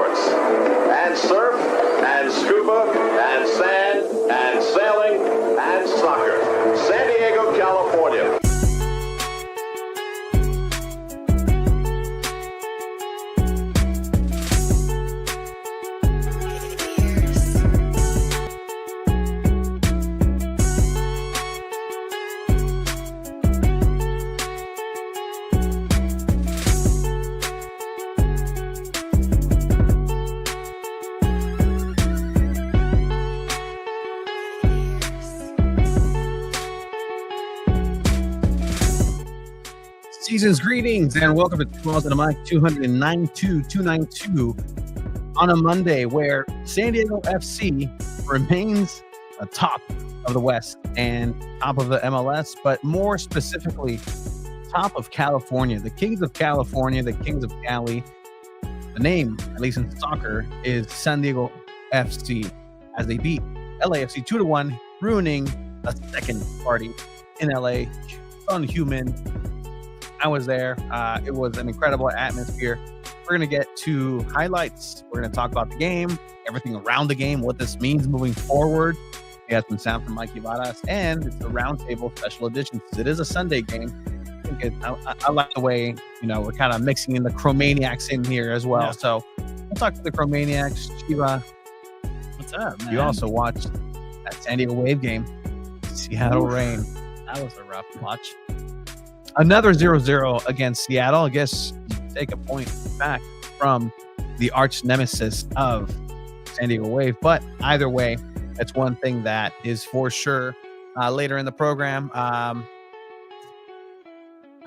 sports. And surf, and scuba, and sand, and sailing, and soccer. San Diego, California. Season's greetings and welcome to Smalls and a Mic 292 on a Monday where San Diego FC remains atop of the West and top of the MLS, but more specifically, top of California. The Kings of California, the Kings of Cali. The name, at least in soccer, is San Diego FC as they beat LAFC 2-1, ruining a second party in LA. Son Heung-min. I was there. It was an incredible atmosphere. We're going to get to highlights. We're going to talk about the game, everything around the game, what this means moving forward. We have some sound from Mikey Varas, and it's a roundtable special edition because it is a Sunday game. I like the way, we're kind of mixing in the CHROMANIACS in here as well. Yeah. So we'll talk to the CHROMANIACS. Chiva, what's up, man? You also watched that San Diego Wave game, Seattle Reign. That was a rough watch. Another 0-0 against Seattle. I guess you take a point back from the arch nemesis of San Diego Wave. But either way, that's one thing that is for sure. Later in the program, I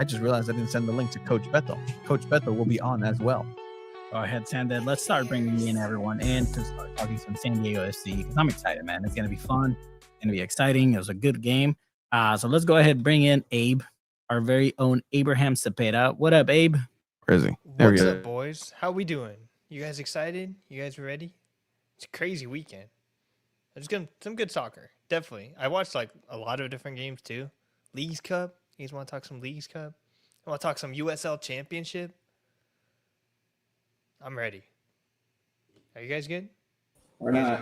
just realized I didn't send the link to Coach Beto. Coach Beto will be on as well. Go ahead, Sanded. Let's start bringing in everyone in to start talking some San Diego FC because I'm excited, man. It's going to be fun. It's going to be exciting. It was a good game. So let's go ahead and bring in Abe, our very own Abraham Cepeda. What up, Abe? Where is he? What's up, boys? How we doing? You guys excited? You guys ready? It's a crazy weekend. There's some good soccer, definitely. I watched a lot of different games too. Leagues Cup. You guys want to talk some Leagues Cup? I want to talk some USL Championship. I'm ready. Are you guys good? We're not.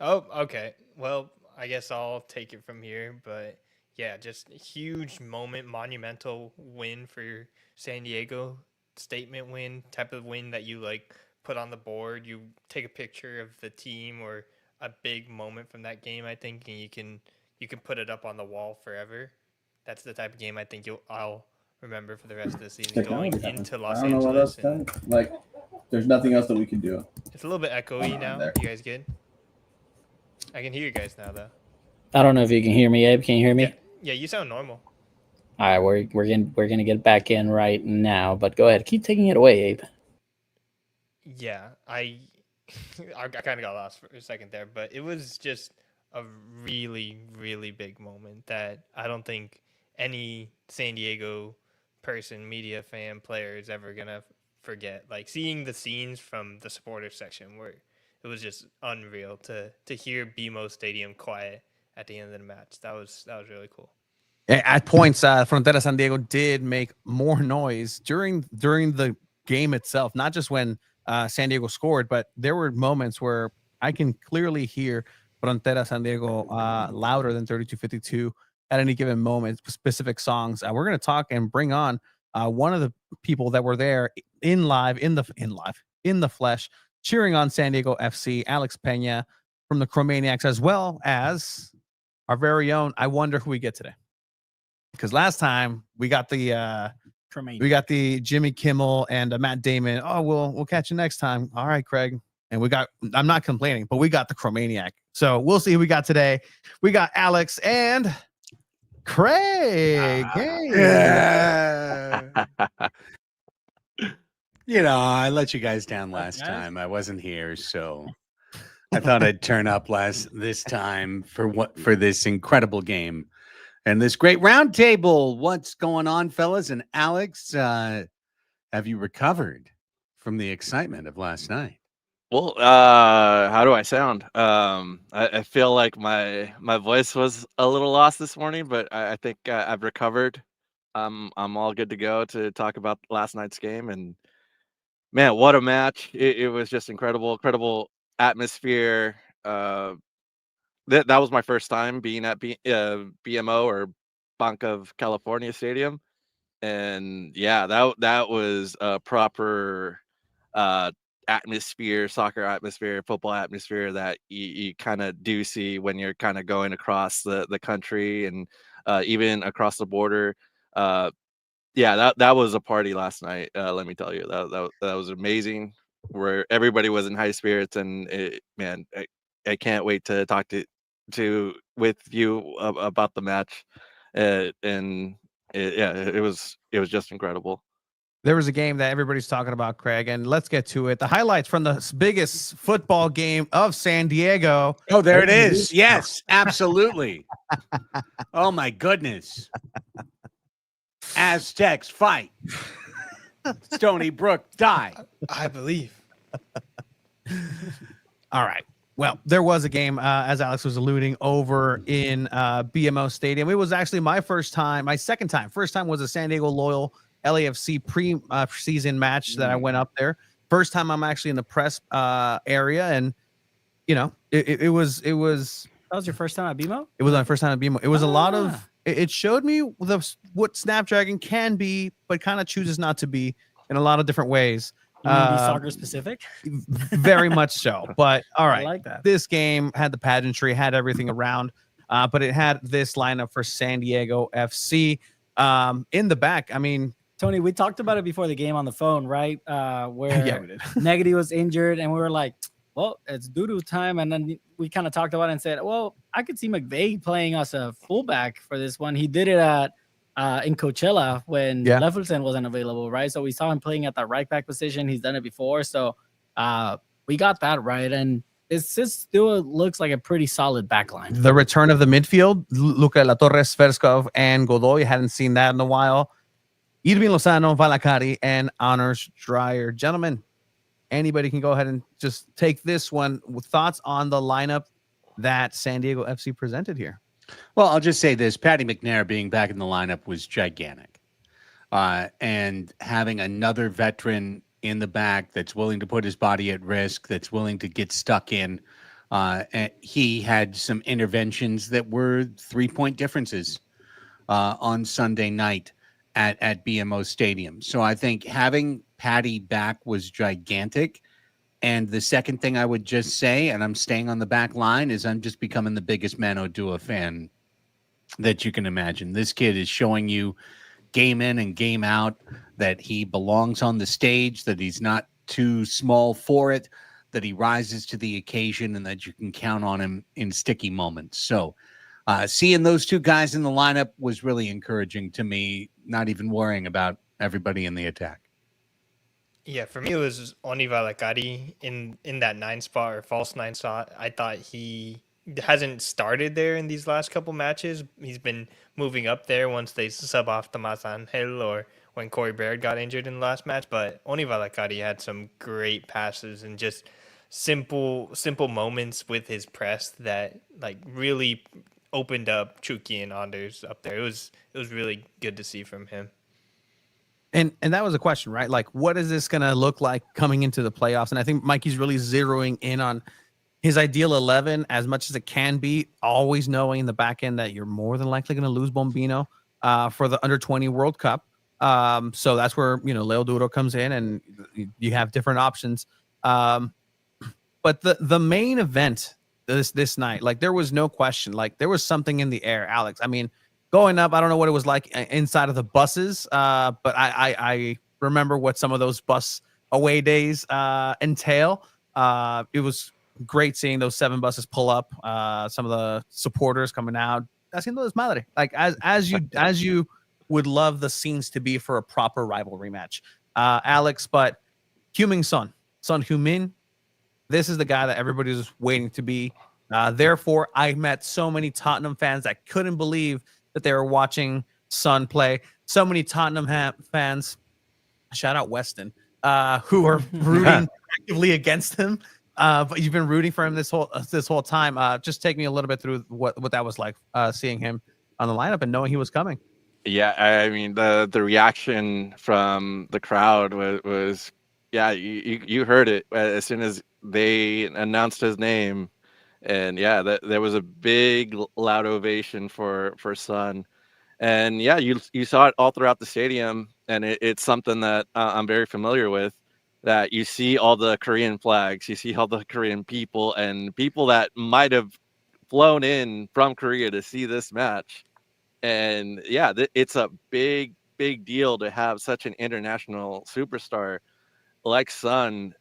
Oh, okay. Well, I guess I'll take it from here, but. Yeah, just a huge moment, monumental win for San Diego, statement win, type of win that you put on the board. You take a picture of the team or a big moment from that game, I think, and you can put it up on the wall forever. That's the type of game I think I'll remember for the rest of the season going into Los Angeles. I don't know what else done. There's nothing else that we can do. It's a little bit echoey now. There. You guys good? I can hear you guys now, though. I don't know if you can hear me, Abe. Can you hear me? Yeah, you sound normal. All right, we're gonna get back in right now, but go ahead, keep taking it away, Abe. Yeah, I kind of got lost for a second there, but it was just a really, really big moment that I don't think any San Diego person, media fan, player is ever gonna forget. Seeing the scenes from the supporters section where it was just unreal to hear BMO Stadium quiet at the end of the match. That was really cool. At points, Frontera San Diego did make more noise during the game itself, not just when San Diego scored, but there were moments where I can clearly hear Frontera San Diego louder than 3252 at any given moment, specific songs. We're going to talk and bring on one of the people that were there in the flesh, cheering on San Diego FC, Alex Pena from the CHROMANIACS, as well as our very own. I wonder who we get today, because last time we got the Jimmy Kimmel and Matt Damon. Oh, we'll catch you next time. All right, Craig. And I'm not complaining, but we got the CHROMANIAC. So we'll see who we got today. We got Alex and Craig. Hey. Yeah. I let you guys down last time. I wasn't here, so I thought I'd turn up this time for this incredible game and this great round table. What's going on, fellas? And Alex, have you recovered from the excitement of last night? Well, how do I sound? I feel like my voice was a little lost this morning, but I think I've recovered. I'm all good to go to talk about last night's game. And man, what a match! It was just incredible atmosphere. That was my first time being at BMO or Bank of California Stadium, and yeah, that was a proper uh, atmosphere, soccer atmosphere, football atmosphere that you kind of do see when you're kind of going across the country and even across the border. Uh, yeah, that was a party last night. Let me tell you, that was amazing. Where everybody was in high spirits, and man, I can't wait to talk to with you about the match. And yeah, it was just incredible. There was a game that everybody's talking about, Craig, and let's get to it. The highlights from the biggest football game of San Diego. Oh, there it is. Yes, absolutely. Oh my goodness. Aztecs fight. Stony Brook die. I believe. All right. Well, there was a game, as Alex was alluding, over in BMO Stadium. It was actually my second time. First time was a San Diego Loyal LAFC pre-season match that I went up there. First time I'm actually in the press area, and you know, it was. That was your first time at BMO? It was my first time at BMO. It was a lot of. It showed me what Snapdragon can be, but kind of chooses not to be in a lot of different ways. You mean be soccer specific? Very much so. But all right, I like that. This game had the pageantry, had everything around, but it had this lineup for San Diego FC in the back. I mean, Tony, we talked about it before the game on the phone, right? Where yeah, we did. Negative was injured, and we were like, well, it's doo-doo time. And then we kind of talked about it and said, well, I could see McVay playing us a fullback for this one. He did it in Coachella when Lefelson wasn't available, right? So we saw him playing at that right back position. He's done it before. So we got that right. And it's just still looks like a pretty solid back line. The return of the midfield, Luca La Torres, Verskov, and Godoy. Hadn't seen that in a while. Irving Lozano, Valacari, and Honors Dreyer. Gentlemen, anybody can go ahead and just take this one with thoughts on the lineup that San Diego FC presented here. Well, I'll just say this. Patty McNair being back in the lineup was gigantic. And having another veteran in the back that's willing to put his body at risk, that's willing to get stuck in. And he had some interventions that were 3-point differences on Sunday night at BMO Stadium. So I think having Patty back was gigantic. And the second thing I would just say, and I'm staying on the back line, is I'm just becoming the biggest Mano Dua fan that you can imagine. This kid is showing you game in and game out that he belongs on the stage, that he's not too small for it, that he rises to the occasion, and that you can count on him in sticky moments. So seeing those two guys in the lineup was really encouraging to me, not even worrying about everybody in the attack. Yeah, for me it was Oni Valacari in that 9 spot or false 9 spot. I thought he hasn't started there in these last couple matches. He's been moving up there once they sub off Tomas Angel or when Corey Baird got injured in the last match. But Oni Valacari had some great passes and just simple moments with his press that like really opened up Chucky and Anders up there. It was really good to see from him. And that was a question, right? Like, what is this going to look like coming into the playoffs? And I think Mikey's really zeroing in on his ideal 11 as much as it can be, always knowing in the back end that you're more than likely going to lose Bombino for the Under-20 World Cup. So that's where, Leo Duro comes in and you have different options. But the main event this night, like, there was no question. Like, there was something in the air, Alex. I mean, going up, I don't know what it was like inside of the buses, but I remember what some of those bus away days entail. It was great seeing those 7 buses pull up, some of the supporters coming out, haciendo desmadre, like as you would love the scenes to be for a proper rivalry match, Alex. But Son Heung-min, this is the guy that everybody was waiting to be. Therefore, I met so many Tottenham fans that couldn't believe that they were watching Son play. So many Tottenham fans, shout out Weston, who are rooting actively against him. But you've been rooting for him this whole time. Just take me a little bit through what that was like, seeing him on the lineup and knowing he was coming. Yeah, I mean the reaction from the crowd was Yeah, you heard it as soon as they announced his name, and yeah, there was a big loud ovation for Son. And yeah, you saw it all throughout the stadium, and it's something that I'm very familiar with. That you see all the Korean flags, you see all the Korean people, and people that might have flown in from Korea to see this match. And yeah, it's a big deal to have such an international superstar like Son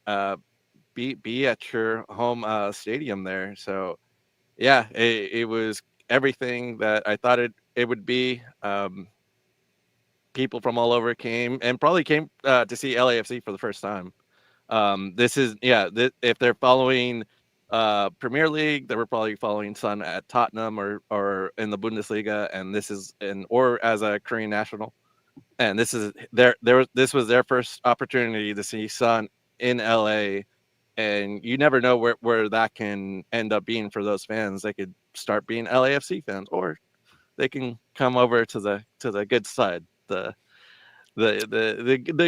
be at your home stadium there. So yeah, it was everything that I thought it would be. People from all over came and probably came to see LAFC for the first time. This is if they're following Premier League, they were probably following Son at Tottenham or in the Bundesliga, and this is or as a Korean national. And this is this was their first opportunity to see Son in LA, and you never know where that can end up being for those fans. They could start being LAFC fans, or they can come over to the good side, the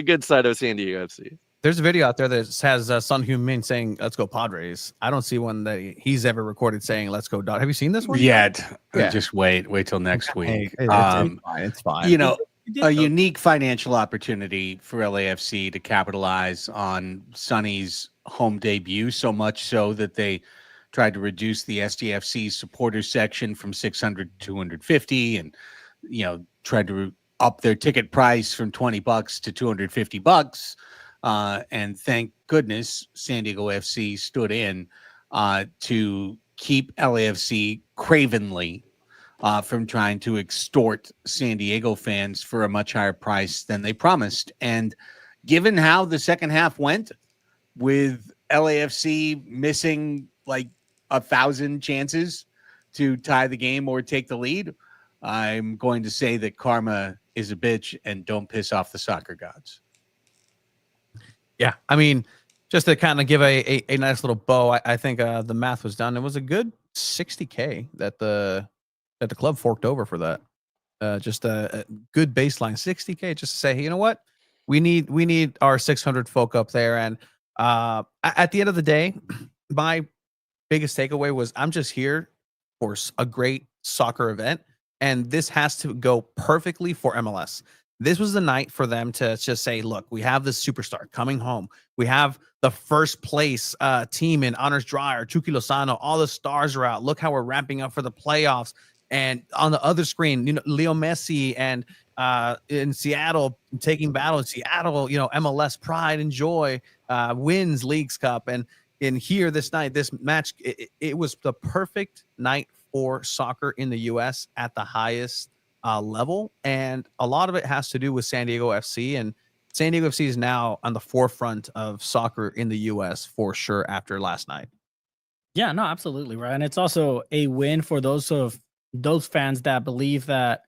good side of San Diego FC. There's a video out there that has Son Heung-min saying "Let's go Padres." I don't see one that he's ever recorded saying "Let's go Dodgers." Have you seen this one yet? Yeah. Just wait till next week. It's fine. It's fine. You know, a unique financial opportunity for LAFC to capitalize on Sonny's home debut, so much so that they tried to reduce the SDFC supporters section from 600 to 250, and tried to up their ticket price from $20 to $250. And thank goodness San Diego FC stood in to keep LAFC cravenly from trying to extort San Diego fans for a much higher price than they promised. And given how the second half went, with LAFC missing like 1,000 chances to tie the game or take the lead, I'm going to say that karma is a bitch and don't piss off the soccer gods. Yeah, I mean, just to kind of give a nice little bow, I think the math was done. It was a good $60K that the club forked over for that. Just a good baseline $60K, just to say, hey, you know what, we need our 600 folk up there. And at the end of the day, my biggest takeaway was I'm just here for a great soccer event, and this has to go perfectly for MLS. This was the night for them to just say, look, we have this superstar coming home. We have the first place team in Honors Dryer, Chucky Lozano. All the stars are out. Look how we're ramping up for the playoffs. And on the other screen, Leo Messi and in Seattle taking battle in Seattle, MLS pride and joy, wins Leagues Cup. And in here this night, this match, it was the perfect night for soccer in the U.S. at the highest level. And a lot of it has to do with San Diego FC, and San Diego FC is now on the forefront of soccer in the U.S. for sure after last night. Yeah, no, absolutely right. And it's also a win for those fans that believe that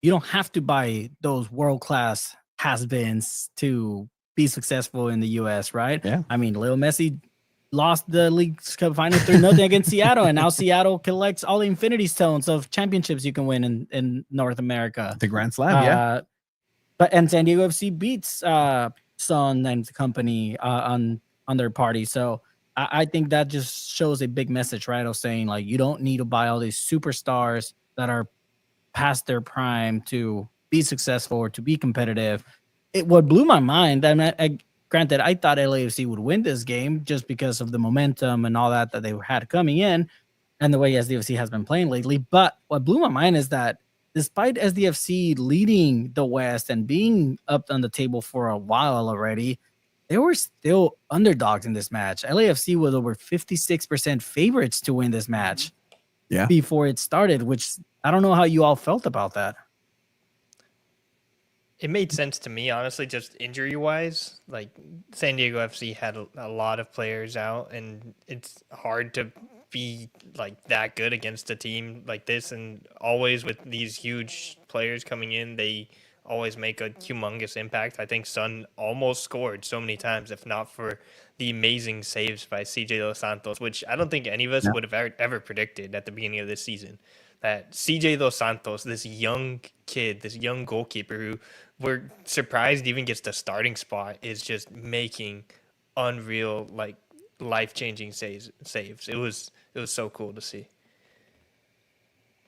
you don't have to buy those world-class has-beens to be successful in the U.S., right? Yeah. I mean, Leo Messi lost the League Cup final 3-0 against Seattle, and now Seattle collects all the Infinity Stones of championships you can win in North America. The Grand Slam, yeah. And San Diego FC beats Son and company on their party. So I think that just shows a big message, right? Of saying, like, you don't need to buy all these superstars that are past their prime to be successful or to be competitive. What blew my mind, granted, I thought LAFC would win this game just because of the momentum and all that they had coming in and the way SDFC has been playing lately. But what blew my mind is that despite SDFC leading the West and being up on the table for a while already, they were still underdogs in this match. LAFC was over 56% favorites to win this match before it started, which I don't know how you all felt about that. It made sense to me, honestly, just injury-wise. Like, San Diego FC had a lot of players out, and it's hard to be, like, that good against a team like this. And always with these huge players coming in, they always make a humongous impact. I think Son almost scored so many times, if not for the amazing saves by CJ Dos Santos, which I don't think any of us would have ever predicted at the beginning of this season. That CJ Dos Santos, this young kid, this young goalkeeper who we're surprised even gets the starting spot, is just making unreal, like life-changing saves. It was so cool to see.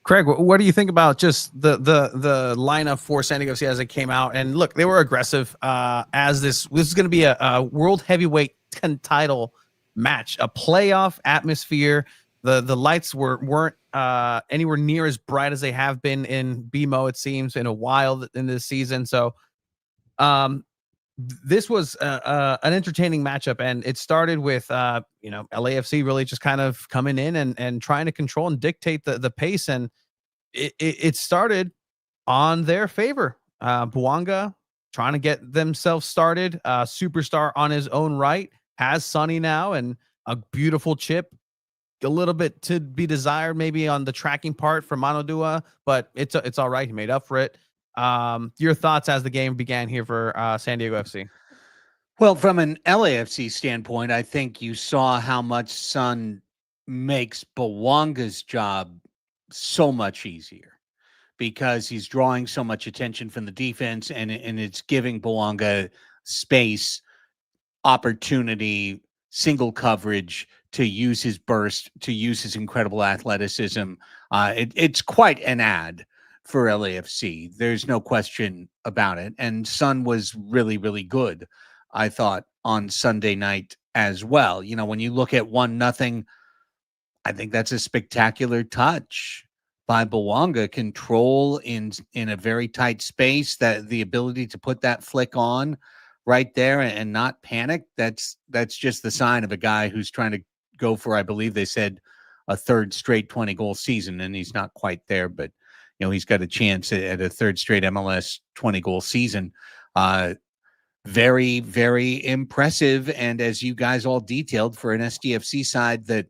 Craig, what do you think about just the lineup for San Diego FC as it came out? And look, they were aggressive. As this is going to be a world heavyweight title match, a playoff atmosphere. The lights weren't anywhere near as bright as they have been in BMO, it seems, in a while in this season. So, this was an entertaining matchup, and it started with LAFC really just kind of coming in and trying to control and dictate the pace, and it started on their favor. Bouanga trying to get themselves started. Superstar on his own right, has Sonny now, and a beautiful chip. A little bit to be desired maybe on the tracking part for Manodua, but it's all right. He made up for it. Your thoughts as the game began here for San Diego FC? Well, from an LAFC standpoint, I think you saw how much Son makes Bouanga's job so much easier because he's drawing so much attention from the defense, and it's giving Bouanga space, opportunity, single coverage to use his burst, to use his incredible athleticism. It's quite an ad for LAFC. There's no question about it. And Son was really, really good, I thought, on Sunday night as well. You know, when you look at 1-0, I think that's a spectacular touch by Bouanga. Control in a very tight space, that the ability to put that flick on right there and not panic. That's just the sign of a guy who's trying to go for, I believe they said, a third straight 20-goal season, and he's not quite there, but he's got a chance at a third straight MLS 20-goal season. Very, very impressive. And as you guys all detailed, for an SDFC side that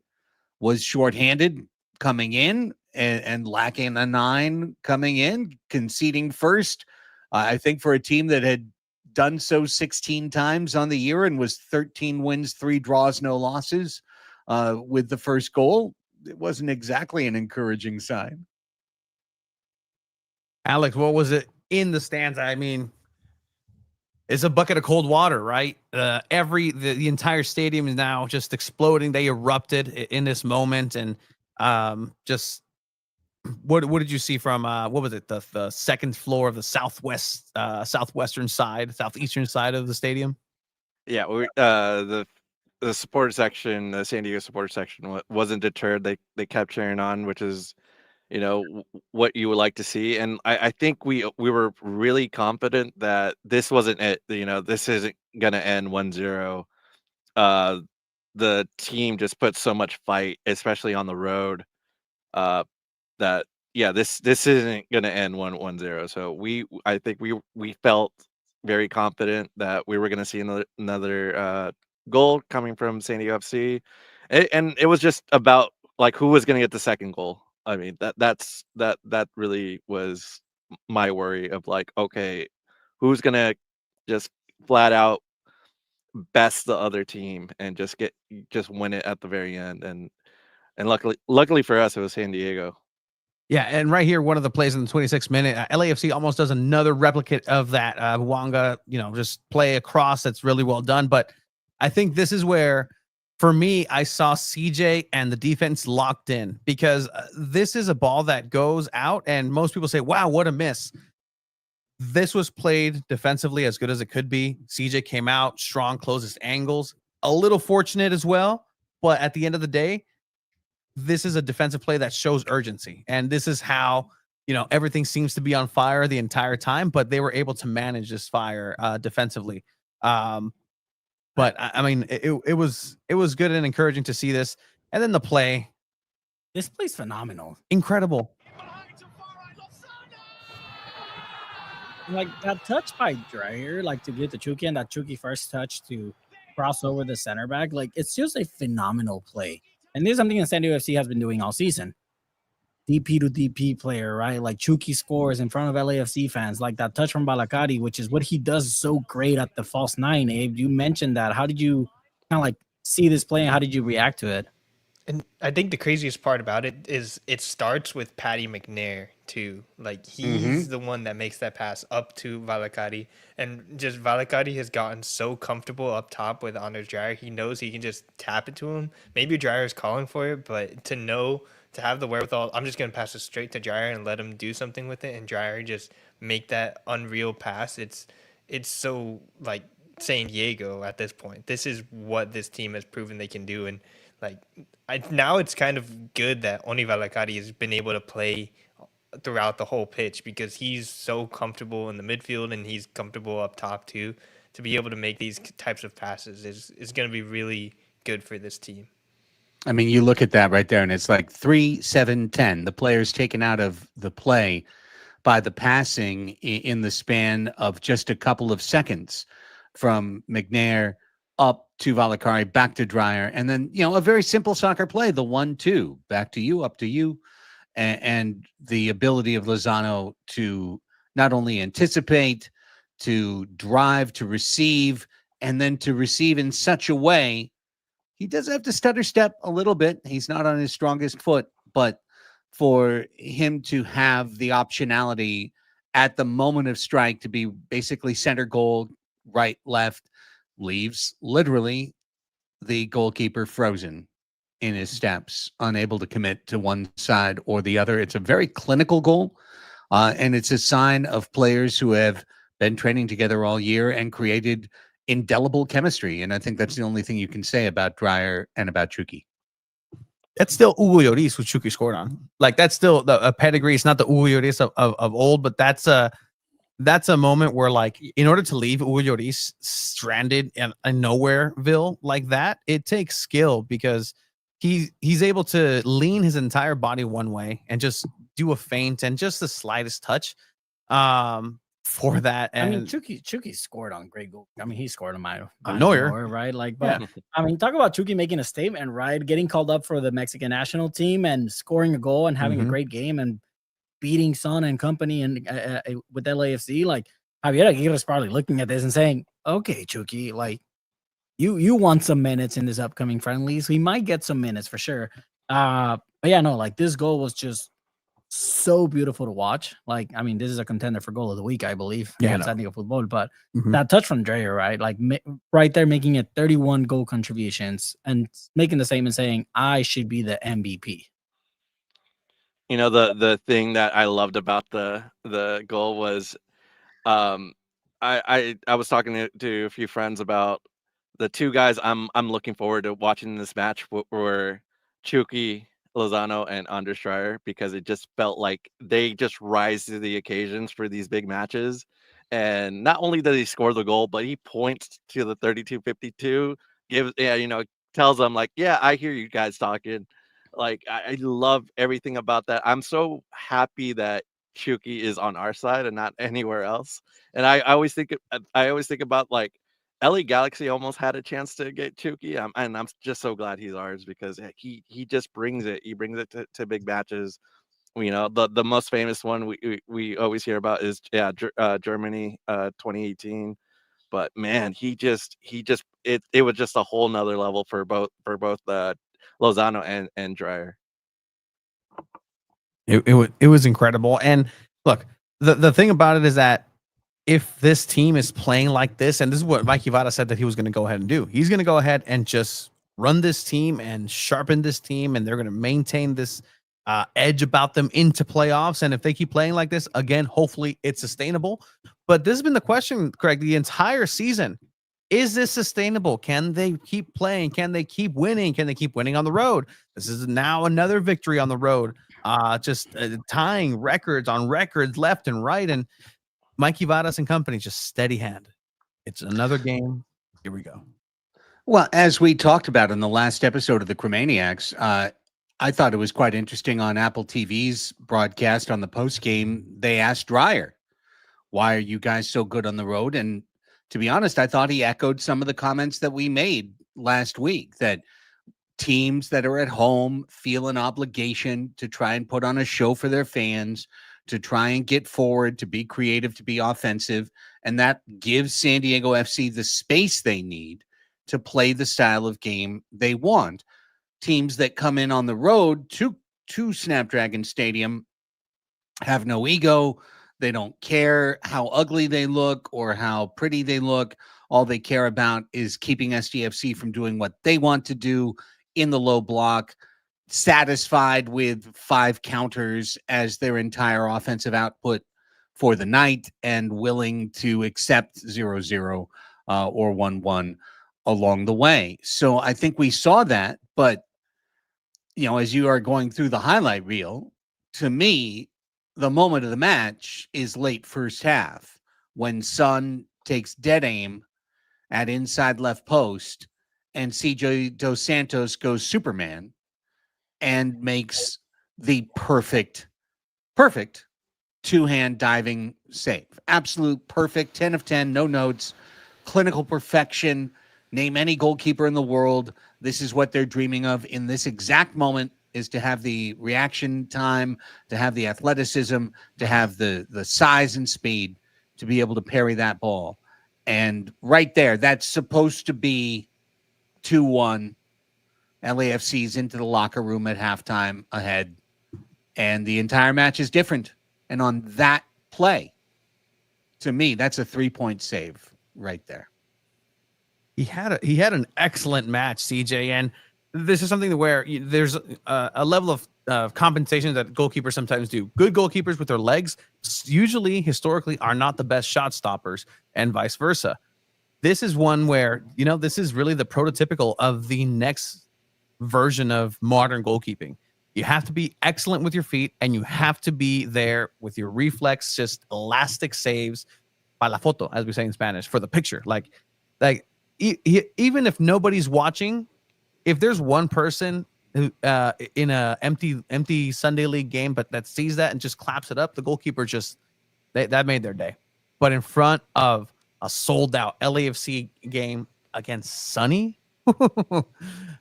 was shorthanded coming in and lacking a 9 coming in, conceding first, I think for a team that had done so 16 times on the year and was 13 wins, 3 draws, no losses with the first goal, it wasn't exactly an encouraging sign. Alex, what was it in the stands? I mean, it's a bucket of cold water, right? The entire stadium is now just exploding. They erupted in this moment, and just what did you see from what was it, the second floor of the southwestern side, southeastern side of the stadium? Yeah, the support section, the San Diego support section, wasn't deterred. They kept cheering on, which is, what you would like to see. And I think we were really confident that this wasn't it. This isn't going to end 1-0. The team just put so much fight, especially on the road, that, yeah, this isn't going to end 1-0. So I think we felt very confident that we were going to see another goal coming from San Diego FC. And it was just about, like, who was going to get the second goal. I mean, that really was my worry of, like, okay, who's gonna just flat out best the other team and just win it at the very end. And luckily for us, it was San Diego. Yeah, and right here, one of the plays in the 26th minute, LAFC almost does another replicate of that. Bouanga, just play across. That's really well done. But I think this is where, for me, I saw CJ and the defense locked in, because this is a ball that goes out, and most people say, wow, what a miss. This was played defensively as good as it could be. CJ came out strong, closes angles, a little fortunate as well. But at the end of the day, this is a defensive play that shows urgency. And this is how, everything seems to be on fire the entire time, but they were able to manage this fire defensively. But I mean, it was good and encouraging to see this. And then the play. This play's phenomenal. Incredible. Like that touch by Dreyer, like to get the Chucky, and that Chucky first touch to cross over the center back. Like, it's just a phenomenal play. And this is something that San Diego FC has been doing all season. DP to DP player, right? Like Chucky scores in front of LAFC fans, like that touch from Balakari, which is what he does so great at the false 9. Abe, you mentioned that. How did you kind of like see this play, and how did you react to it? And I think the craziest part about it is it starts with Patty McNair too. Like he's the one that makes that pass up to Valakari, and just Valakari has gotten so comfortable up top with Anders Dreyer. He knows he can just tap it to him. Maybe Dreyer's calling for it, but to have the wherewithal, I'm just gonna pass it straight to Dreyer and let him do something with it, and Dreyer just make that unreal pass. It's so like San Diego at this point. This is what this team has proven they can do, and like now it's kind of good that Oni Valakari has been able to play throughout the whole pitch because he's so comfortable in the midfield and he's comfortable up top too. To be able to make these types of passes is going to be really good for this team. I mean, you look at that right there, and it's like 3-7-10. The players taken out of the play by the passing in the span of just a couple of seconds from McNair up to Valakari, back to Dreyer, and then, a very simple soccer play, the 1-2, back to you, up to you, and the ability of Lozano to not only anticipate, to drive, to receive, and then to receive in such a way. He does have to stutter step a little bit. He's not on his strongest foot, but for him to have the optionality at the moment of strike to be basically center goal, right, left, leaves literally the goalkeeper frozen in his steps, unable to commit to one side or the other. It's a very clinical goal, and it's a sign of players who have been training together all year and created indelible chemistry. And I think that's the only thing you can say about Dreyer and about Chucky. That's still Hugo Lloris who Chucky scored on. Like, that's still a pedigree. It's not the Hugo Lloris of old, but that's a moment where, like, in order to leave Hugo Lloris stranded in nowhereville like that, it takes skill because he's able to lean his entire body one way and just do a feint and just the slightest touch for that. And I mean, Chucky scored on great goal. I mean, he scored on my Neuer, right? Like, but I mean, talk about Chucky making a statement, right? Getting called up for the Mexican national team and scoring a goal and having a great game and beating Son and company and with LAFC. Like, Javier Aguirre's probably looking at this and saying, "Okay, Chucky, like you want some minutes in this upcoming friendlies. We might get some minutes for sure." But yeah, no, like this goal was just so beautiful to watch. Like, I mean, this is a contender for goal of the week, I believe. Yeah, SanDiego.Futbol. But that touch from Dreyer, right? Like right there, making it 31 goal contributions and making the statement saying, "I should be the MVP." The thing that I loved about the goal was, I was talking to a few friends about the two guys I'm looking forward to watching this match were Chucky Lozano and Anders Dreyer, because it just felt like they just rise to the occasions for these big matches. And not only does he score the goal, but he points to the 32-52, tells them like, "Yeah, I hear you guys talking." Like, I love everything about that. I'm so happy that Chucky is on our side and not anywhere else. And I always think about, like, LA Galaxy almost had a chance to get Chucky, and I'm just so glad he's ours because he just brings it. He brings it to big matches. The most famous one we always hear about is Germany 2018. But man, it was just a whole nother level for both Lozano and Dreyer. It was incredible. And look, the thing about it is that if this team is playing like this, and this is what Mikey Varas said that he was going to go ahead and do, he's going to go ahead and just run this team and sharpen this team, and they're going to maintain this edge about them into playoffs. And if they keep playing like this, again, hopefully it's sustainable. But this has been the question, Craig, the entire season. Is this sustainable? Can they keep playing? Can they keep winning? Can they keep winning on the road? This is now another victory on the road, tying records on records left and right. And Mikey Varas and company, just steady hand. It's another game. Here we go. Well, as we talked about in the last episode of the CHROMANIACS, I thought it was quite interesting on Apple TV's broadcast on the post game. They asked Dreyer, "Why are you guys so good on the road?" And to be honest, I thought he echoed some of the comments that we made last week, that teams that are at home feel an obligation to try and put on a show for their fans, to try and get forward, to be creative, to be offensive. And that gives San Diego FC the space they need to play the style of game they want. Teams that come in on the road to Snapdragon Stadium have no ego. They don't care how ugly they look or how pretty they look. All they care about is keeping SDFC from doing what they want to do in the low block, satisfied with 5 counters as their entire offensive output for the night, and willing to accept 0-0 or 1-1 along the way. So I think we saw that. But, as you are going through the highlight reel, to me, the moment of the match is late first half when Son takes dead aim at inside left post and CJ Dos Santos goes Superman and makes the perfect two-hand diving save. Absolute perfect, 10 of 10, no notes, clinical perfection. Name any goalkeeper in the world. This is what they're dreaming of in this exact moment, is to have the reaction time, to have the athleticism, to have the size and speed to be able to parry that ball. And right there, that's supposed to be 2-1. LAFC's into the locker room at halftime ahead, and the entire match is different. And on that play, to me, that's a 3-point save right there. He had an excellent match, CJ, and this is something where there's a level of compensation that goalkeepers sometimes do. Good goalkeepers with their legs usually, historically, are not the best shot stoppers, and vice versa. This is one where, this is really the prototypical of the next version of modern goalkeeping. You have to be excellent with your feet, and you have to be there with your reflex, just elastic saves, para la foto, as we say in Spanish, for the picture. Like even if nobody's watching, if there's one person who in a empty Sunday league game, but that sees that and just claps it up, the goalkeeper that made their day. But in front of a sold out LAFC game against Sonny,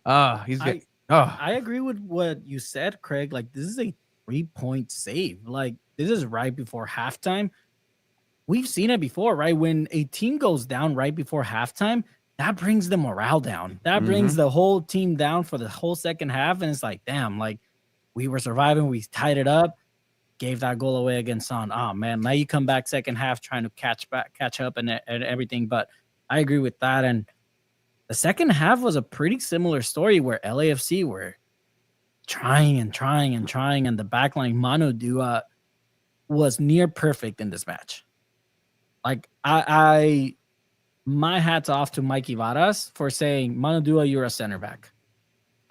I agree with what you said, Craig. Like, this is a 3-point save. Like, this is right before halftime. We've seen it before, right? When a team goes down right before halftime, that brings the morale down. That brings the whole team down for the whole second half. And it's like, damn, like, we were surviving. We tied it up, gave that goal away against Son. Oh, man, now you come back second half trying to catch up and everything. But I agree with that. And the second half was a pretty similar story where LAFC were trying, and the backline Mano Dua was near perfect in this match. Like, my hat's off to Mikey Varas for saying, Mano Dua, you're a center back.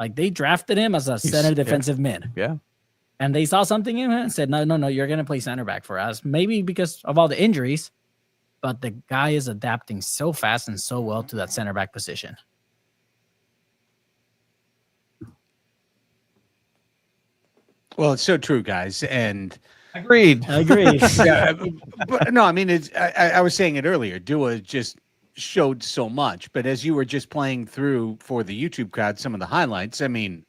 Like, they drafted him as a center defensive mid. Yeah. And they saw something in him and said, no, you're going to play center back for us. Maybe because of all the injuries, but the guy is adapting so fast and so well to that center back position. Well, it's so true, guys. And Agreed. Yeah, but no, I mean, I was saying it earlier. Dua just showed so much, but as you were just playing through for the YouTube crowd some of the highlights, I mean,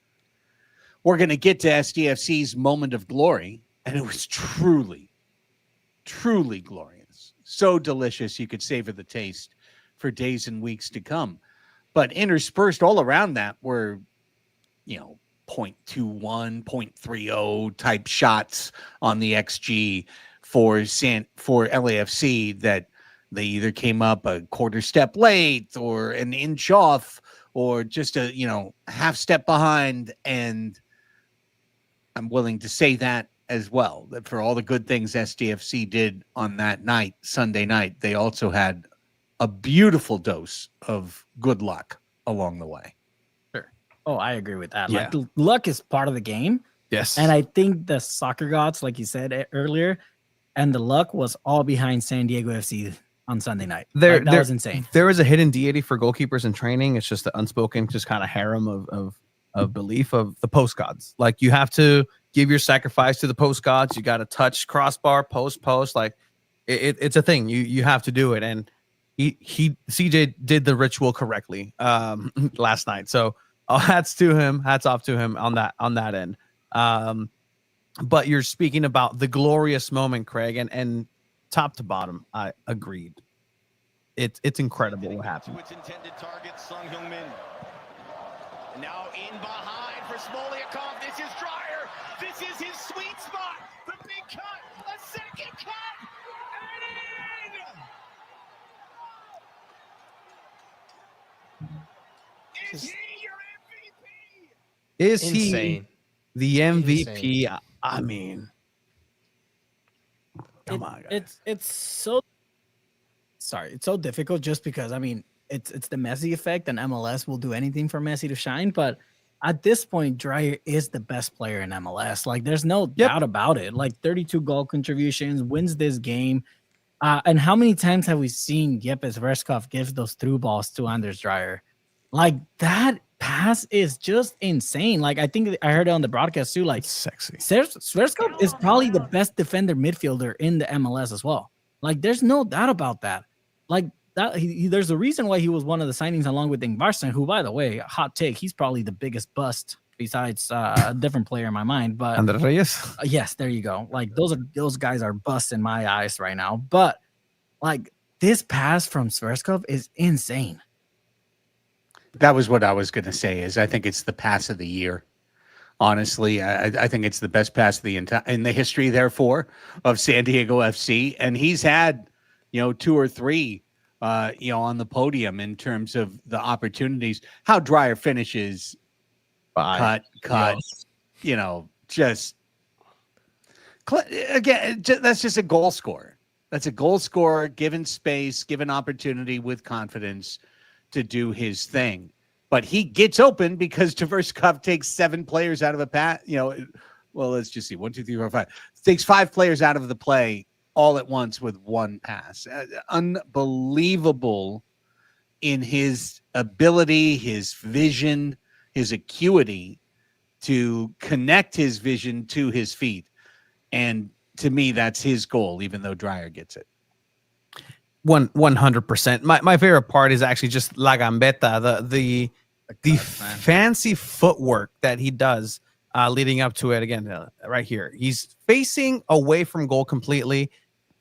we're going to get to SDFC's moment of glory, and it was truly, truly glorious. So delicious, you could savor the taste for days and weeks to come. But interspersed all around that were, 0.21, 0.30 type shots on the XG for LAFC that they either came up a quarter step late or an inch off or just a, half step behind. And I'm willing to say that as well, that for all the good things SDFC did on that night, Sunday night, they also had a beautiful dose of good luck along the way. Sure. Oh, I agree with that. Yeah. Like, luck is part of the game. Yes. And I think the soccer gods, like you said earlier, and the luck was all behind San Diego FC on Sunday night. That was insane. There is a hidden deity for goalkeepers in training. It's just the unspoken, just kind of harem of belief of the post gods. Like, you have to give your sacrifice to the post gods. You got to touch crossbar, post. Like, it's a thing. You have to do it. And CJ did the ritual correctly last night. So hats off to him on that end. But you're speaking about the glorious moment, Craig, and top to bottom, I agreed. It's incredible what happened. To its intended target, Son Heung-min. Now in behind for Smoliakov. This is Dreyer. This is his sweet spot. The big cut. A second cut. And in. Is he your MVP? Is Insane. he the MVP? Insane. I mean, come on, guys. It's so difficult just because I mean it's the Messi effect, and MLS will do anything for Messi to shine. But at this point, Dreyer is the best player in MLS. Like there's no doubt about it. Like 32 goal contributions, wins this game. And how many times have we seen Yepes Verskov give those through balls to Anders Dreyer? Like that pass is just insane. Like I think I heard it on the broadcast too. Like It's sexy. Verskov is probably the best defender midfielder in the MLS as well. Like there's no doubt about that. Like that, there's a reason why he was one of the signings along with Ingvarsson, who, by the way, hot take, he's probably the biggest bust besides a different player in my mind. But Andres Reyes. yes, there you go. Like those guys are bust in my eyes right now. But like this pass from Verskov is insane. That was what I was going to say. Is I think it's the pass of the year. Honestly, I think it's the best pass of in the history, therefore, of San Diego FC, and he's had, 2 or 3, on the podium in terms of the opportunities. How Dreyer finishes, cut, just again. That's just a goal scorer. That's a goal scorer given space, given opportunity, with confidence to do his thing. But he gets open because Tverskov takes 7 players out of a pass. Well, let's just see. 1, 2, 3, 4, 5. Takes 5 players out of the play all at once with one pass. Unbelievable in his ability, his vision, his acuity to connect his vision to his feet. And to me, that's his goal, even though Dreyer gets it. 100%. My favorite part is actually just La Gambetta, the fancy footwork that he does leading up to it. Again, right here, he's facing away from goal completely.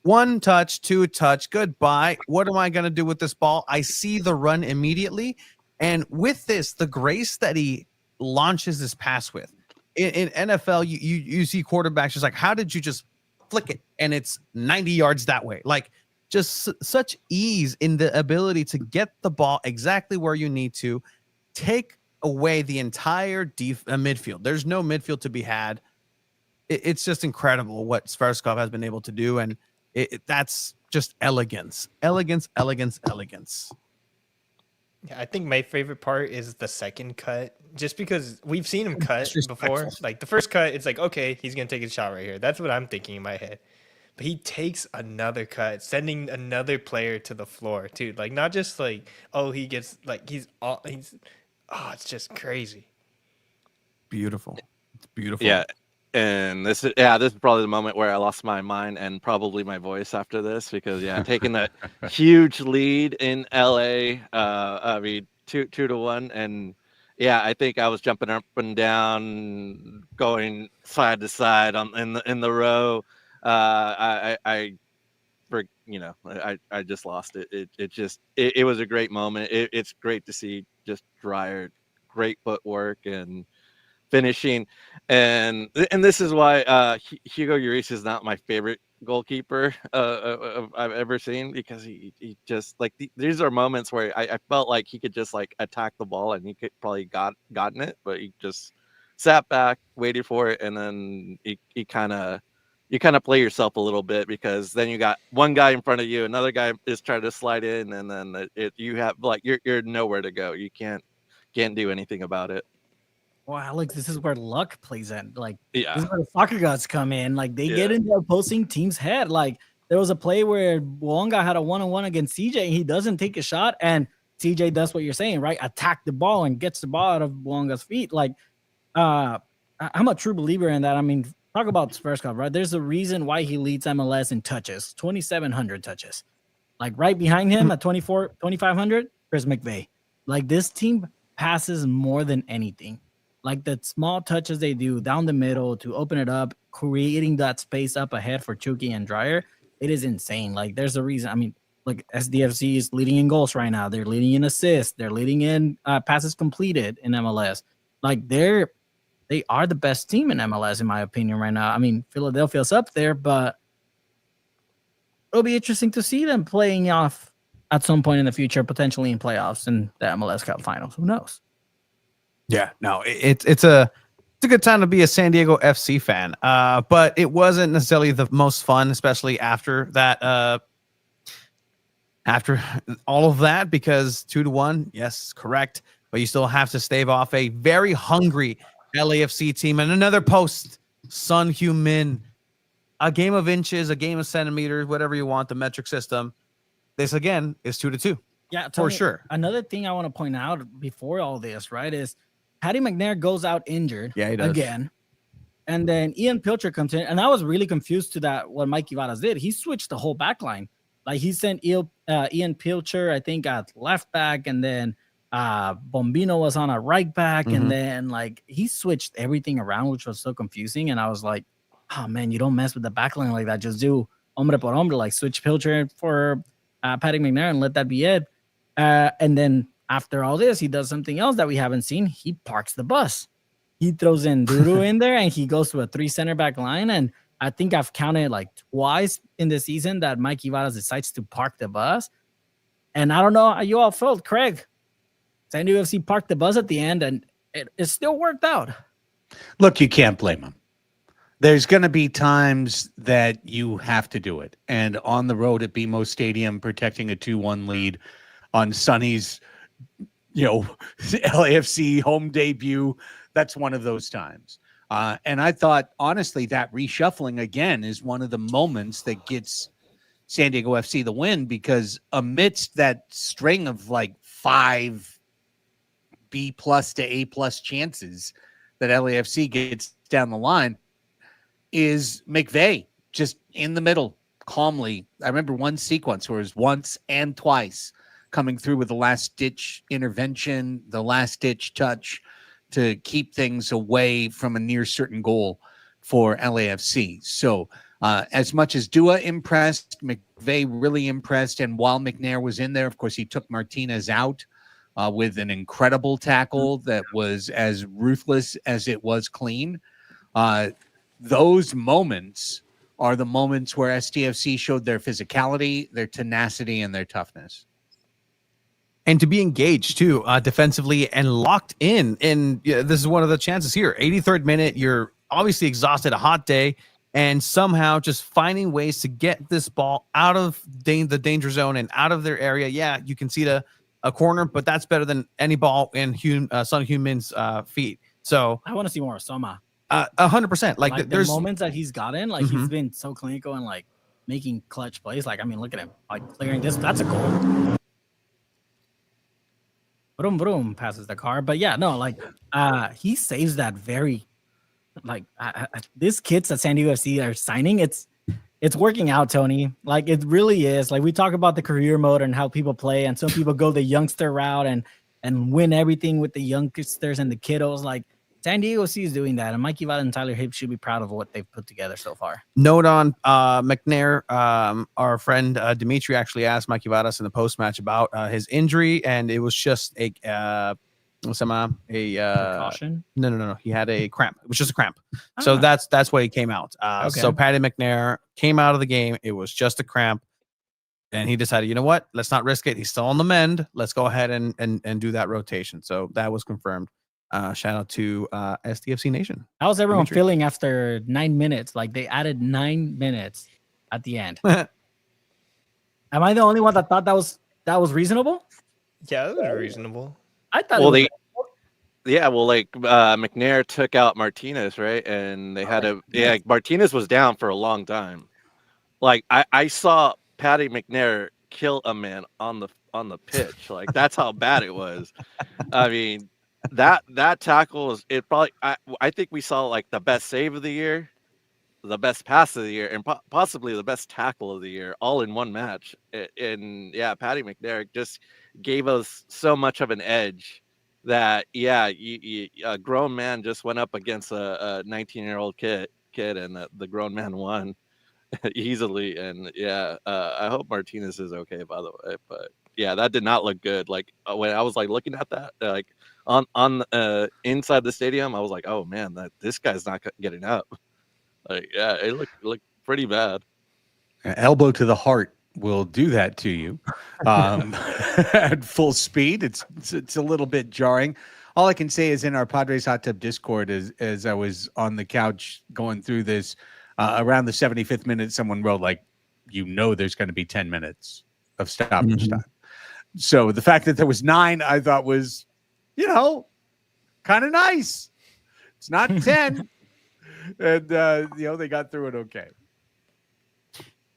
1 touch, 2 touch, goodbye. What am I going to do with this ball? I see the run immediately. And with this, the grace that he launches this pass with. In NFL, you see quarterbacks just like, how did you just flick it? And it's 90 yards that way. Like, just such ease in the ability to get the ball exactly where you need to, take away the entire midfield. There's no midfield to be had. It's just incredible what Svarskov has been able to do, and that's just elegance. Yeah, I think my favorite part is the second cut, just because we've seen him cut before. Like the first cut, it's like, okay, he's going to take a shot right here. That's what I'm thinking in my head. But he takes another cut, sending another player to the floor too. Like not just like, oh, he gets like it's just crazy. Beautiful. It's beautiful. Yeah. And this is probably the moment where I lost my mind and probably my voice after this, because taking that huge lead in LA, 2-1, and I think I was jumping up and down, going side to side in the row. I just lost it. It was a great moment. It's great to see just Dreyer, great footwork and finishing, and this is why Hugo Lloris is not my favorite goalkeeper I've ever seen, because he just like these are moments where I felt like he could just like attack the ball and he could probably gotten it, but he just sat back, waited for it, and then he kind of play yourself a little bit, because then you got one guy in front of you, another guy is trying to slide in, and then you have like you're nowhere to go. You can't do anything about it. Well, Alex, this is where luck plays in. Like, this is where the soccer gods come in. Like, they get into the opposing team's head. Like, there was a play where Wonga had a 1-on-1 against CJ, and he doesn't take a shot, and CJ does what you're saying, right? Attack the ball and gets the ball out of Wonga's feet. Like, I'm a true believer in that. I mean, talk about Sverskov, right? There's a reason why he leads MLS in touches, 2,700 touches. Like, right behind him at 2,500, Chris McVeigh. Like, this team passes more than anything. Like the small touches they do down the middle to open it up, creating that space up ahead for Chucky and Dreyer, it is insane. Like there's a reason. I mean, like SDFC is leading in goals right now. They're leading in assists. They're leading in passes completed in MLS. Like they are the best team in MLS, in my opinion, right now. I mean, Philadelphia's up there, but it'll be interesting to see them playing off at some point in the future, potentially in playoffs and the MLS Cup Finals. Who knows? Yeah, no, it's a good time to be a San Diego FC fan. But it wasn't necessarily the most fun, especially after that. After all of that, because 2-1, yes, correct. But you still have to stave off a very hungry LAFC team. And another post, Son Heung-min. A game of inches, a game of centimeters, whatever you want, the metric system. This, again, is 2-2. Yeah, for sure. Another thing I want to point out before all this, right, is Patty McNair goes out injured again. And then Ian Pilcher comes in. And I was really confused to that, what Mikey Varas did. He switched the whole back line. Like, he sent Ian Pilcher, I think, at left back, and then Bombino was on a right back, and then, like, he switched everything around, which was so confusing. And I was like, oh, man, you don't mess with the back line like that. Just do hombre por hombre, like switch Pilcher for Patty McNair and let that be it. And then after all this, he does something else that we haven't seen. He parks the bus. He throws in Duru in there, and he goes to a 3 center back line. And I think I've counted like twice in the season that Mikey Varas decides to park the bus. And I don't know how you all felt, Craig. San Diego FC parked the bus at the end, and it still worked out. Look, you can't blame him. There's going to be times that you have to do it. And on the road at BMO Stadium, protecting a 2-1 lead on Sonny's, LAFC home debut, that's one of those times. And I thought, honestly, that reshuffling again is one of the moments that gets San Diego FC the win, because amidst that string of like 5 B+ to A+ chances that LAFC gets down the line, is McVeigh just in the middle, calmly. I remember one sequence where it was once and twice coming through with the last-ditch intervention, the last-ditch touch to keep things away from a near certain goal for LAFC. So as much as Dua impressed, McVeigh really impressed. And while McNair was in there, of course, he took Martinez out with an incredible tackle that was as ruthless as it was clean. Those moments are the moments where SDFC showed their physicality, their tenacity, and their toughness. And to be engaged, too, defensively and locked in. And this is one of the chances here. 83rd minute, you're obviously exhausted, a hot day, and somehow just finding ways to get this ball out of the danger zone and out of their area. Yeah, you can see a corner, but that's better than any ball in Son Heung-min's feet. So I want to see more of Soma. 100%. Like there's moments that he's gotten, like he's been so clinical and like making clutch plays. Like, I mean, look at him, like clearing this. That's a goal. Vroom vroom passes the car, but yeah, no, like he saves that very, like these kids that San Diego FC are signing. It's working out, Tony. Like it really is. Like we talk about the career mode and how people play, and some people go the youngster route and win everything with the youngsters and the kiddos. Like San Diego FC is doing that, and Mikey Varas and Tyler Hibbs should be proud of what they've put together so far. Note on McNair, our friend Dimitri actually asked Mikey Varas in the post-match about his injury, and it was just a Precaution? No. He had a cramp. It was just a cramp. So that's why he came out. Okay. So Patty McNair came out of the game. It was just a cramp. And he decided, you know what? Let's not risk it. He's still on the mend. Let's go ahead and do that rotation. So that was confirmed. Shout out to SDFC Nation. How's everyone feeling after 9 minutes? Like they added 9 minutes at the end. Am I the only one that thought that was reasonable? Yeah, that was reasonable. I thought. Well, McNair took out Martinez, right? And they had Martinez was down for a long time. Like I saw Patty McNair kill a man on the pitch. Like that's how bad it was. I mean, that tackle was I think we saw like the best save of the year, the best pass of the year, and possibly the best tackle of the year, all in one match. And yeah, Patty McNair just gave us so much of an edge that a grown man just went up against a 19-year-old kid, and the grown man won. easily. And yeah, I hope Martinez is okay, by the way. But yeah, that did not look good. Like when I was like looking at that, like on inside the stadium, I was like, oh man, this guy's not getting up. Like yeah, it looked pretty bad. Elbow to the heart will do that to you at full speed. It's a little bit jarring. All I can say is in our Padres Hot Tub Discord, as I was on the couch going through this, around the 75th minute, someone wrote like, there's going to be 10 minutes of stoppage time. So the fact that there was 9, I thought was, kind of nice. It's not 10, and they got through it okay.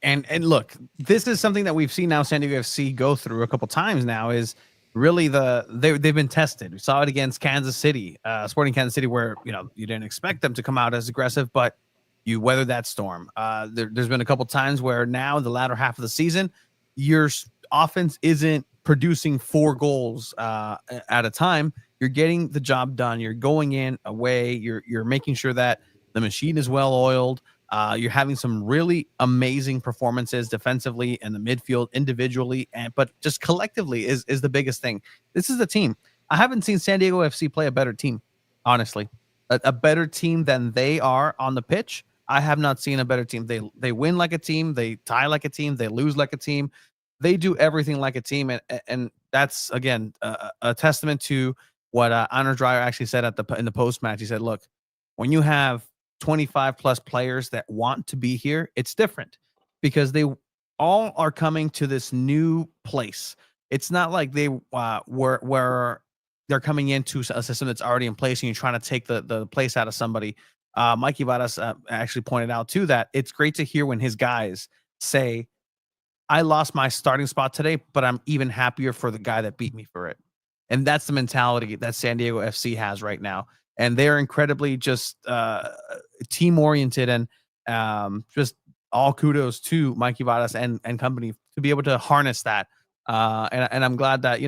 And look, this is something that we've seen now San Diego FC go through a couple times now, is really they've been tested. We saw it against Kansas City, Sporting Kansas City, where you didn't expect them to come out as aggressive, but you weathered that storm. There's been a couple times where now in the latter half of the season, your offense isn't producing 4 goals at a time. You're getting the job done. You're going in away. You're making sure that the machine is well oiled. You're having some really amazing performances defensively and the midfield individually, but just collectively is the biggest thing. This is a team. I haven't seen San Diego FC play a better team, honestly. A better team than they are on the pitch. I have not seen a better team. They win like a team. They tie like a team. They lose like a team. They do everything like a team, and that's again a testament to what Anders Dreyer actually said in the post match. He said, "Look, when you have 25 plus players that want to be here, it's different because they all are coming to this new place. It's not like they where they're coming into a system that's already in place and you're trying to take the place out of somebody." Mikey Varas actually pointed out too that it's great to hear when his guys say, "I lost my starting spot today, but I'm even happier for the guy that beat me for it." And that's the mentality that San Diego FC has right now. And they're incredibly just team-oriented, and just all kudos to Mikey Varas and company to be able to harness that. And I'm glad that,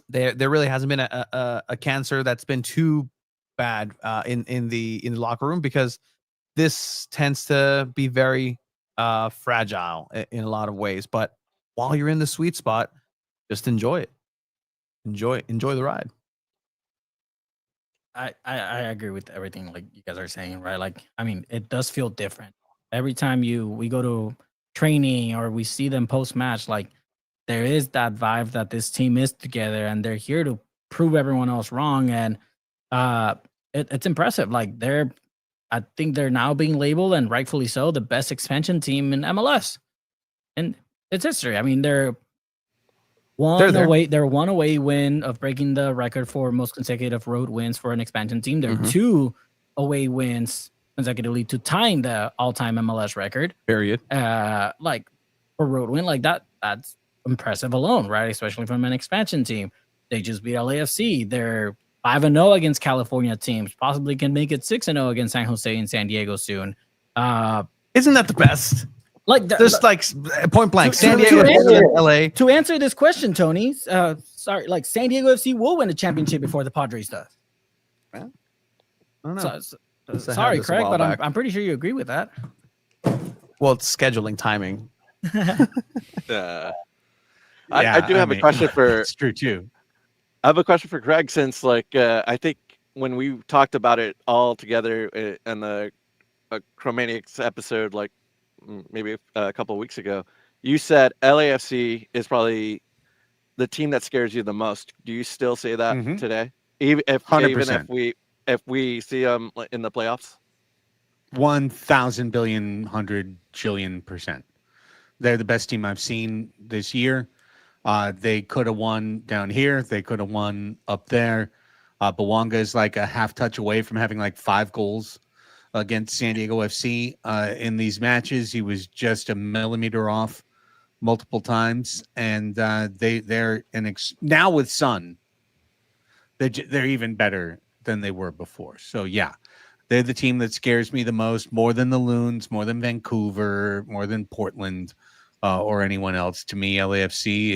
there really hasn't been a cancer that's been too bad in the locker room, because this tends to be very fragile in a lot of ways. But while you're in the sweet spot, just enjoy it. Enjoy the ride. I agree with everything like you guys are saying, right? Like, I mean, it does feel different every time we go to training or we see them post match. Like, there is that vibe that this team is together and they're here to prove everyone else wrong. And it's impressive. Like, I think they're now being labeled, and rightfully so, the best expansion team in MLS, and it's history. I mean, they're one away win of breaking the record for most consecutive road wins for an expansion team. There are 2 away wins consecutively to tying the all-time MLS record. Period. Like, for road win, like that's impressive alone, right? Especially from an expansion team. They just beat LAFC. They're 5-0 against California teams. Possibly can make it 6-0 against San Jose and San Diego soon. Isn't that the best? Like point blank, San Diego, LA. To answer this question, Tony, San Diego FC will win the championship before the Padres does. I don't know. Sorry, Craig, but I'm pretty sure you agree with that. Well, it's scheduling timing. I do have a question for. It's true too. I have a question for Craig, since I think when we talked about it all together in the CHROMANIACS episode, maybe a couple of weeks ago, you said LAFC is probably the team that scares you the most. Do you still say that today? Even if we see them in the playoffs? 1,000 billion, 100 trillion %. They're the best team I've seen this year. They could have won down here. They could have won up there. Bawanga is like a half touch away from having 5 goals against San Diego FC in these matches. He was just a millimeter off multiple times, and they're now with Son, they're even better than they were before. So yeah, they're the team that scares me the most, more than the Loons, more than Vancouver, more than Portland, or anyone else. To me, LAFC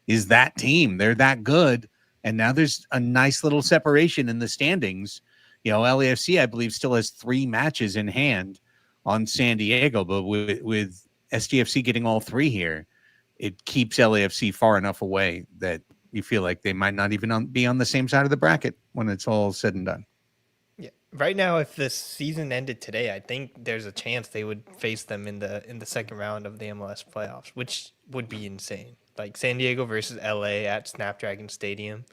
is that team. They're that good, and now there's a nice little separation in the standings. LAFC, I believe, still has 3 matches in hand on San Diego, but with SDFC getting all 3 here, it keeps LAFC far enough away that you feel like they might not even be on the same side of the bracket when it's all said and done. Yeah. Right now, if the season ended today, I think there's a chance they would face them in the second round of the MLS playoffs, which would be insane. Like San Diego versus LA at Snapdragon Stadium.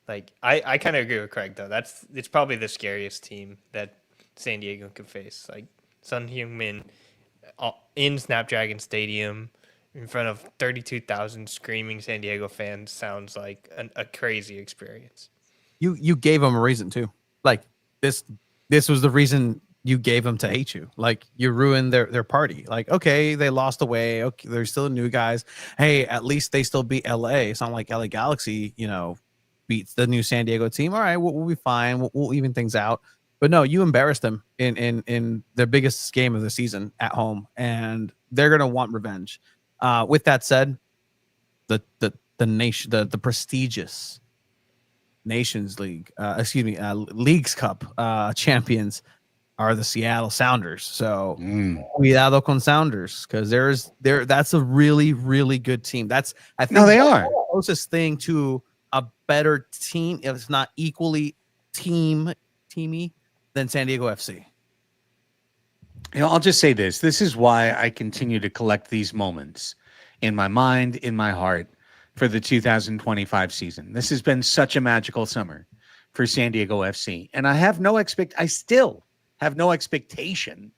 Like I kind of agree with Craig though. It's probably the scariest team that San Diego could face. Like Son Heung-min in Snapdragon Stadium in front of 32,000 screaming San Diego fans sounds like a crazy experience. You gave them a reason too. Like this was the reason you gave them to hate you. Like you ruined their party. Like, okay, they lost away. Okay, they're still new guys. Hey, at least they still beat LA. It's not like LA Galaxy, beats the new San Diego team. All right, we'll be fine. We'll even things out. But no, you embarrassed them in their biggest game of the season at home, and they're gonna want revenge. With that said, the prestigious Nations League, Leagues Cup champions are the Seattle Sounders. So cuidado con Sounders, because that's a really, really good team. I think they are the closest thing to a better team, if it's not equally teamy than San Diego FC. I'll just say this. This is why I continue to collect these moments in my mind, in my heart, for the 2025 season. This has been such a magical summer for San Diego FC. And I still have no expectation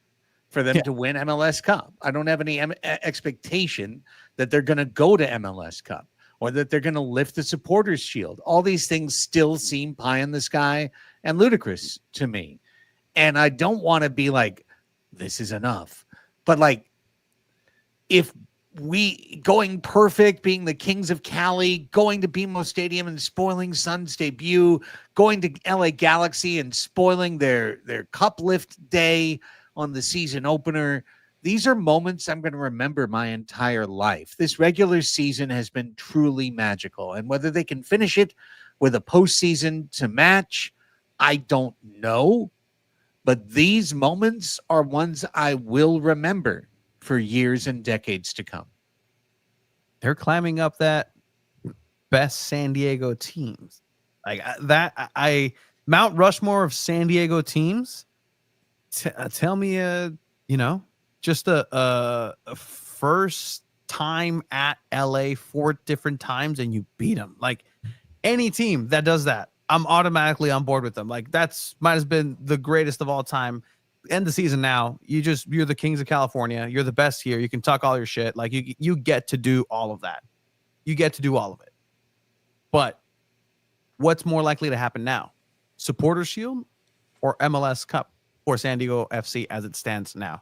for them to win MLS Cup. I don't have any expectation that they're going to go to MLS Cup or that they're going to lift the Supporters Shield. All these things still seem pie in the sky and ludicrous to me. And I don't want to be like, this is enough. But like, if we going perfect, being the Kings of Cali, going to BMO Stadium and spoiling Sun's debut, going to LA Galaxy and spoiling their cup lift day on the season opener. These are moments I'm going to remember my entire life. This regular season has been truly magical. And whether they can finish it with a postseason to match, I don't know. But these moments are ones I will remember for years and decades to come. They're climbing up that best San Diego teams. Like that, Mount Rushmore of San Diego teams. Tell me, just a first time at LA 4 different times and you beat them. Like any team that does that, I'm automatically on board with them. Like might have been the greatest of all time. End the season now. You're the Kings of California. You're the best here. You can talk all your shit. Like you get to do all of that. You get to do all of it. But what's more likely to happen now? Supporters Shield or MLS Cup for San Diego FC as it stands now?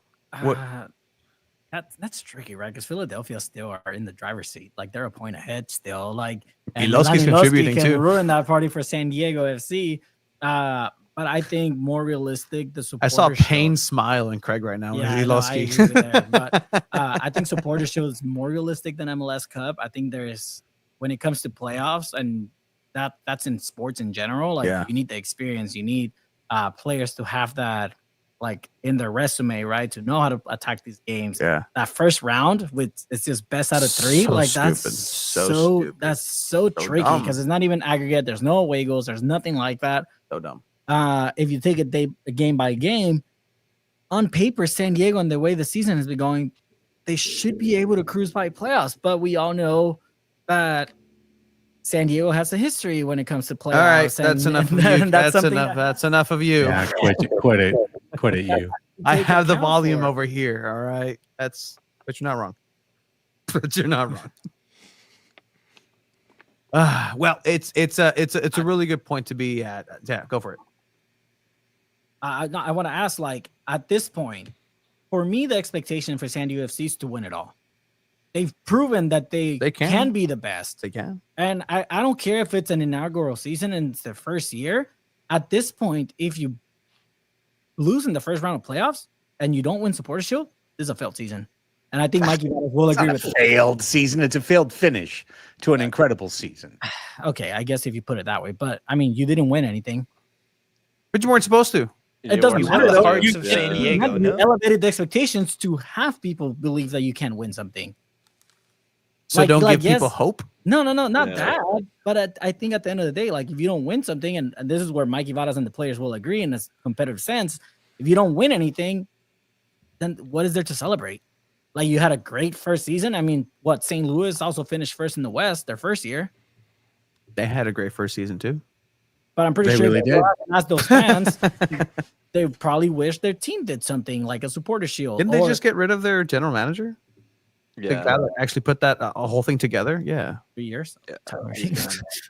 That's tricky, right? Because Philadelphia still are in the driver's seat. Like they're a point ahead still. Like and Miloski's contributing can too. Ruin that party for San Diego FC. But I think more realistic, the supporter. I saw pain smile in Craig right now. Yeah, I agree with that. But I think supporter shield is more realistic than MLS Cup. I think when it comes to playoffs, and that's in sports in general. Like you need the experience. You need players to have that, like in their resume, right? To know how to attack these games. Yeah. That first round it's just best out of 3. So like stupid. that's so tricky because it's not even aggregate. There's no away goals. There's nothing like that. So dumb. If you take it game by game, on paper, San Diego and the way the season has been going, they should be able to cruise by playoffs. But we all know that San Diego has a history when it comes to playoffs. All right, that's enough of you. That's enough. That's enough of you. Yeah, quit it, you. I have the volume over here. All right, but you're not wrong. But you're not wrong. Well, it's a really good point to be at. Yeah, go for it. I want to ask, like, at this point, for me, the expectation for San Diego FC is to win it all. They've proven that they can be the best. They can. And I don't care if it's an inaugural season and it's their first year. At this point, if you lose in the first round of playoffs and you don't win Supporters Shield, this is a failed season. And I think Mikey Varas will agree with it. Failed season. It's a failed finish to an incredible season. Okay, I guess if you put it that way. But, I mean, you didn't win anything. But you weren't supposed to. It doesn't It's matter. one of the though. hearts of San Diego. You No? elevated the expectations to have people believe that you can win something. So don't give people yes, hope. No, not Yeah. that. But I think at the end of the day, like if you don't win something, and this is where Mikey Varas and the players will agree in this competitive sense, if you don't win anything, then what is there to celebrate? Like you had a great first season. I mean, what St. Louis also finished first in the West their first year. They had a great first season too. But I'm pretty They sure really did. ask those fans, they probably wish their team did something like a supporter shield. Didn't they just get rid of their general manager? The Yeah. guy that actually put that a whole thing together. Yeah. 3 years? Yeah.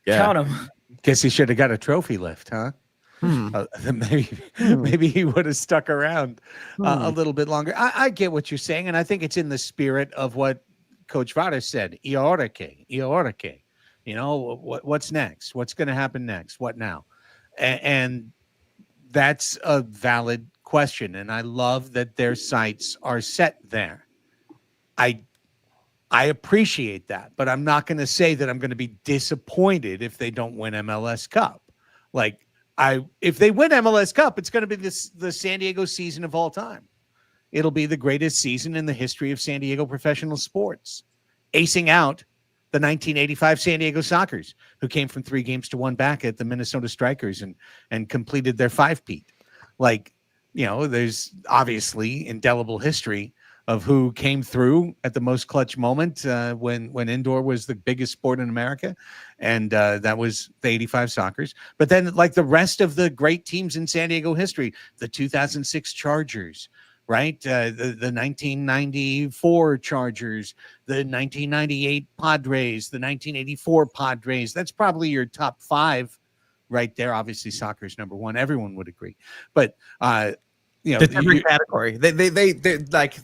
Yeah. Count them. Guess he should have got a trophy lift, huh? Maybe he would have stuck around a little bit longer. I get what you're saying, and I think it's in the spirit of what Coach Varas said. Iorike. You know, what's next? What's going to happen next? What now? And that's a valid question, and I love that their sights are set there. I appreciate that, but I'm not going to say that I'm going to be disappointed if they don't win MLS Cup. Like if they win MLS Cup, it's going to be the San Diego season of all time. It'll be the greatest season in the history of San Diego professional sports, acing out the 1985 San Diego Sockers, who came from 3 games to 1 back at the Minnesota Strikers and completed their 5-peat. Like, you know, there's obviously indelible history of who came through at the most clutch moment when indoor was the biggest sport in America. And that was the 85 Sockers. But then like the rest of the great teams in San Diego history, the 2006 Chargers, right? The 1994 Chargers, the 1998 Padres, the 1984 Padres. That's probably your top 5 right there. Obviously soccer's number 1. Everyone would agree. But, you know, It's a different category. They like,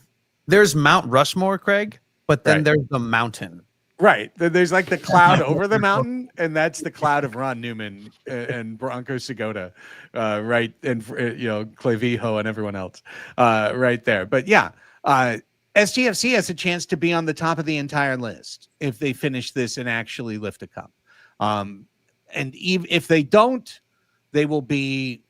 there's Mount Rushmore, Craig, but then Right. there's the mountain. Right. There's like the cloud over the mountain, and that's the cloud of Ron Newman and Bronco Segota, right? And, you know, Clavijo and everyone else right there. But yeah, SDFC has a chance to be on the top of the entire list if they finish this and actually lift a cup. And even if they don't, they will be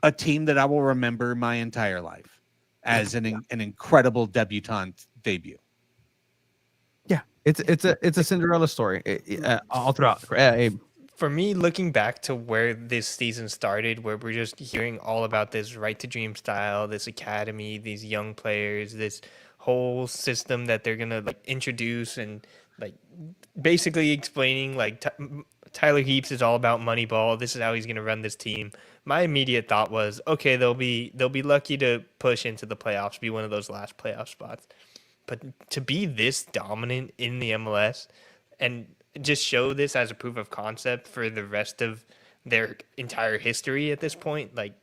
a team that I will remember my entire life as an incredible debutante debut. Yeah, it's a Cinderella story all throughout. Abe. For me, looking back to where this season started, where we're just hearing all about this right to dream style, this academy, these young players, this whole system that they're gonna like introduce, and like basically explaining like Tyler Heaps is all about Moneyball. This is how he's gonna run this team. My immediate thought was, okay, they'll be lucky to push into the playoffs, be one of those last playoff spots. But to be this dominant in the MLS and just show this as a proof of concept for the rest of their entire history at this point, like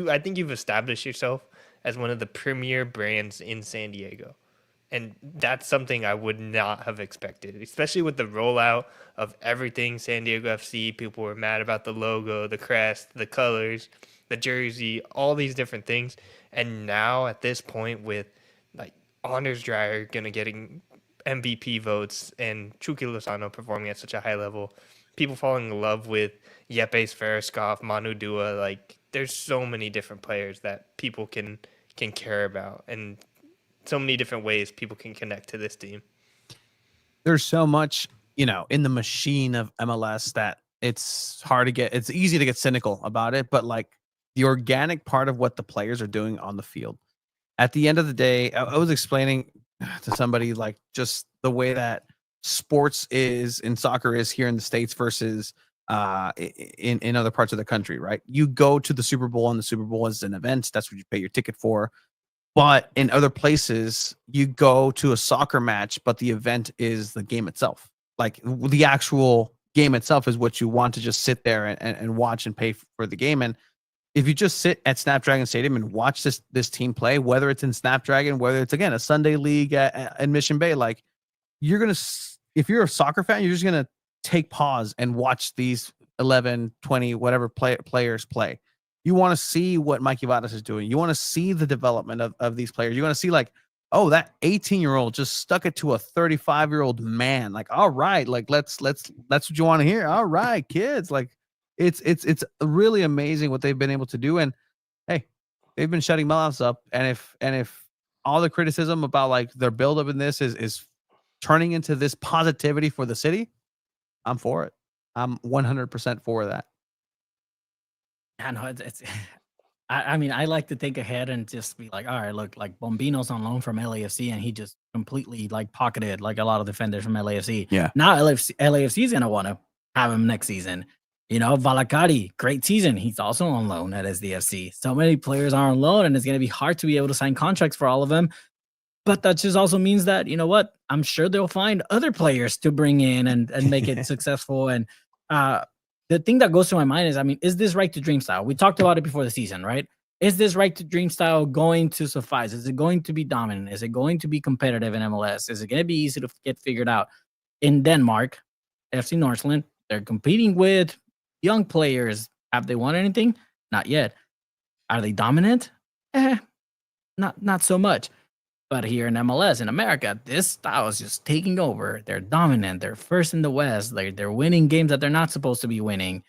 I think you've established yourself as one of the premier brands in San Diego. And that's something I would not have expected, especially with the rollout of everything San Diego FC. People were mad about the logo, the crest, the colors, the jersey, all these different things. And now at this point with like Anders Dreyer getting MVP votes and Chucky Lozano performing at such a high level, people falling in love with Yepes Farraskov, Manu Dua, like there's so many different players that people can care about, and so many different ways people can connect to this team. There's so much, in the machine of MLS that it's easy to get cynical about it, but like the organic part of what the players are doing on the field. At the end of the day, I was explaining to somebody like just the way that sports is and soccer is here in the States versus in other parts of the country, right? You go to the Super Bowl, and the Super Bowl is an event. That's what you pay your ticket for. But in other places, you go to a soccer match, but the event is the game itself. Like the actual game itself is what you want to just sit there and watch and pay for the game. And if you just sit at Snapdragon Stadium and watch this team play, whether it's in Snapdragon, whether it's, again, a Sunday league at Mission Bay, like if you're a soccer fan, you're just going to take pause and watch these 11, 20, whatever players play. You want to see what Mikey Varas is doing. You want to see the development of these players. You want to see like, oh, that 18-year-old just stuck it to a 35-year-old man. Like, all right, like that's what you want to hear. All right, kids. Like it's really amazing what they've been able to do. And hey, they've been shutting mouths up, and if all the criticism about like their buildup in this is turning into this positivity for the city, I'm for it. I'm 100% for that. I know it's I mean, I like to think ahead and just be like, all right, look, like Bombino's on loan from LAFC, and he just completely like pocketed like a lot of defenders from LAFC. Yeah. Now LAFC is gonna want to have him next season. You know, Valakari, great season. He's also on loan at SDFC. So many players are on loan, and it's gonna be hard to be able to sign contracts for all of them. But that just also means that, you know what? I'm sure they'll find other players to bring in and make it successful. And the thing that goes to my mind is, I mean, is this right to dream style? We talked about it before the season, right? Is this right to dream style going to suffice? Is it going to be dominant? Is it going to be competitive in MLS? Is it going to be easy to get figured out? In Denmark, FC Northland, they're competing with young players. Have they won anything? Not yet. Are they dominant? Not so much. But here in MLS, in America, this style is just taking over. They're dominant. They're first in the West. They're winning games that they're not supposed to be winning.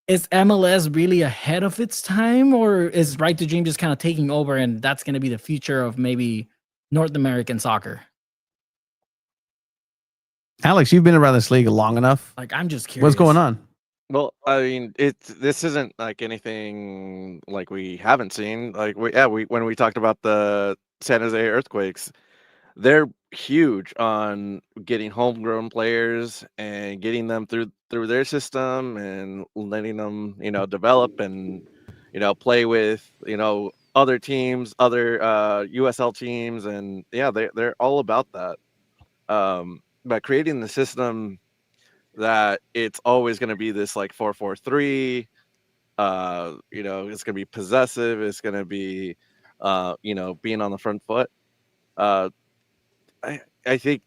Is MLS really ahead of its time, or is Right to Dream just kind of taking over, and that's going to be the future of maybe North American soccer? Alex, you've been around this league long enough. Like, I'm just curious. What's going on? Well, I mean, this isn't like anything like we haven't seen. Like when we talked about the San Jose Earthquakes, they're huge on getting homegrown players and getting them through their system and letting them, develop and, play with, other teams, other USL teams, and yeah, they're all about that. But creating the system that it's always going to be this like 4-4-3, it's going to be possessive, it's going to be being on the front foot. I think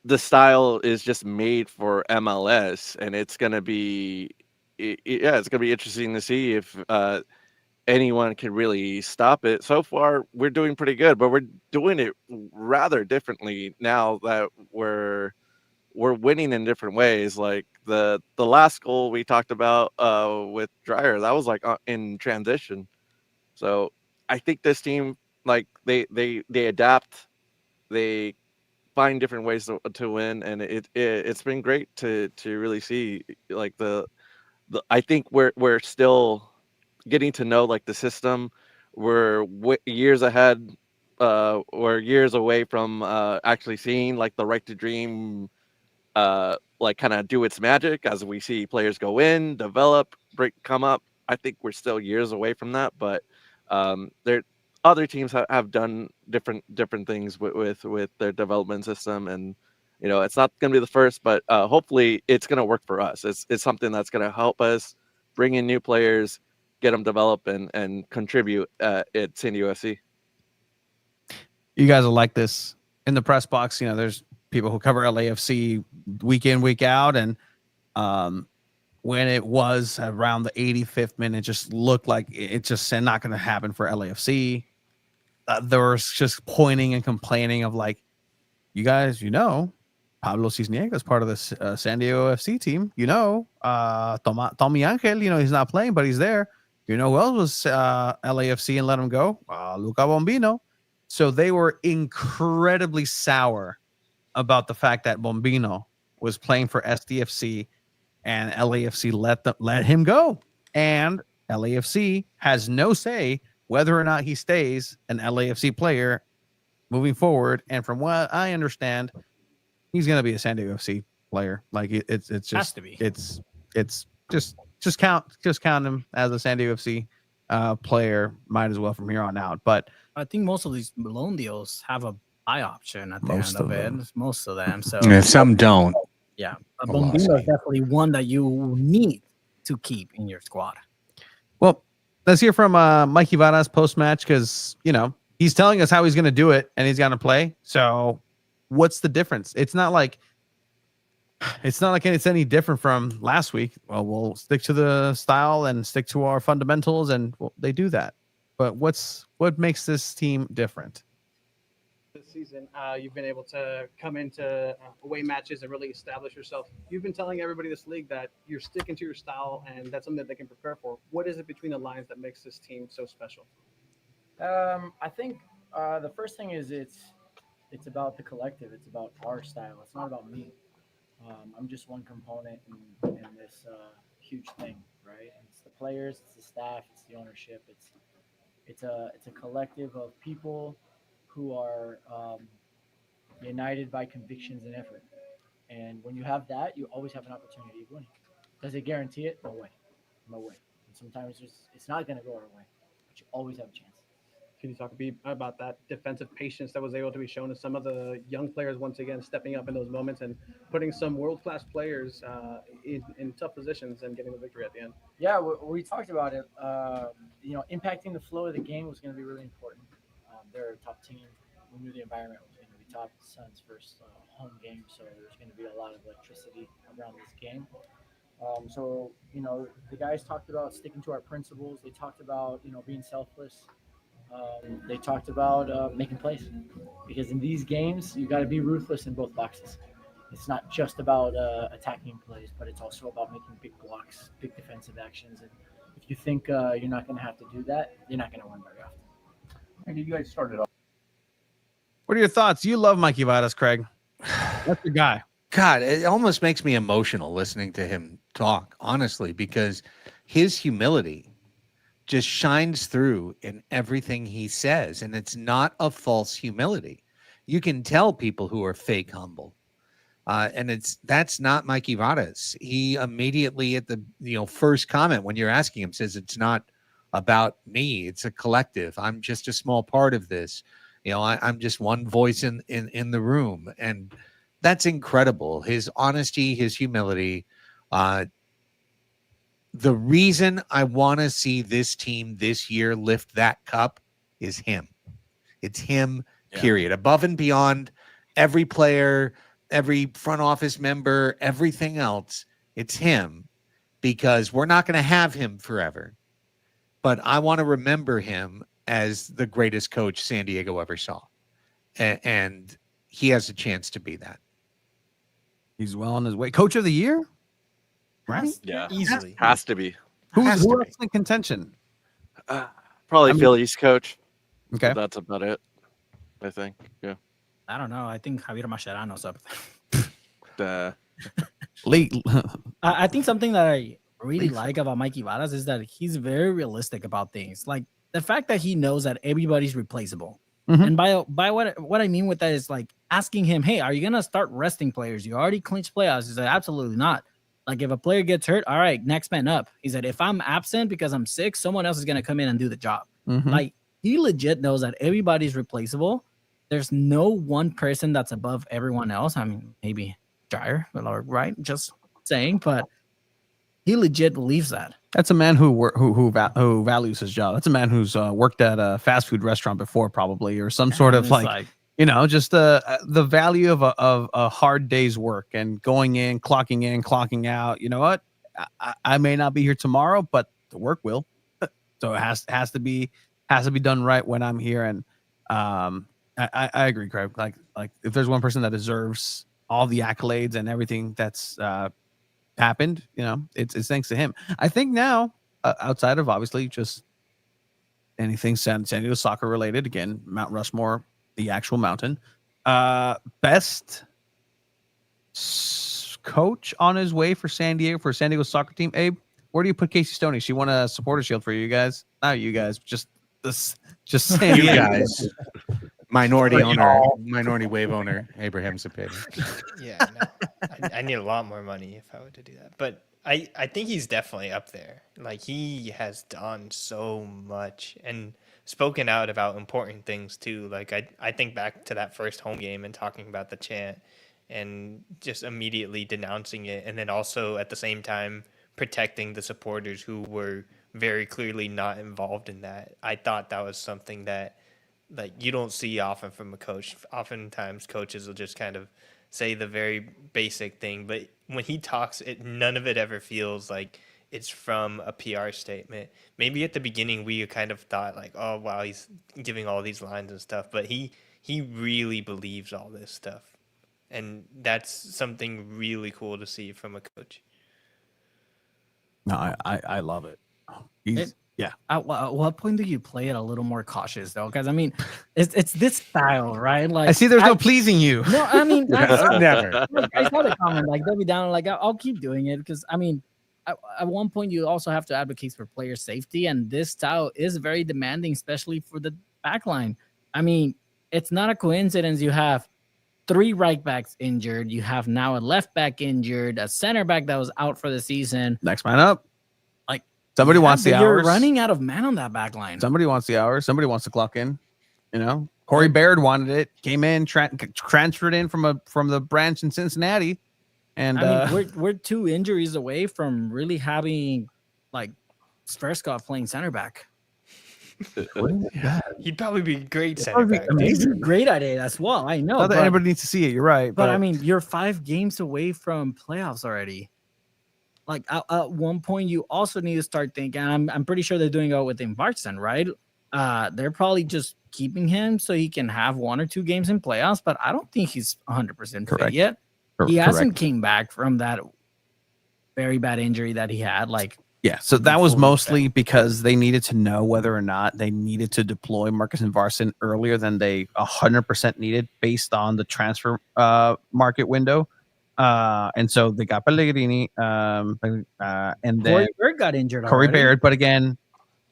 the style is just made for MLS, and it's going to be it's going to be interesting to see if anyone can really stop it. So far we're doing pretty good, but we're doing it rather differently now that we're winning in different ways. Like the last goal we talked about with Dreyer, that was like in transition. So I think this team, like they adapt, they find different ways to win, and it's been great to really see. Like the I think we're still getting to know like the system. We're years ahead. We're years away from actually seeing like the Right to Dream like kind of do its magic as we see players go in, develop, come up. I think we're still years away from that, but there other teams have done different things with their development system, and it's not going to be the first, but hopefully it's going to work for us. It's something that's going to help us bring in new players, get them develop and contribute at San Diego FC. You guys will like this. In the press box, there's people who cover LAFC week in, week out, and when it was around the 85th minute, it just looked like it's just not going to happen for LAFC. There was just pointing and complaining of like, you guys, Pablo Cisniega is part of the San Diego FC team. Tommy Angel, he's not playing, but he's there. Who else was LAFC and let him go? Luca Bombino. So they were incredibly sour about the fact that Bombino was playing for SDFC and LAFC let him go. And LAFC has no say whether or not he stays an LAFC player moving forward. And from what I understand, he's going to be a San Diego FC player. Like it's just has to be. It's just count him as a San Diego FC player. Might as well from here on out. But I think most of these loan deals have a buy option at the end of it. Most of them. So Yeah, some don't. yeah, Bombino is definitely one that you need to keep in your squad. Well, let's hear from Mikey Varas post-match, because, he's telling us how he's going to do it and he's going to play. So what's the difference? It's not like it's any different from last week. Well, we'll stick to the style and stick to our fundamentals, and they do that. But what makes this team different? This season, you've been able to come into away matches and really establish yourself. You've been telling everybody in this league that you're sticking to your style, and that's something that they can prepare for. What is it between the lines that makes this team so special? I think the first thing is it's about the collective. It's about our style. It's not about me. I'm just one component in this huge thing, right? It's the players, it's the staff, it's the ownership. It's a collective of people who are united by convictions and effort. And when you have that, you always have an opportunity of winning. Does it guarantee it? No way, no way. And sometimes it's not going to go our way, but you always have a chance. Can you talk about that defensive patience that was able to be shown to some of the young players once again stepping up in those moments and putting some world-class players in tough positions and getting the victory at the end? Yeah, we talked about it. Impacting the flow of the game was going to be really important. They're a top team. We knew the environment was going to be top. Son's first home game, so there's going to be a lot of electricity around this game. The guys talked about sticking to our principles. They talked about, being selfless. They talked about making plays, because in these games you got to be ruthless in both boxes. It's not just about attacking plays, but it's also about making big blocks, big defensive actions. And if you think you're not going to have to do that, you're not going to win very often. And you guys started off. What are your thoughts? You love Mikey Varas, Craig. That's the guy. God, it almost makes me emotional listening to him talk, honestly, because his humility just shines through in everything he says. And it's not a false humility. You can tell people who are fake humble. And that's not Mikey Varas. He immediately at the first comment when you're asking him says it's not about me. It's a collective. I'm just a small part of this. I'm just one voice in the room. And that's incredible. His honesty, his humility. The reason I want to see this team this year lift that cup is him. It's him, period. Above and beyond every player, every front office member, everything else, it's him, because we're not going to have him forever. But I want to remember him as the greatest coach San Diego ever saw. And he has a chance to be that. He's well on his way. Coach of the year? Right? Yeah, Easily. has to be. Who else in contention? Probably Philly's coach. Okay. But that's about it, I think. Yeah. I don't know. I think Javier Mascherano's up there. Late. I think something that I really like about Mikey Varas is that he's very realistic about things. Like the fact that he knows that everybody's replaceable. Mhm. And by what I mean with that is like asking him, hey, are you going to start resting players? You already clinched playoffs. He said, absolutely not. Like if a player gets hurt, all right, next man up. He said, if I'm absent because I'm sick, someone else is going to come in and do the job. Mhm. Like he legit knows that everybody's replaceable. There's no one person that's above everyone else. I mean, maybe Dryer, right? Just saying, but he legit believes that. That's a man who values his job. That's a man who's worked at a fast food restaurant before, probably, or some sort of just the value of a hard day's work and going in, clocking out. You know what? I may not be here tomorrow, but the work will. So it has to be done right when I'm here. And I agree, Craig. Like if there's one person that deserves all the accolades and everything that's happened, it's thanks to him. I think now, outside of obviously just anything San Diego soccer related, again, Mount Rushmore, the actual mountain, best coach on his way for San Diego soccer team. Abe, where do you put Casey Stoney? She won a supporter shield for you guys. Not you guys, just San You Diego. guys. Minority wave owner, Abraham Zapata. Yeah, no, I need a lot more money if I were to do that. But I think he's definitely up there. Like he has done so much and spoken out about important things too. Like I think back to that first home game and talking about the chant and just immediately denouncing it, and then also at the same time protecting the supporters who were very clearly not involved in that. I thought that was something that you don't see often from a coach. Oftentimes coaches will just kind of say the very basic thing, but when he talks, none of it ever feels like it's from a PR statement. Maybe at the beginning we kind of thought like, oh wow, he's giving all these lines and stuff, but he he really believes all this stuff. And that's something really cool to see from a coach. No, I love it. At what point do you play it a little more cautious though? Because I mean, it's this style, right? Like I see. There's no pleasing you. No, I mean, Never. I saw the comment like they'll be down. Like I'll keep doing it because I mean, at one point you also have to advocate for player safety, and this style is very demanding, especially for the back line. I mean, it's not a coincidence you have 3 right backs injured. You have now a left back injured, a center back that was out for the season. Next man up. Like somebody wants the You're hours. running out of man on that back line. Somebody wants the hours. Somebody wants to clock in. You know, Corey Baird wanted it. Came in, transferred in from the branch in Cincinnati, and I mean, we're 2 injuries away from really having like Sverskov playing center back. He'd probably be a great center back. Amazing, great idea as well. I know. not that anybody needs to see it. You're right, but I mean, you're 5 games away from playoffs already. Like at one point, you also need to start thinking. I'm pretty sure they're doing it with Vartsen, right? They're probably just keeping him so he can have 1 or 2 games in playoffs. But I don't think he's 100% fit yet. He hasn't came back from that very bad injury that he had. Like, yeah, so that was mostly because they needed to know whether or not they needed to deploy Marcus Vartsen earlier than they 100% needed based on the transfer market window. And so they got Pellegrini, and then Corey Baird got injured. Corey Baird, but again,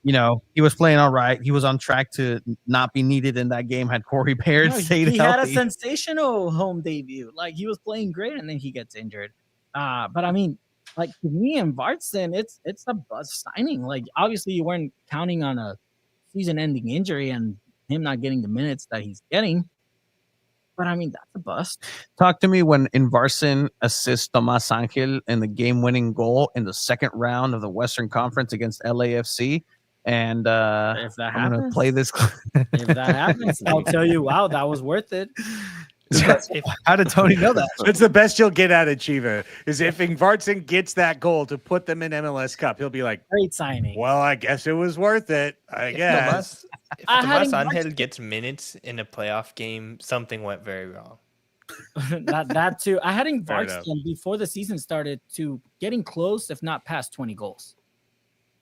you know, he was playing all right. He was on track to not be needed in that game had Corey Baird stayed he healthy. had a sensational home debut. Like he was playing great, and then he gets injured. But I mean, like to me and Vartsen, it's a buzz signing. Like obviously you weren't counting on a season-ending injury and him not getting the minutes that he's getting. But I mean, that's a bust. Talk to me when Vartsen assists Tomas Angel in the game-winning goal in the second round of the Western Conference against LAFC. And if that I'm going to happens, play this. if that happens, I'll tell you, wow, that was worth it. How did Tony know that? That's the best you'll get out of Chiva is if Vartsen gets that goal to put them in MLS Cup. He'll be like, great signing. Well, I guess it was worth it. I guess. If Tomas Angel gets minutes in a playoff game, something went very wrong. that too. I had Fair enough. Vartsen before the season started to getting close, if not past 20 goals.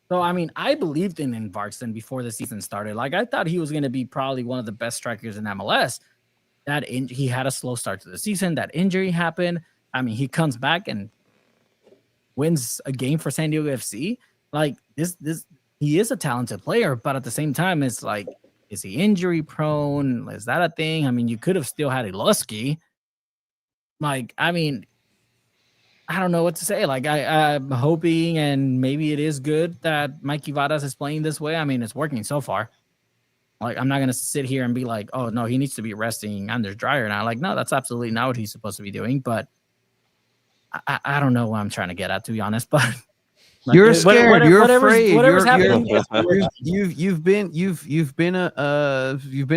So, I mean, I believed in Vartsen before the season started. Like, I thought he was going to be probably one of the best strikers in MLS. He had a slow start to the season. That injury happened. I mean, he comes back and wins a game for San Diego FC. Like, he is a talented player, but at the same time, it's like, is he injury prone? Is that a thing? I mean, you could have still had Iloski. Like, I mean, I don't know what to say. Like, I'm hoping, and maybe it is good that Mikey Varas is playing this way. I mean, it's working so far. Like, I'm not going to sit here and be like, oh, no, he needs to be resting Anders Dreyer now. Like, no, that's absolutely not what he's supposed to be doing. But I don't know what I'm trying to get at, to be honest. But like, you're scared. You're afraid. Whatever's happening. You've been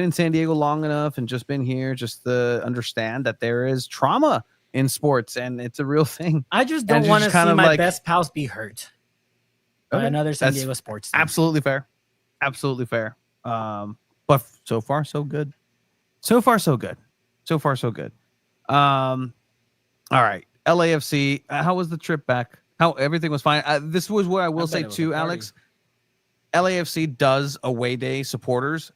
in San Diego long enough and just been here just to understand that there is trauma in sports and it's a real thing. I just don't want to see my best pals be hurt by another San Diego sports team. Absolutely fair. Absolutely fair. But so far so good. So far so good. All right. LAFC. How was the trip back? How everything was fine. This was what I will say too, Alex. LAFC does away day supporters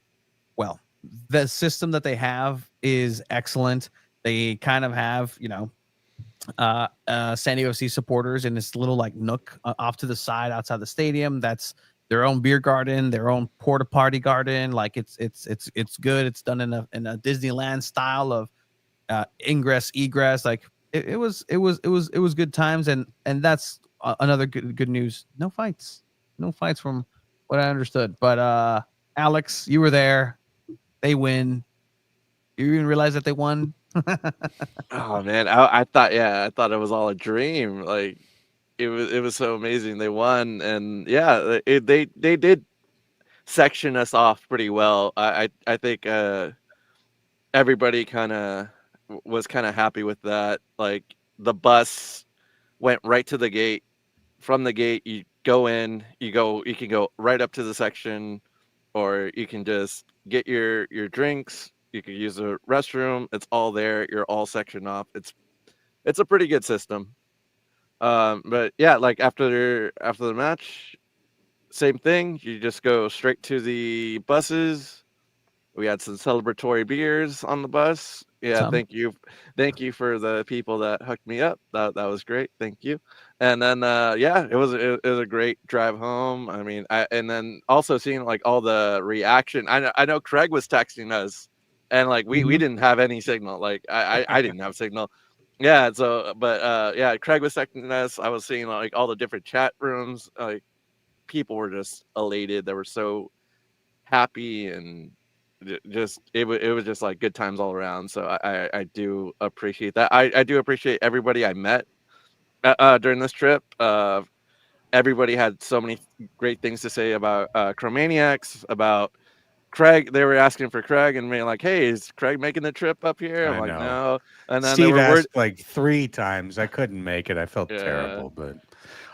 well. The system that they have is excellent. They kind of have, you know, San Diego FC supporters in this little like nook off to the side outside the stadium. That's their own beer garden, their own porta party garden. Like it's good. It's done in a Disneyland style of ingress egress. Like it was good times, and that's another good news. No fights from what I understood. But Alex, you were there. They win. You even realize that they won? Oh man, I thought it was all a dream. Like it was so amazing. They won, and yeah, they did section us off pretty well. I think everybody was kind of happy with that. Like the bus went right to the gate. From the gate, you go in. You can go right up to the section, or you can just get your drinks. You can use the restroom. It's all there. You're all sectioned off. It's a pretty good system. But yeah, like after the match, same thing. You just go straight to the buses. We had some celebratory beers on the bus. Yeah, thank you for the people that hooked me up. That was great. Thank you. And then yeah, it was a great drive home. I mean, and then also seeing like all the reaction. I know Craig was texting us, and like we didn't have any signal. Like I didn't have signal. Yeah. So, but yeah, Craig was texting us. I was seeing like all the different chat rooms. Like people were just elated. They were so happy and just it was just like good times all around. So I do appreciate that. I do appreciate everybody I met during this trip. Everybody had so many great things to say about CHROMANIACS, about Craig. They were asking for Craig and being like, hey, is Craig making the trip up here? I'm like, no. And then Steve asked like 3 times. I couldn't make it. I felt terrible, but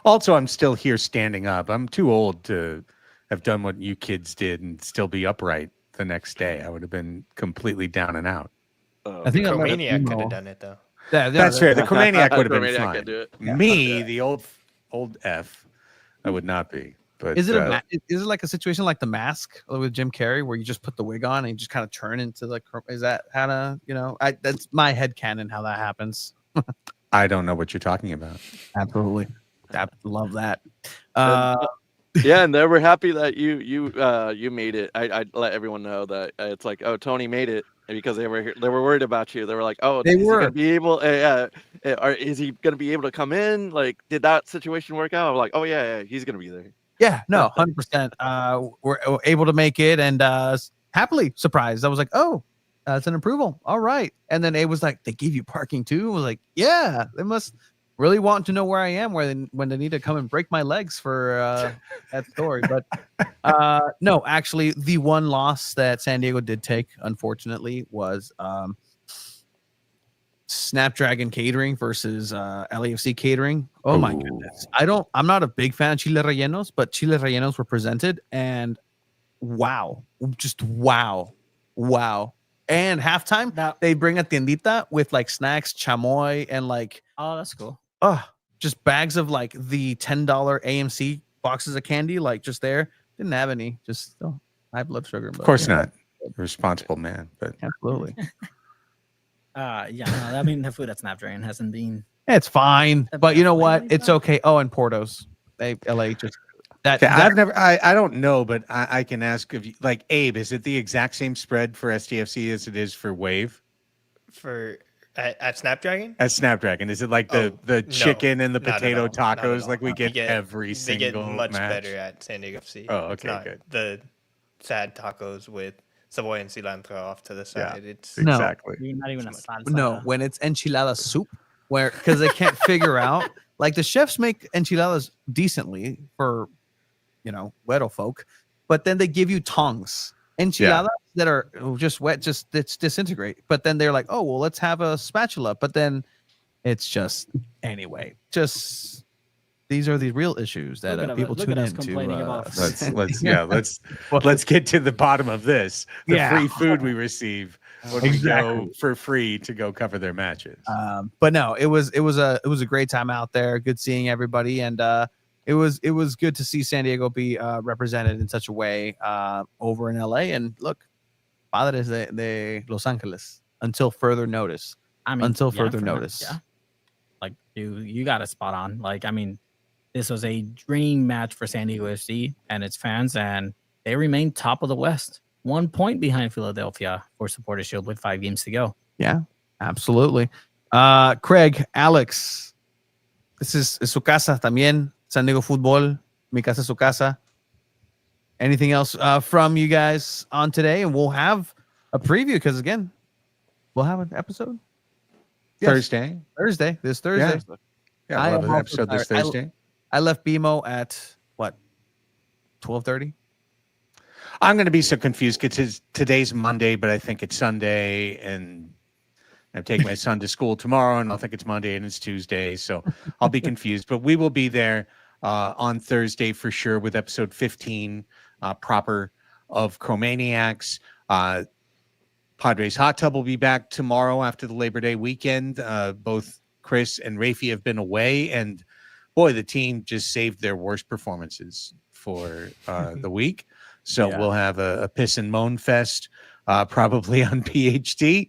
also I'm still here standing up. I'm too old to have done what you kids did and still be upright the next day. I would have been completely down and out. I think CHROMANIAC could have done it though. That's fair. The CHROMANIAC would have been CHROMANIAC fine. could do it. Me, the old F, I would not be. But is it is it like a situation like The Mask with Jim Carrey where you just put the wig on and you just kind of turn into like, is that how to, that's my headcanon how that happens. I don't know what you're talking about. Absolutely. I love that. Yeah, and they were happy that you made it. I let everyone know that it's like, oh, Tony made it, because they were worried about you. They were like, oh, they were gonna be able, is he gonna be able to come in? Like, did that situation work out? I'm like, oh yeah, he's gonna be there. Yeah, no, 100%. We're able to make it and happily surprised. I was like, oh, it's an approval. All right. And then Abe was like, they gave you parking too? I was like, yeah, they must really want to know where I am when they need to come and break my legs for that story. But no, actually, the one loss that San Diego did take, unfortunately, was Snapdragon Catering versus LAFC Catering. Oh my goodness. I'm not a big fan of chile rellenos, but chile rellenos were presented and wow. Just wow. And halftime, they bring a tiendita with like snacks, chamoy, and like, oh, that's cool. Just bags of like the $10 AMC boxes of candy, like just there. Didn't have any, just high blood sugar. Of course not. Responsible man, but absolutely. Yeah, no, I mean the food at Snapdragon hasn't been. It's fine, but you know what? It's okay. Oh, and Portos, LA just that. Okay, I've never. I don't know, but I can ask if you, like Abe, is it the exact same spread for SDFC as it is for Wave? For at Snapdragon? At Snapdragon, is it like the chicken and the potato tacos like we get every single? They get much match? better at San Diego FC. Oh, okay, good. The sad tacos with cebolla and cilantro off to the side. Yeah, it's exactly. You're not even a salsa. No, when it's enchilada soup, because they can't figure out, like the chefs make enchiladas decently for, Weddle folk, but then they give you tongs, enchiladas that are just wet, it's disintegrate. But then they're like, oh well, let's have a spatula. But then it's just anyway, these are the real issues that people tune into. Let's get to the bottom of this. The free food we receive when we go for free to go cover their matches. But no, it was a great time out there. Good seeing everybody, and it was good to see San Diego be represented in such a way over in LA. And look, Padres de Los Angeles until further notice. Yeah. Like you got it spot on. Like, I mean, this was a dream match for San Diego FC and its fans, and they remain top of the West, 1 point behind Philadelphia for Supporters Shield with 5 games to go. Yeah, absolutely. Craig, Alex, this is su casa también, SanDiego.Futbol, mi casa su casa. Anything else from you guys on today? And we'll have a preview because, again, we'll have an episode. Thursday. This Thursday. Yeah, we'll have an episode this Thursday. I left BMO at what, 12:30? I'm going to be so confused because today's Monday, but I think it's Sunday, and I'm taking my son to school tomorrow, and I'll think it's Monday and it's Tuesday, so I'll be confused. But we will be there on Thursday for sure with episode 15 proper of CHROMANIACS. Padres Hot Tub will be back tomorrow after the Labor Day weekend. Both Chris and Rafi have been away, and boy, the team just saved their worst performances for the week. So we'll have a piss and moan fest probably on PhD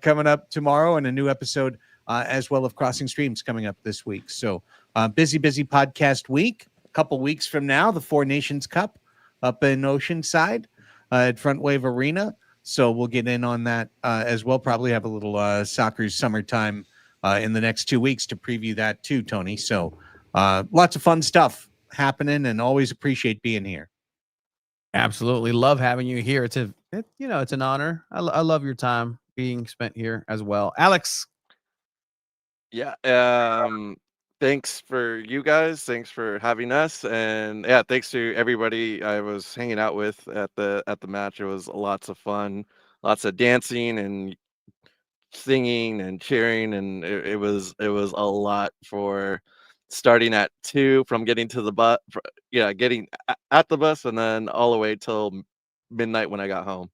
coming up tomorrow, and a new episode as well of Crossing Streams coming up this week. So busy podcast week. A couple weeks from now, the Four Nations Cup up in Oceanside at Front Wave Arena. So we'll get in on that as well. Probably have a little soccer summertime in the next 2 weeks to preview that too, Tony. So lots of fun stuff happening, and always appreciate being here. Absolutely love having you here. It's an honor. I love your time being spent here as well, Alex. Yeah. Thanks for you guys. Thanks for having us, and yeah, thanks to everybody I was hanging out with at the match. It was lots of fun, lots of dancing and singing and cheering, and it was a lot for starting at 2 from getting to the bus, getting at the bus, and then all the way till midnight when I got home.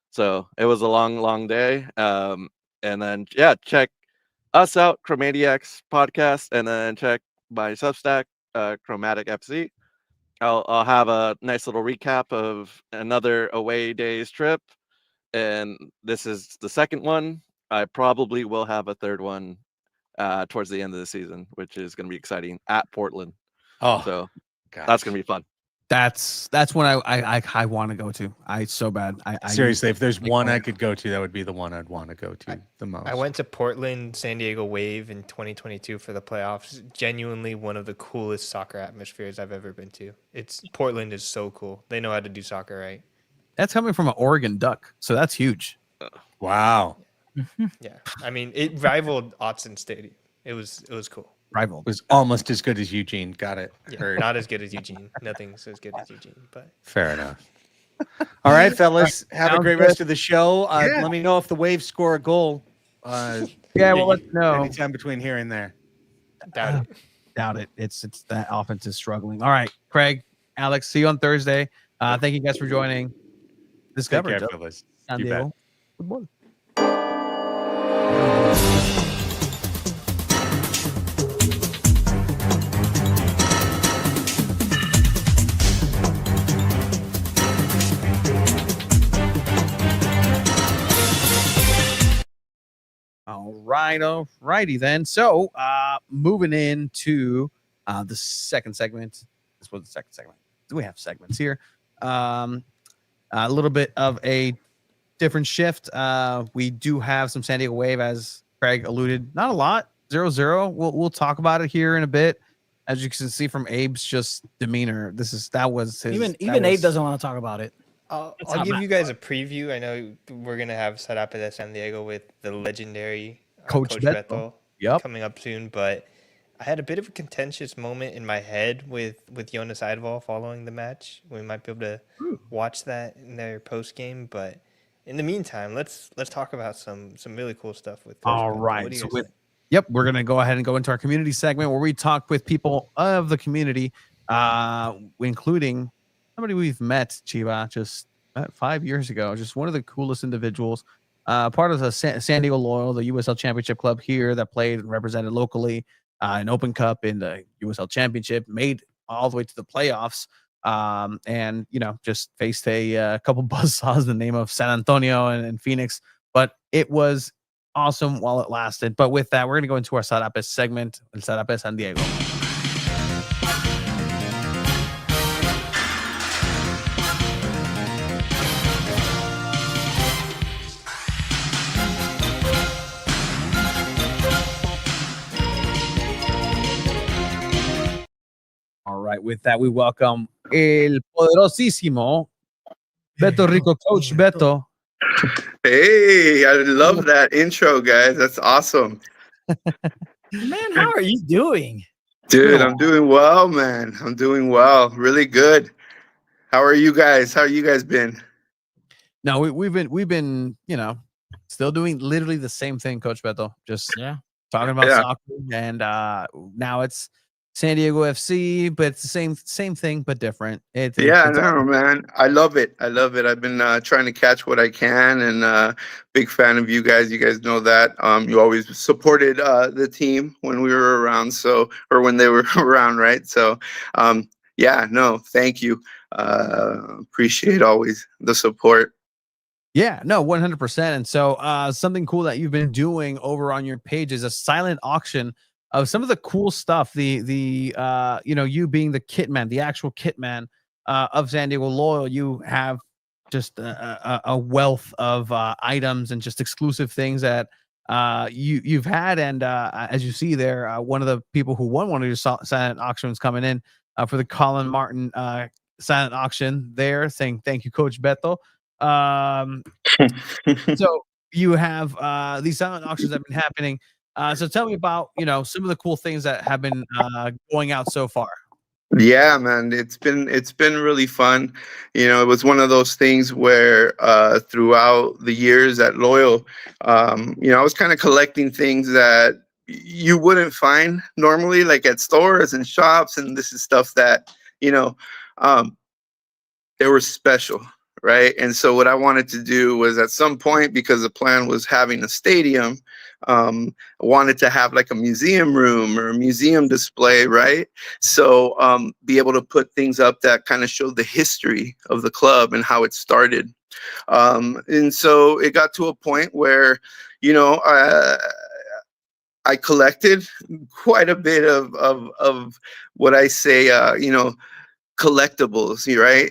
So it was a long day. And then check us out, CHROMANIACS podcast, and then check my Substack, Chromatic FC. I'll have a nice little recap of another away days trip, and this is the second one. I probably will have a third one towards the end of the season, which is going to be exciting at Portland. So that's going to be fun. That's one I want to go to. I so bad. Seriously, if there's one I could go to, that would be the one I'd want to go to the most. I went to Portland, San Diego Wave in 2022 for the playoffs. Genuinely one of the coolest soccer atmospheres I've ever been to. Portland is so cool. They know how to do soccer right. That's coming from an Oregon Duck, so that's huge. Wow. Yeah, I mean, it rivaled Autzen Stadium. It was cool. Rival. It was almost as good as Eugene. Got it. Yeah, not as good as Eugene. Nothing's as good as Eugene, but fair enough. All right, fellas. Have a great rest of the show. Let me know if the Waves score a goal. We'll let you know. Anytime between here and there. Doubt it. It's that offense is struggling. All right, Craig, Alex, see you on Thursday. Thank you guys for joining this coverage. Take care, fellas. SanDiego.Futbol. All righty then. So moving into the second segment. This was the second segment. We have segments here. A little bit of a different shift. We do have some San Diego Wave, as Craig alluded. Not a lot. 0-0. We'll talk about it here in a bit. As you can see from Abe's just demeanor, that was his. Even Abe doesn't want to talk about it. I'll give you guys a preview. I know we're gonna have set up at San Diego with the legendary Coach Beto. Coming up soon, but I had a bit of a contentious moment in my head with Yonas Söde following the match. We might be able to watch that in their post game, but in the meantime, let's talk about some really cool stuff with Coach All Beto. right. So we're gonna go ahead and go into our community segment where we talk with people of the community, including somebody we've met, Chiva, just 5 years ago. Just one of the coolest individuals. Part of the San Diego Loyal, the USL Championship club here that played and represented locally in Open Cup in the USL Championship, made all the way to the playoffs, and just faced a couple buzzsaws in the name of San Antonio and Phoenix, but it was awesome while it lasted. But with that, we're going to go into our Sarapes segment, El Sarapes San Diego. All right, with that, we welcome El Poderosísimo Beto Rico, Coach Beto. Hey, I love that intro, guys. That's awesome. Man, how are you doing? Dude, I'm doing well, man. I'm doing well. Really good. How are you guys? How you guys been? No, we've been, still doing literally the same thing, Coach Beto. Just talking about soccer, and now it's San Diego FC, but it's the same thing but different. Yeah, It's all no, man. I love it. I love it. I've been trying to catch what I can, and big fan of you guys. You guys know that. You always supported the team when we were around, or when they were around, right? So, yeah, no, thank you. Appreciate always the support. Yeah, no, 100%. And so something cool that you've been doing over on your page is a silent auction of some of the cool stuff. The you being the kit man, the actual kit man of San Diego Loyal, you have just a wealth of items and just exclusive things that you've had. And as you see there, one of the people who won one of your silent auctions coming in for the Colin Martin silent auction there, saying thank you, Coach Beto. So you have these silent auctions that have been happening. So tell me about some of the cool things that have been going out so far. Yeah, man, it's been really fun. It was one of those things where throughout the years at Loyal, I was kind of collecting things that you wouldn't find normally, like at stores and shops, and this is stuff that they were special, right? And so what I wanted to do was, at some point, because the plan was having a stadium, I wanted to have like a museum room or a museum display, right? So be able to put things up that kind of showed the history of the club and how it started. And so it got to a point where, I collected quite a bit of what I say, collectibles, right?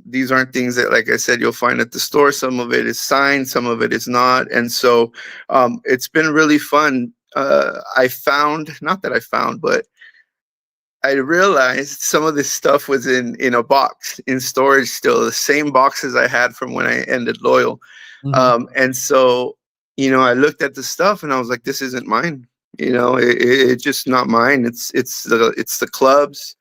These aren't things that, like I said, you'll find at the store. Some of it is signed, some of it is not. And so it's been really fun. But I realized some of this stuff was in a box, in storage still, the same boxes I had from when I ended Loyal. And so, I looked at the stuff and I was like, this isn't mine. It's just not mine. It's the club's,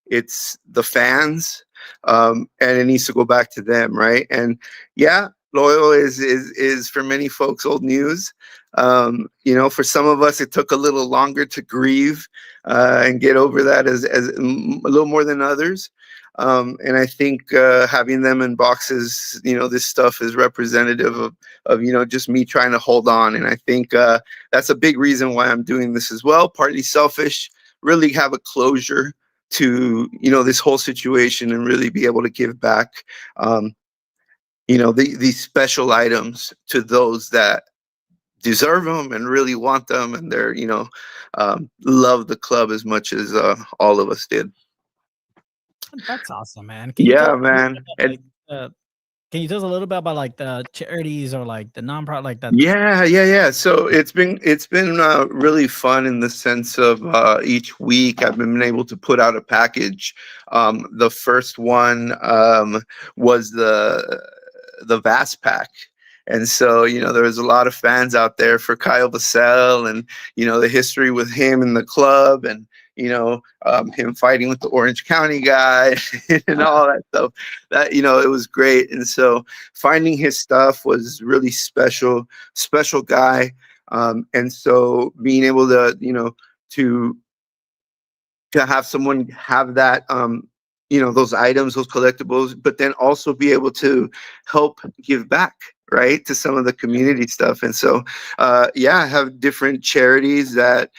it's the fans, and it needs to go back to them, right? And yeah, Loyal is for many folks old news. For some of us, it took a little longer to grieve and get over that as a little more than others. And I think having them in boxes, this stuff is representative of just me trying to hold on. And I think that's a big reason why I'm doing this as well. Partly selfish, really have a closure to this whole situation and really be able to give back these special items to those that deserve them and really want them, and they're love the club as much as all of us did. That's awesome, man. Man. Can you tell us a little bit about like the charities or like the nonprofit, like that? Yeah. So it's been really fun in the sense of each week I've been able to put out a package. The first one was the Vast Pack. And so, there was a lot of fans out there for Kyle Vassell and, the history with him in the club and, him fighting with the Orange County guy and all that stuff. That, it was great. And so finding his stuff was really special guy. And so being able to, to have someone have that, those items, those collectibles, but then also be able to help give back, right, to some of the community stuff. And so, I have different charities that,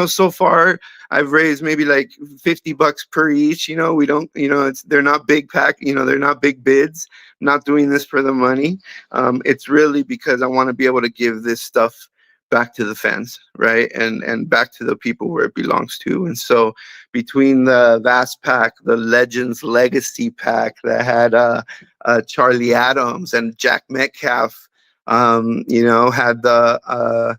so far I've raised maybe like $50 per each. We don't, they're not big pack, they're not big bids. I'm not doing this for the money. It's really because I want to be able to give this stuff back to the fans, right? And back to the people where it belongs to. And so between the Vast Pack, the Legends Legacy Pack that had Charlie Adams and Jack Metcalf, had the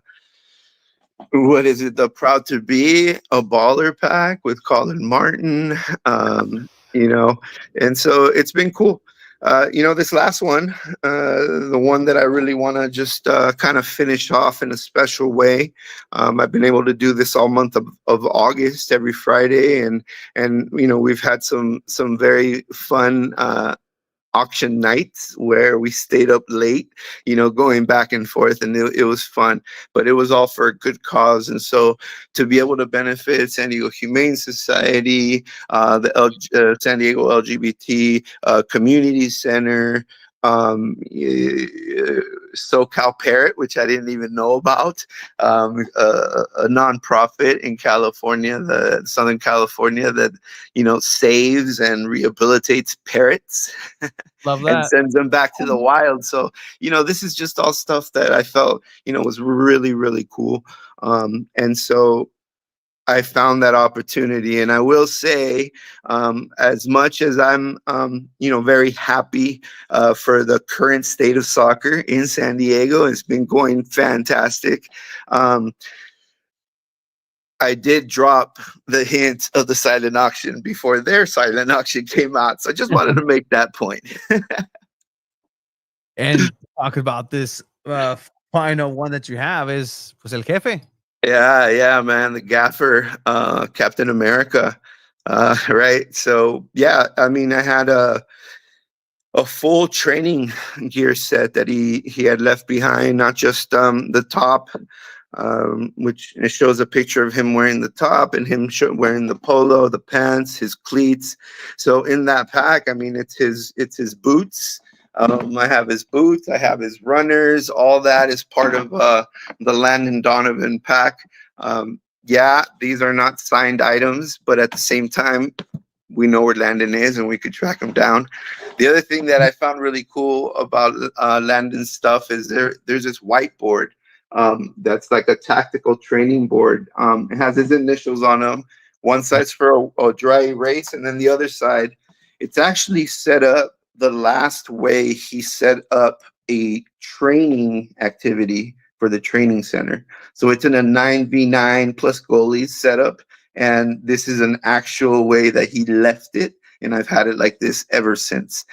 the Proud to Be a Baller Pack with Colin Martin, and so it's been cool. This last one, the one that I really want to just kind of finish off in a special way. I've been able to do this all month of August, every Friday, and we've had some very fun auction nights where we stayed up late, going back and forth, and it was fun. But it was all for a good cause, and so to be able to benefit San Diego Humane Society, the San Diego LGBT Community Center, SoCal Parrot, which I didn't even know about, a nonprofit in California, the Southern California, that saves and rehabilitates parrots. Love And that. sends them back to the wild. So this is just all stuff that I felt was really, really cool. And so I found that opportunity, and I will say, as much as I'm, very happy for the current state of soccer in San Diego, it's been going fantastic. I did drop the hint of the silent auction before their silent auction came out, so I just wanted to make that point. And talk about this final one that you have is El Jefe. Yeah, man, the Gaffer, Captain America, right? So yeah, I mean, I had a full training gear set that he had left behind, not just the top, which it shows a picture of him wearing the top and him wearing the polo, the pants, his cleats. So in that pack, I mean, it's his boots. I have his boots, I have his runners, all that is part of the Landon Donovan pack. Yeah, these are not signed items, but at the same time, we know where Landon is and we could track him down. The other thing that I found really cool about Landon's stuff is there's this whiteboard that's like a tactical training board. It has his initials on them. One side's for a dry erase, and then the other side, it's actually set up the last way he set up a training activity for the training center. So it's in a 9v9 plus goalies setup, and this is an actual way that he left it, and I've had it like this ever since.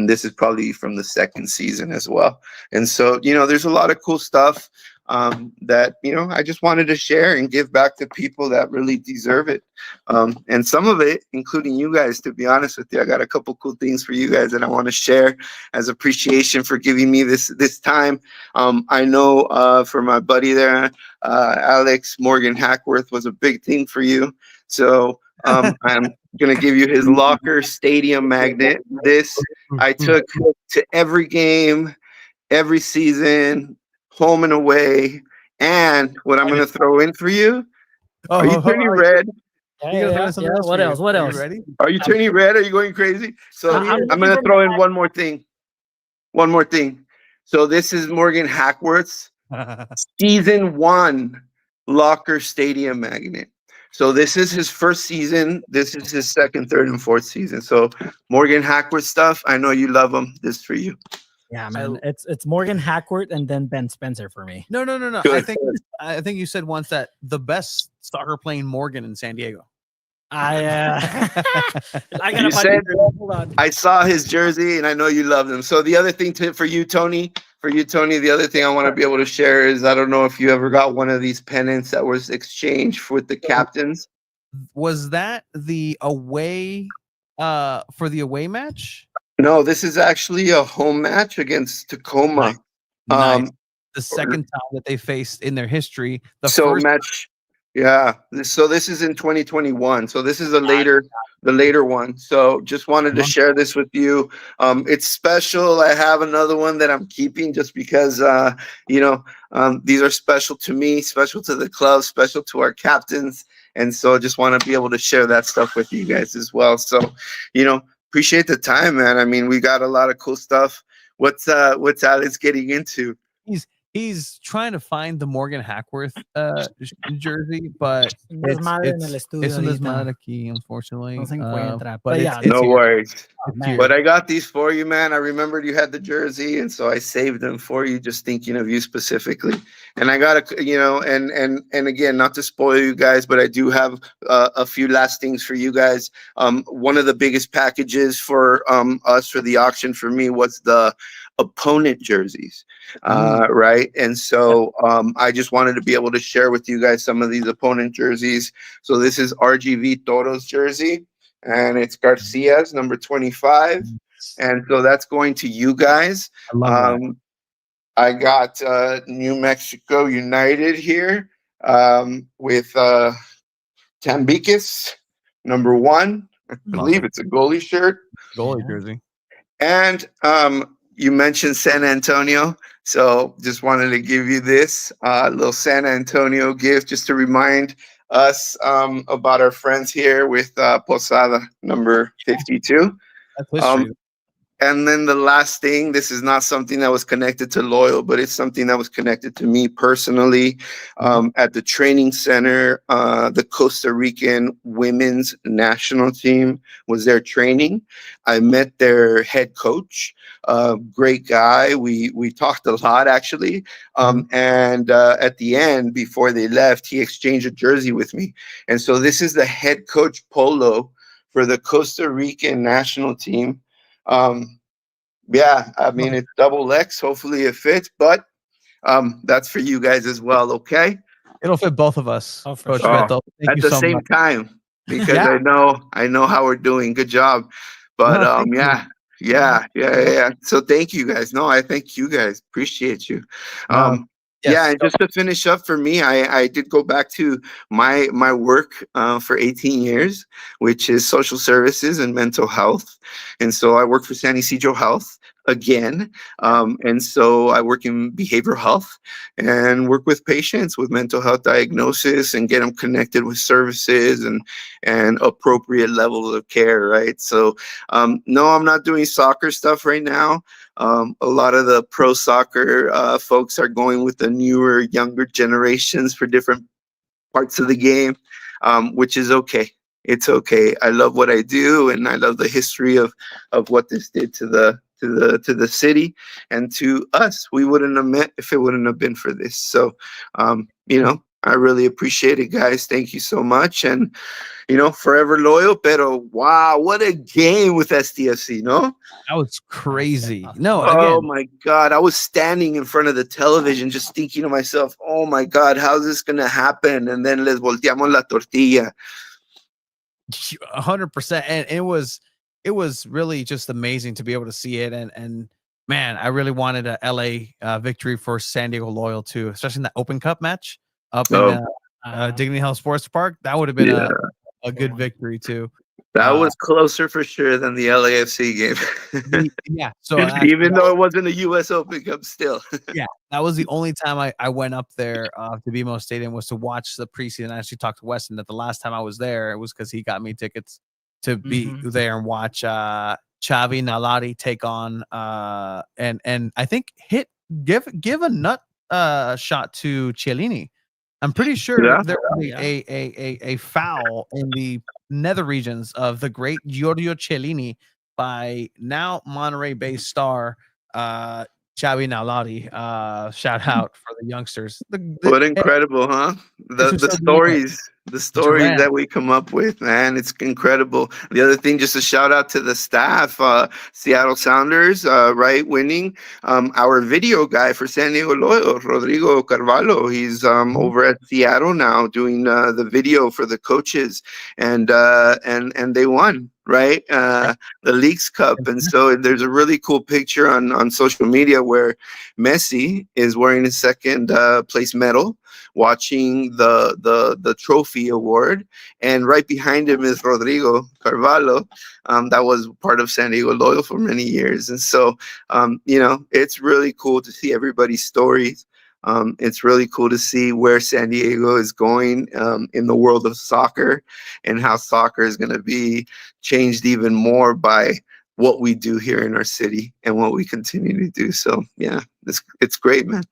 This is probably from the second season as well. And so, there's a lot of cool stuff that, I just wanted to share and give back to people that really deserve it. And some of it, including you guys, to be honest with you, I got a couple cool things for you guys that I want to share as appreciation for giving me this time. I know for my buddy there, Alex, Morgan Hackworth was a big thing for you. So I'm going to give you his locker stadium magnet. This I took to every game, every season, home and away. And what I'm going to throw in for you, are you turning red? Yeah. What else? What else? Are you turning red? Are you going crazy? So I'm going to throw in one more thing. So this is Morgan Hackworth's season 1 locker stadium magnet. So this is his first season. This is his second, third, and fourth season. So Morgan Hackworth stuff, I know you love him. This is for you. Yeah, man. It's Morgan Hackworth and then Ben Spencer for me. No. Good. I think you said once that the best soccer playing Morgan in San Diego. I You said, hold on. I saw his jersey and I know you love him. So the other thing for you, Tony, the other thing I want to be able to share is, I don't know if you ever got one of these pennants that was exchanged with the captains. Was that the away for the away match? No, this is actually a home match against Tacoma. Nice. The second time that they faced in their history. The first match. Yeah. So this is in 2021. So this is the later one. So just wanted to share this with you. It's special. I have another one that I'm keeping just because, these are special to me, special to the club, special to our captains. And so just want to be able to share that stuff with you guys as well. So, appreciate the time, man. I mean, we got a lot of cool stuff. What's Alex getting into? He's trying to find the Morgan Hackworth jersey, but it's un desmadre aquí, unfortunately. But yeah, no worries. man. But I got these for you, man. I remembered you had the jersey, and so I saved them for you, just thinking of you specifically. And I got and again, not to spoil you guys, but I do have a few last things for you guys. One of the biggest packages for us for the auction for me was the opponent jerseys, right? And so I just wanted to be able to share with you guys some of these opponent jerseys. So this is RGV Toro's jersey, and it's Garcia's number 25. Yes. And so that's going to you guys. I love that. I got New Mexico United here with Tambiquis, number 1. I believe it's a goalie shirt. Goalie jersey. And you mentioned San Antonio, so just wanted to give you this little San Antonio gift just to remind us about our friends here with Posada, number 52. That's history. And then the last thing, this is not something that was connected to Loyal, but it's something that was connected to me personally. At the training center, the Costa Rican women's national team was there training. I met their head coach, great guy. We talked a lot, actually. And at the end, before they left, he exchanged a jersey with me. And so this is the head coach polo for the Costa Rican national team. Yeah, I mean, it's double X. Hopefully it fits, but that's for you guys as well. Okay. It'll fit both of us. Oh, for Coach sure. Beto. Thank At you the so same much. time, because Yeah. I know how we're doing. Good job. But No, thank you. yeah. So thank you guys. No, I thank you guys. Appreciate you. Yes. Yeah, and just to finish up for me, I did go back to my work for 18 years, which is social services and mental health. And so I work for San Isidro Health again. And so I work in behavioral health and work with patients with mental health diagnosis and get them connected with services and appropriate levels of care, right? So no, I'm not doing soccer stuff right now. A lot of the pro soccer folks are going with the newer, younger generations for different parts of the game, which is okay. It's okay. I love what I do, and I love the history of what this did to the city and to us. We wouldn't have met if it wouldn't have been for this. So, I really appreciate it, guys. Thank you so much, and forever loyal. Pero wow, what a game with SDFC, no? That was crazy. No, Oh again, my God. I was standing in front of the television just thinking to myself, oh my God, how's this going to happen? And then les volteamos la tortilla. 100%. And it was really just amazing to be able to see it. And man, I really wanted a LA victory for San Diego Loyal too, especially in that Open Cup match up in Dignity Health Sports Park. That would have been a good victory too. That was closer for sure than the LAFC game. Yeah. So even though it wasn't a U.S. Open Cup, still. Yeah, that was the only time I went up there to BMO Stadium was to watch the preseason. I actually talked to Weston that the last time I was there, it was because he got me tickets to be there and watch Xavi Nalari take on and I think give a nut shot to Chiellini. I'm pretty sure there will be a foul in the nether regions of the great Giorgio Chiellini by now Monterey-based star Xavi Nalari. Shout out for the youngsters. What incredible, huh? The stories that we come up with, man, it's incredible. The other thing, just a shout out to the staff, Seattle Sounders, right, winning. Our video guy for San Diego Loyal, Rodrigo Carvalho, he's over at Seattle now doing the video for the coaches, and they won. Right, the Leagues Cup, and so there's a really cool picture on social media where Messi is wearing his second place medal, watching the trophy award, and right behind him is Rodrigo Carvalho, that was part of San Diego Loyal for many years, and so it's really cool to see everybody's stories. It's really cool to see where San Diego is going in the world of soccer and how soccer is going to be changed even more by what we do here in our city and what we continue to do. So, yeah, it's great, man.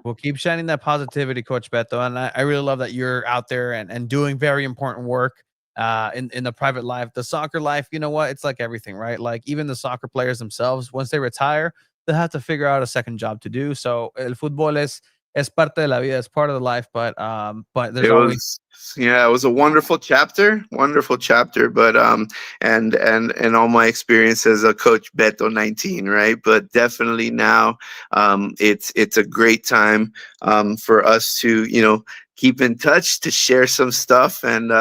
We'll keep shining that positivity, Coach Beto. And I really love that you're out there and doing very important work in the private life. The soccer life, you know what? It's like everything, right? Like even the soccer players themselves, once they retire, they'll have to figure out a second job to do. So el fútbol es parte de la vida, it's part of the life, but there's always it was a wonderful chapter, but and all my experience as a coach Beto 19, right? But definitely now it's a great time for us to keep in touch to share some stuff and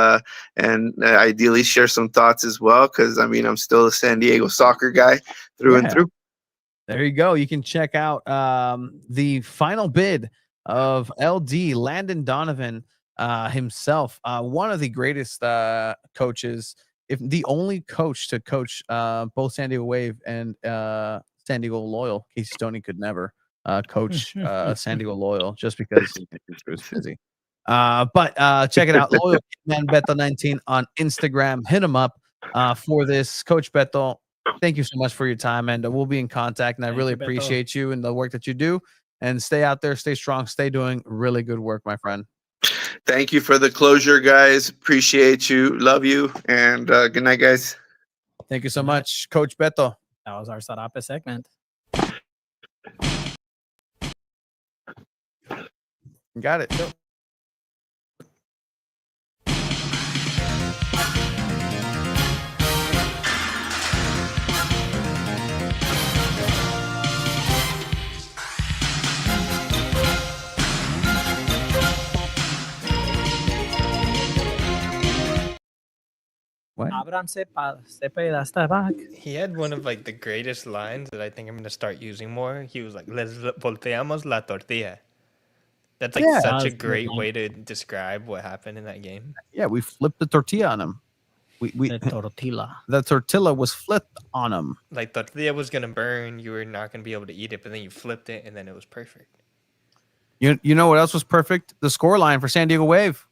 ideally share some thoughts as well. Because I mean, I'm still a San Diego soccer guy through and through. There you go. You can check out the final bid of LD Landon Donovan himself, one of the greatest coaches, if the only coach to coach both San Diego Wave and San Diego Loyal. Casey Stoney could never coach San Diego Loyal just because he was busy. But check it out, Loyal Man Beto 19 on Instagram. Hit him up for this, Coach Beto. Thank you so much for your time, and we'll be in contact. And I really appreciate you and the work that you do. And stay out there, stay strong, stay doing really good work, my friend. Thank you for the closure, guys. Appreciate you. Love you. And good night, guys. Thank you so much, Coach Beto. That was our Sarape segment. Got it. Go. What? He had one of like the greatest lines that I think I'm gonna start using more. He was like, "Les volteamos la tortilla." That's like such a great way to describe what happened in that game. Yeah, we flipped the tortilla on him. The tortilla. The tortilla was flipped on him. Like tortilla was gonna burn. You were not gonna be able to eat it, but then you flipped it, and then it was perfect. You know what else was perfect? The score line for San Diego Wave.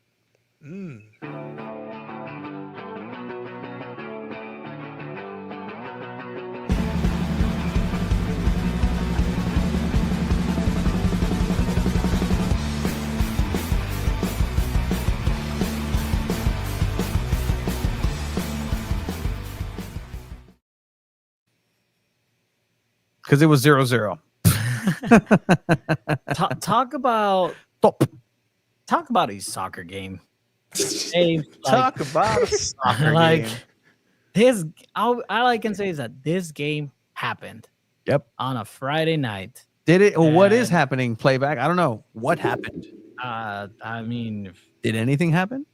Because it was 0-0. Talk about a soccer game. Hey, Talk about a soccer like game. this. All I can say is that this game happened. Yep. On a Friday night. Did it? Or what is happening? Playback. I don't know what happened. I mean, did anything happen?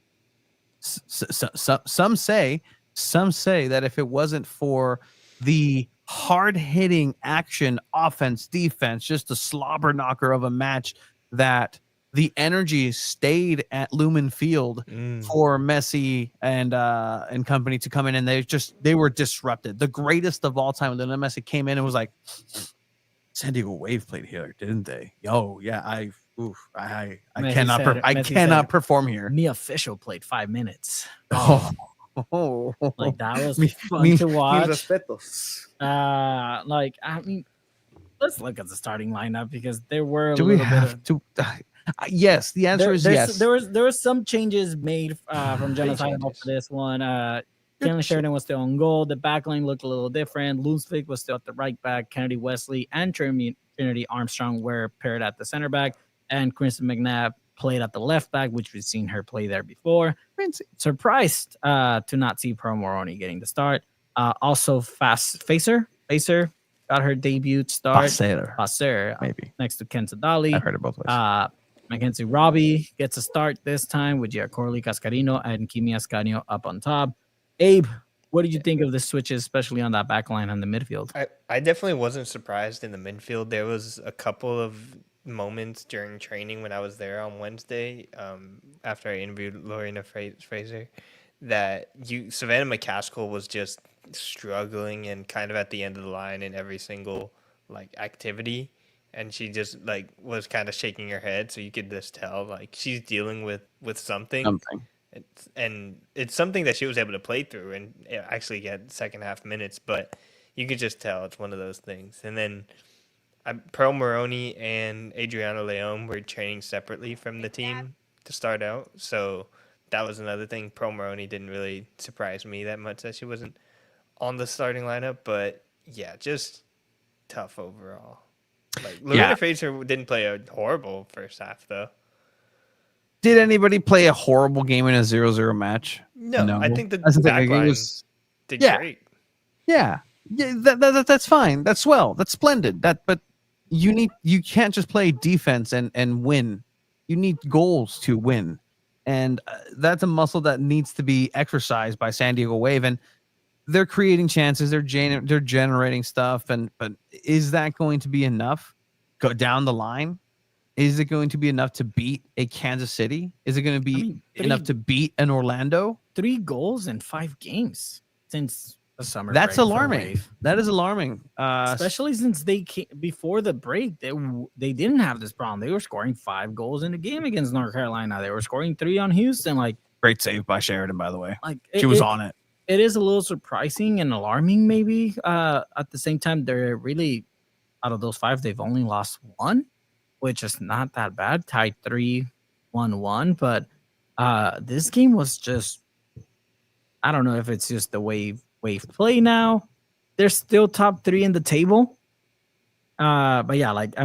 Some say that if it wasn't for the hard-hitting action, offense, defense, just a slobber knocker of a match, that the energy stayed at Lumen Field for Messi and company to come in, and they were disrupted. The greatest of all time, when Messi came in and was like, San Diego Wave played here, didn't they? Yo, yeah, I cannot perform here. Me official played 5 minutes. Like that was fun to watch. Like, I mean, let's look at the starting lineup because there were. Do we have to? Yes, the answer is yes. There was some changes made from Jonas Söde for this one. Kalen Sheridan was still on goal. The back line looked a little different. Lunsvik was still at the right back. Kennedy Wesley and Trinity Armstrong were paired at the center back, and Kristen McNabb played at the left back, which we've seen her play there before. Surprised to not see Pearl Moroni getting the start. Also, Facer got her debut start. Facer, maybe next to Ken Sadali. I heard it both ways. Mackenzie Robbie gets a start this time with Giacorli Cascarino and Kimi Ascanio up on top. Abe, what did you think of the switches, especially on that back line on the midfield? I definitely wasn't surprised in the midfield. There was a couple of moments during training when I was there on Wednesday, after I interviewed Lorena Fraser, that Savannah McCaskill was just struggling and kind of at the end of the line in every single like activity, and she just like was kind of shaking her head, so you could just tell like she's dealing with something. And it's something that she was able to play through and actually get second half minutes, but you could just tell it's one of those things. And then Pearl Moroni and Adriana Leon were training separately from the team to start out, so that was another thing. Pearl Moroni didn't really surprise me that much that she wasn't on the starting lineup, but yeah, just tough overall. Like Lorena Fraser didn't play a horrible first half though. Did anybody play a horrible game in a 0-0 match? No. I think the back line did great. Yeah, that's fine. That's swell. That's splendid. But you can't just play defense and win. You need goals to win. And that's a muscle that needs to be exercised by San Diego Wave. And they're creating chances. They're generating stuff. But is that going to be enough? Go down the line. Is it going to be enough to beat a Kansas City? Is it going to be enough to beat an Orlando? 3 goals in 5 games since the summer. That's break for alarming. Wave. That is alarming. Especially since they came, before the break, they didn't have this problem. They were scoring 5 goals in a game against North Carolina. They were scoring 3 on Houston. Like, great save by Sheridan, by the way. Like she was on it. It is a little surprising and alarming, maybe. At the same time, they're really, out of those 5, they've only lost 1, which is not that bad. Tied 3-1-1, but this game was just, I don't know if it's just the Wave play now. They're still top 3 in the table. But yeah, like I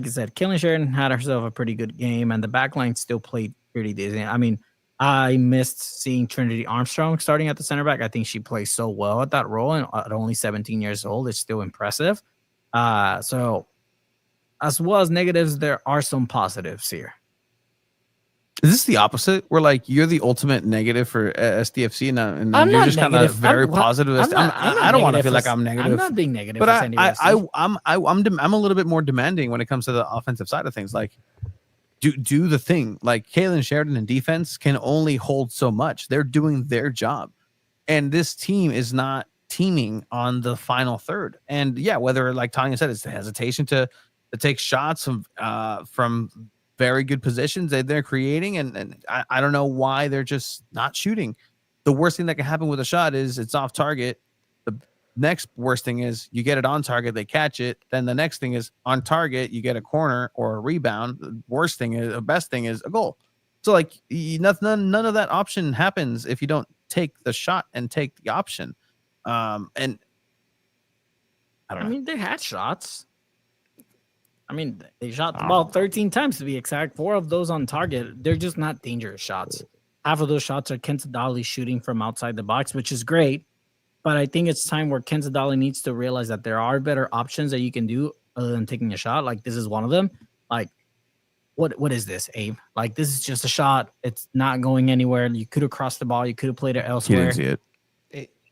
said, Kaylin Sheridan had herself a pretty good game, and the backline still played pretty decent. I mean, I missed seeing Trinity Armstrong starting at the center back. I think she plays so well at that role, and at only 17 years old, it's still impressive. So as well as negatives, there are some positives here. Is this the opposite? Where like you're the ultimate negative for SDFC, and I'm you're not just kind of negative. very positive. I don't want to feel like I'm I'm negative. not being negative, But for SanDiego FC. I'm a little bit more demanding when it comes to the offensive side of things. Like, do the thing. Like Kaylin Sheridan in defense can only hold so much. They're doing their job, and this team is not teaming on the final third. And yeah, whether like Tanya said, it's the hesitation to take shots from very good positions that they're creating, and I don't know why they're just not shooting. The worst thing that can happen with a shot is it's off target. The next worst thing is you get it on target, they catch it. Then the next thing is on target, you get a corner or a rebound. The best thing is a goal. So like none of that option happens if you don't take the shot and take the option. And I don't know. I mean, they had shots. I mean, they shot the ball 13 times to be exact. 4 of those on target. They're just not dangerous shots. Half of those shots are Kenzadali shooting from outside the box, which is great. But I think it's time where Kenzadali needs to realize that there are better options that you can do other than taking a shot. Like, this is one of them. Like, what is this, Abe? Like, this is just a shot. It's not going anywhere. You could have crossed the ball. You could have played it elsewhere. You didn't see it.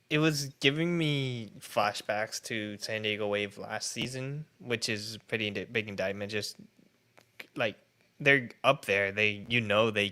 It was giving me flashbacks to San Diego Wave last season, which is a pretty big indictment. Just like they're up there, they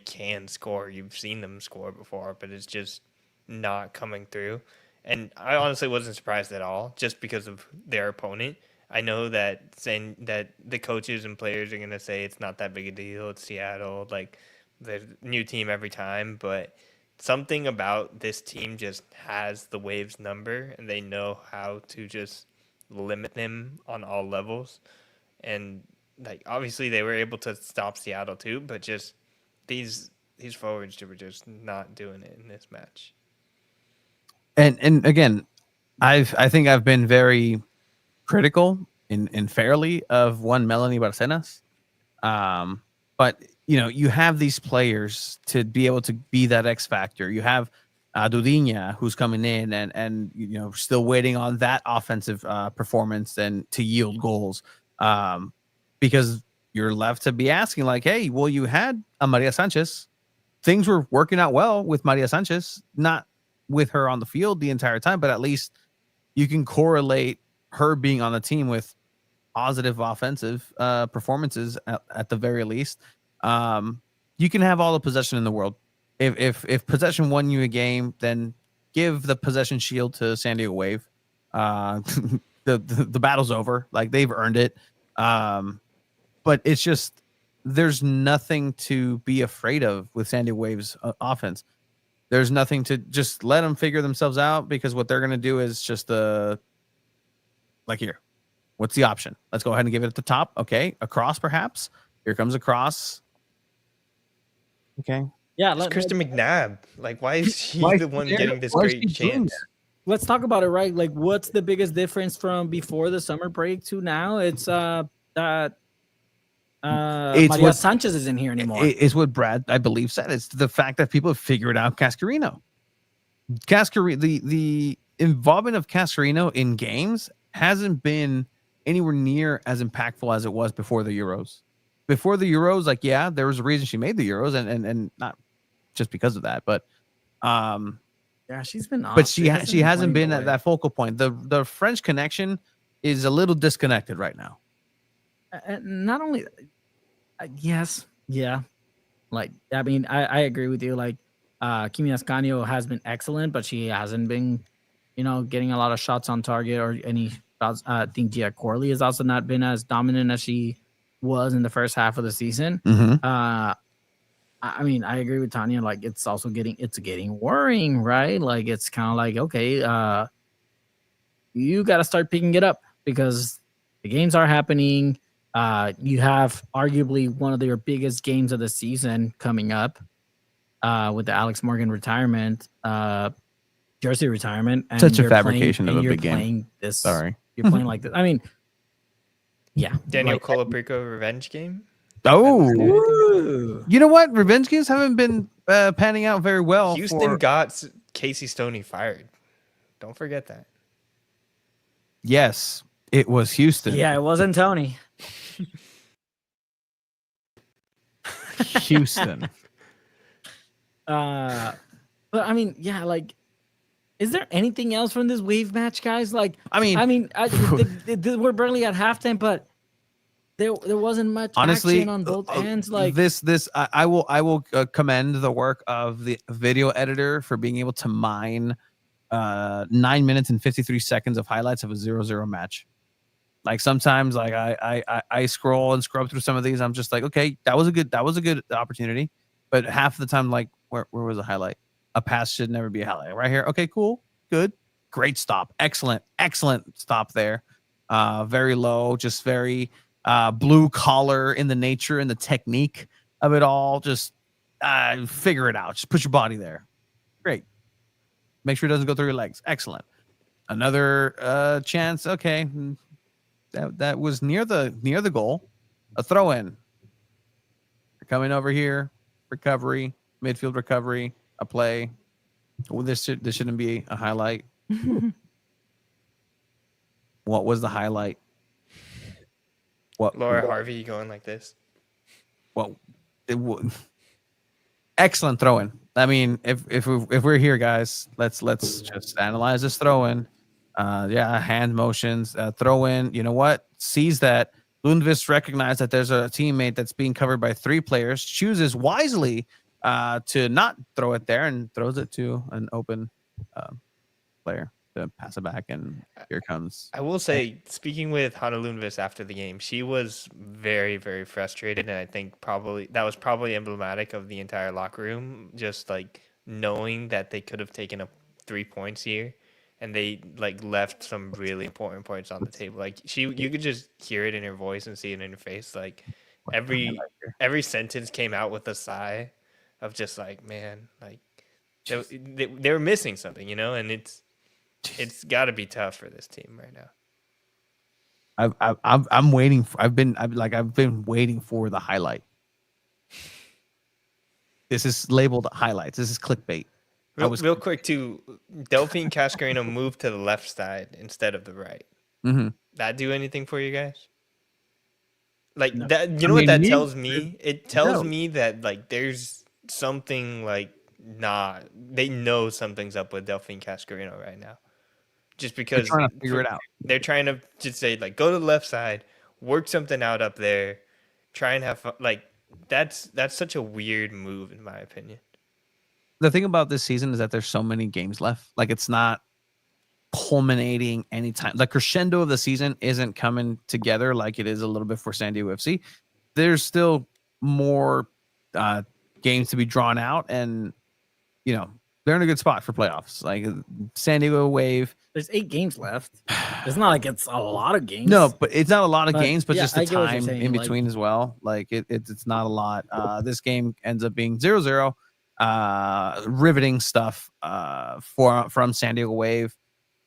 can score. You've seen them score before, but it's just not coming through. And I honestly wasn't surprised at all, just because of their opponent. I know that saying that the coaches and players are gonna say it's not that big a deal. It's Seattle, like the new team every time, but something about this team just has the Waves number, and they know how to just limit them on all levels. And like obviously they were able to stop Seattle too, but just these forwards were just not doing it in this match. And again, I think I've been very critical and fairly of one Melanie Barcenas. But you have these players to be able to be that X factor. You have Dudiña, who's coming in and still waiting on that offensive performance and to yield goals. Because you're left to be asking like, hey, well, you had a Maria Sanchez. Things were working out well with Maria Sanchez, not with her on the field the entire time, but at least you can correlate her being on the team with positive offensive performances at the very least. You can have all the possession in the world. If possession won you a game, then give the possession shield to San Diego Wave. The battle's over. Like, they've earned it. But it's just, there's nothing to be afraid of with San Diego Wave's offense. There's nothing to just let them figure themselves out, because what they're going to do is just like, here, what's the option? Let's go ahead and give it at the top. Okay. A cross, perhaps. Here comes a cross. Okay. Yeah. It's Kristen McNabb. Like, why is she the one getting this great chance? Let's talk about it, right? Like, what's the biggest difference from before the summer break to now? It's that Maria Sanchez isn't here anymore. It's what Brad, I believe, said. It's the fact that people have figured out Cascarino. The involvement of Cascarino in games hasn't been anywhere near as impactful as it was before the Euros. before the Euros, like, yeah, there was a reason she made the Euros, and not just because of that, but Yeah, she's been off. but she hasn't been playing at that focal point. The French connection is a little disconnected right now. Not only, yes, yeah, like I mean, I agree with you. Like, Kimi Ascanio has been excellent, but she hasn't been, getting a lot of shots on target or any shots. I think Gia Corley has also not been as dominant as she was in the first half of the season. I mean, I agree with Tanya. Like, it's getting worrying, right? Like, it's kind of like, okay, you got to start picking it up because the games are happening. You have arguably one of your biggest games of the season coming up with the Alex Morgan retirement, jersey retirement. And Such a you're fabrication of a you're big game. playing this. Sorry. You're playing like this. I mean, yeah. Daniel like, Colaprico revenge game. Oh, Ooh. you know what? Revenge games haven't been panning out very well. Houston got Casey Stoney fired. Don't forget that. Yes, it was Houston. Yeah, it wasn't Tony. Houston. But I mean, yeah, like, is there anything else from this wave match, guys? Like, we're barely at halftime, but there wasn't much honestly action on both ends. Like I will commend the work of the video editor for being able to mine 9 minutes and 53 seconds of highlights of a 0-0 match. Like, sometimes, like, I scroll and scrub through some of these. I'm just like, okay, that was a good opportunity. But half the time, like, where was the highlight? A pass should never be a highlight. Right here. Okay, cool. Good. Great stop. Excellent stop there. Very low, just very blue collar in the nature and the technique of it all. Just figure it out. Just put your body there. Great. Make sure it doesn't go through your legs. Excellent. Another chance. Okay. That was near the goal. A throw in. Coming over here. Recovery. Midfield recovery. A play. Well, this shouldn't be a highlight. What was the highlight? Laura Harvey going like this. Well, excellent throw in. I mean, if we're here, guys, let's just analyze this throw in. Hand motions, throw in. You know what? Sees that Lundqvist recognized that there's a teammate that's being covered by 3 players. Chooses wisely to not throw it there and throws it to an open player to pass it back, and here comes. I will say, speaking with Hanna Lundqvist after the game, she was very, very frustrated, and I think that was probably emblematic of the entire locker room, just like knowing that they could have taken up 3 points here, and they like left some really important points on the table. Like, you could just hear it in her voice and see it in her face. Like, every sentence came out with a sigh of just like, man, like they were missing something, and it's got to be tough for this team right now. I'm waiting. I've been waiting for the highlight. This is labeled highlights. This is clickbait. Real quick too, Delphine Cascarino moved to the left side instead of the right. Mm-hmm. That do anything for you guys? Like, no. that, what that tells me? It tells me that like there's something like they know something's up with Delphine Cascarino right now. Just because they're trying to figure it out. They're trying to just say, like, go to the left side, work something out up there, try and have fun. Like, that's such a weird move, in my opinion. The thing about this season is that there's so many games left. Like, it's not culminating anytime. The crescendo of the season isn't coming together like it is a little bit for San Diego FC. There's still more games to be drawn out, and they're in a good spot for playoffs. Like, San Diego Wave. There's 8 games left. It's not like it's a lot of games. No, but it's not a lot of games, but yeah, just the time in between as well. Like, it's not a lot. This game ends up being 0-0. Riveting stuff from San Diego Wave.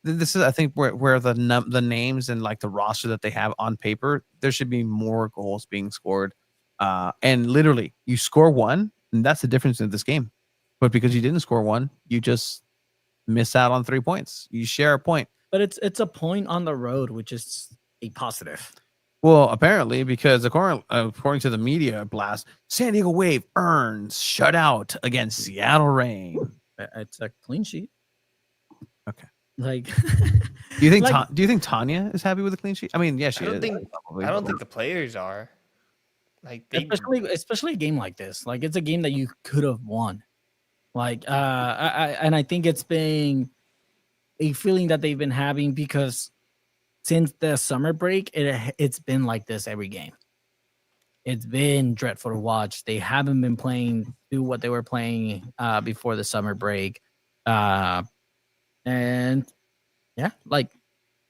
This is, I think, where the names and like the roster that they have on paper, there should be more goals being scored. And literally, you score one, and that's the difference in this game. But because you didn't score one, you just miss out on 3 points. You share a point. But it's a point on the road, which is a positive. Well, apparently, because according to the media blast, San Diego Wave earns shutout against Seattle Reign. It's a clean sheet. Okay. Like, do you think Tanya is happy with the clean sheet? I mean, yeah, she I don't is. think probably, I don't think the players are. Like especially a game like this. Like, it's a game that you could have won. Like, I think it's been a feeling that they've been having because since the summer break, it's been like this every game. It's been dreadful to watch. They haven't been playing through what they were playing before the summer break. And yeah, like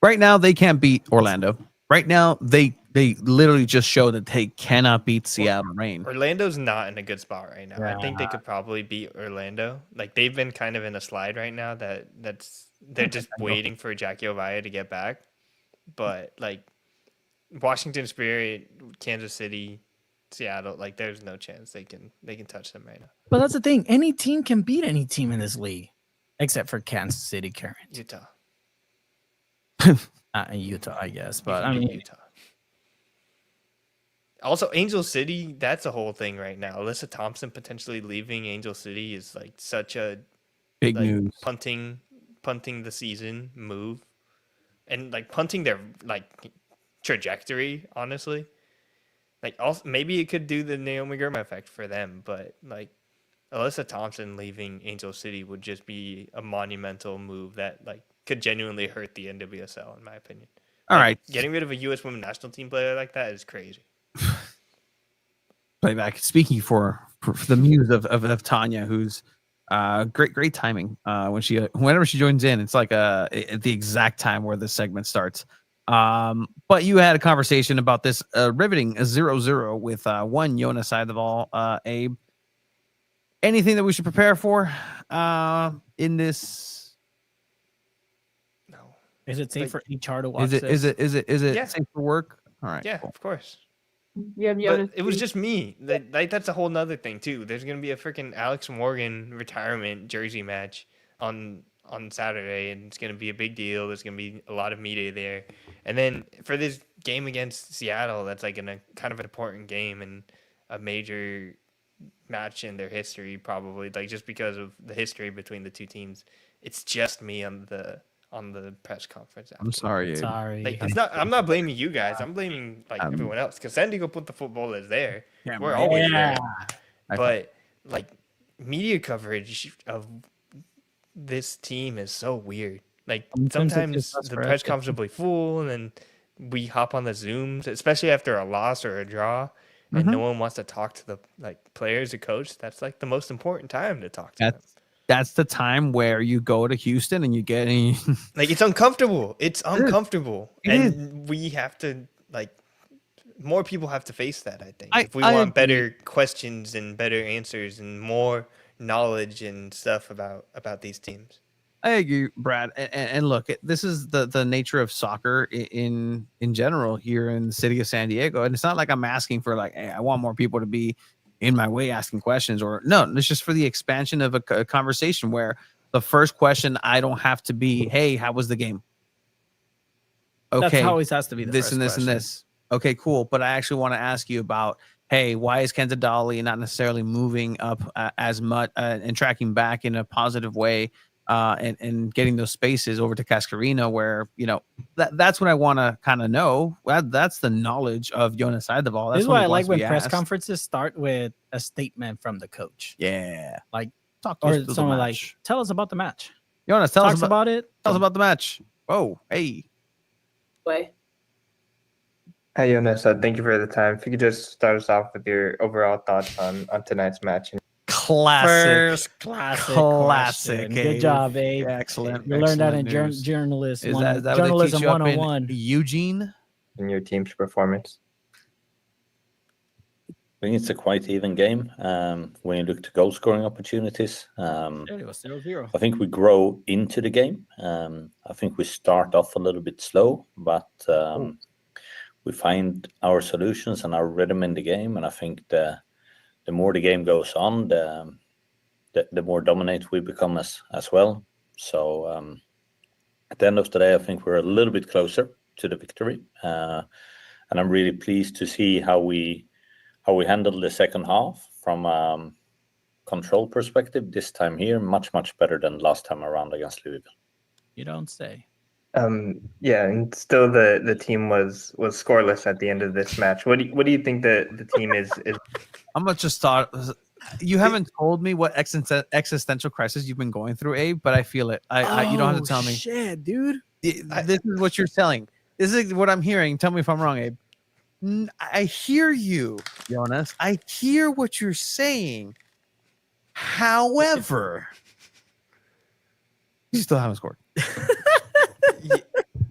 right now they can't beat Orlando. Right now they literally just show that they cannot beat Seattle Reign. Orlando's not in a good spot right now. Yeah. I think they could probably beat Orlando. Like they've been kind of in a slide right now they're just waiting for Jackie Ovaya to get back. But like Washington Spirit, Kansas City, Seattle, like there's no chance they can touch them right now. But that's the thing. Any team can beat any team in this league, except for Kansas City current. Utah. Utah, I guess. But I mean Utah. Also, Angel City, that's a whole thing right now. Alyssa Thompson potentially leaving Angel City is like such a big news. Punting the season move. And like punting their like trajectory, honestly. Like also maybe it could do the Naomi Girma effect for them, but like Alyssa Thompson leaving Angel City would just be a monumental move that like could genuinely hurt the NWSL, in my opinion. All right, getting rid of a U.S. women's national team player like that is crazy. Playback. Speaking for the muse of Tanya, who's great timing. Whenever she joins in, it's like at the exact time where the segment starts. But you had a conversation about this riveting 0-0 with one Yonas Söde, Abe. Anything that we should prepare for in this? No. Is it safe for HR to watch this? Is it safe for work? All right. Yeah, cool. of course. Yeah, but it was just me. That's a whole nother thing too. There's gonna be a freaking Alex Morgan retirement jersey match on Saturday, and it's gonna be a big deal. There's gonna be a lot of media there, and then for this game against Seattle, that's like a kind of an important game and a major match in their history, probably like just because of the history between the two teams. It's just me on the press conference. I'm sorry. Sorry. Like, I'm not blaming you guys. I'm blaming like everyone else because SanDiego.Futbol is there. Yeah, we're always there. But like media coverage of this team is so weird. Like sometimes the press conference will be full, and then we hop on the Zooms, especially after a loss or a draw, and no one wants to talk to the players or coach. That's like the most important time to talk to them. That's the time where you go to Houston and you get like it's uncomfortable. It's uncomfortable, and we have to more people have to face that. I think if we want better questions and better answers and more knowledge and stuff about these teams. I agree, Brad. And look, this is the nature of soccer in general here in the city of San Diego. And it's not like I'm asking for hey, I want more people to be in my way asking questions, or no, it's just for the expansion of a conversation where the first question I don't have to be, hey, how was the game? Okay, that always has to be the this first and this question. and this. Okay, cool. But I actually want to ask you about, hey, why is Kenza Dolly not necessarily moving up as much and tracking back in a positive way and getting those spaces over to Cascarino where, that's what I want to kind of know. That's the knowledge of Yonas Söde. This is why I like when press conferences start with a statement from the coach. Yeah. Like, talk to us or someone like, tell us about the match. Yonas, tell us about it. Tell us about the match. Whoa, hey. Play. Hi, Yonas. Thank you for the time. If you could just start us off with your overall thoughts on tonight's match. Classic question. Good job, Abe. Excellent. You learned that in journalism. Is that journalism what they teach you 101. up in Eugene? In your team's performance. I think it's a quite even game. When you look to goal scoring opportunities, It was 0-0. I think we grow into the game. I think we start off a little bit slow, but we find our solutions and our rhythm in the game. And I think the more the game goes on, the more dominant we become as well. So at the end of the day, I think we're a little bit closer to the victory. I'm really pleased to see how we handled the second half from control perspective this time here. Much better than last time around against Louisville. You don't say. Yeah, and still the team was scoreless at the end of this match. What do you think the team is? I'm gonna just start. You haven't told me what existential crisis you've been going through, Abe, but I feel it. You don't have to tell me. Shit, dude. This is what you're telling. This is what I'm hearing. Tell me if I'm wrong, Abe. I hear you, Yonas. I hear what you're saying. However, you still haven't scored.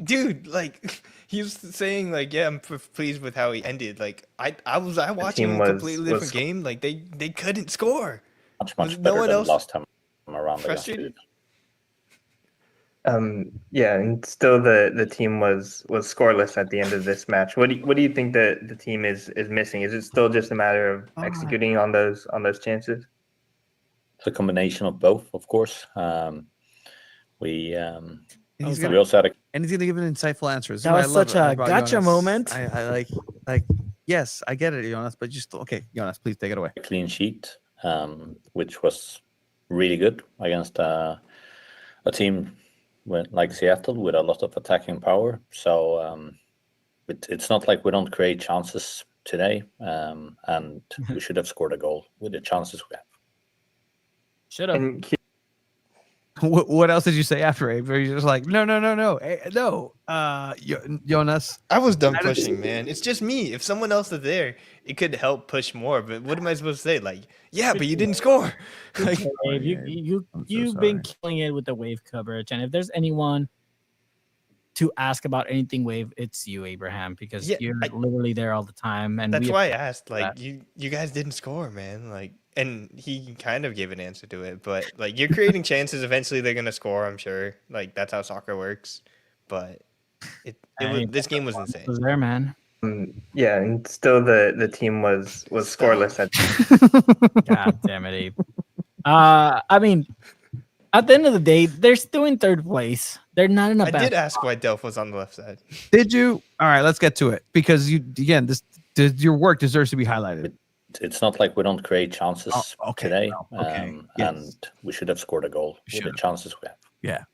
Dude, like he was saying, like, yeah, I'm pleased with how he ended. Like, I watching a completely different game. Like, they couldn't score. Much better than last time around against Louisville. Yeah, and still the team was scoreless at the end of this match. What do you think the team is missing? Is it still just a matter of executing on those chances? It's a combination of both, of course. We also had and he's gonna give an insightful answer. That was such a gotcha moment. I like. Yes, I get it, Yonas, but just okay, Yonas, please take it away. Clean sheet, which was really good against a team like Seattle with a lot of attacking power. So it's not like we don't create chances today, and we should have scored a goal with the chances we have. Should have. What else did you say after, Abe? Were you just like, no, Yonas? I was done pushing, man. It's just me. If someone else is there, it could help push more. But what am I supposed to say? Like, yeah, but you didn't score. Like, Abe, you've been killing it with the wave coverage, and if there's anyone to ask about anything wave, it's you, Abraham, because you're literally there all the time. And that's why I asked. Like, you guys didn't score, man. Like. And he kind of gave an answer to it, but like you're creating chances. Eventually, they're gonna score. I'm sure. Like that's how soccer works. But this game was insane. Was there, man? Yeah, and still the team was scoreless at. God damn it, Abe. I mean, at the end of the day, they're still in third place. They're not in a. I did ask why Delph was on the left side. Did you? All right, let's get to it because your work deserves to be highlighted. It's not like we don't create chances today, Yes. And we should have scored a goal with the chances we have. Yeah.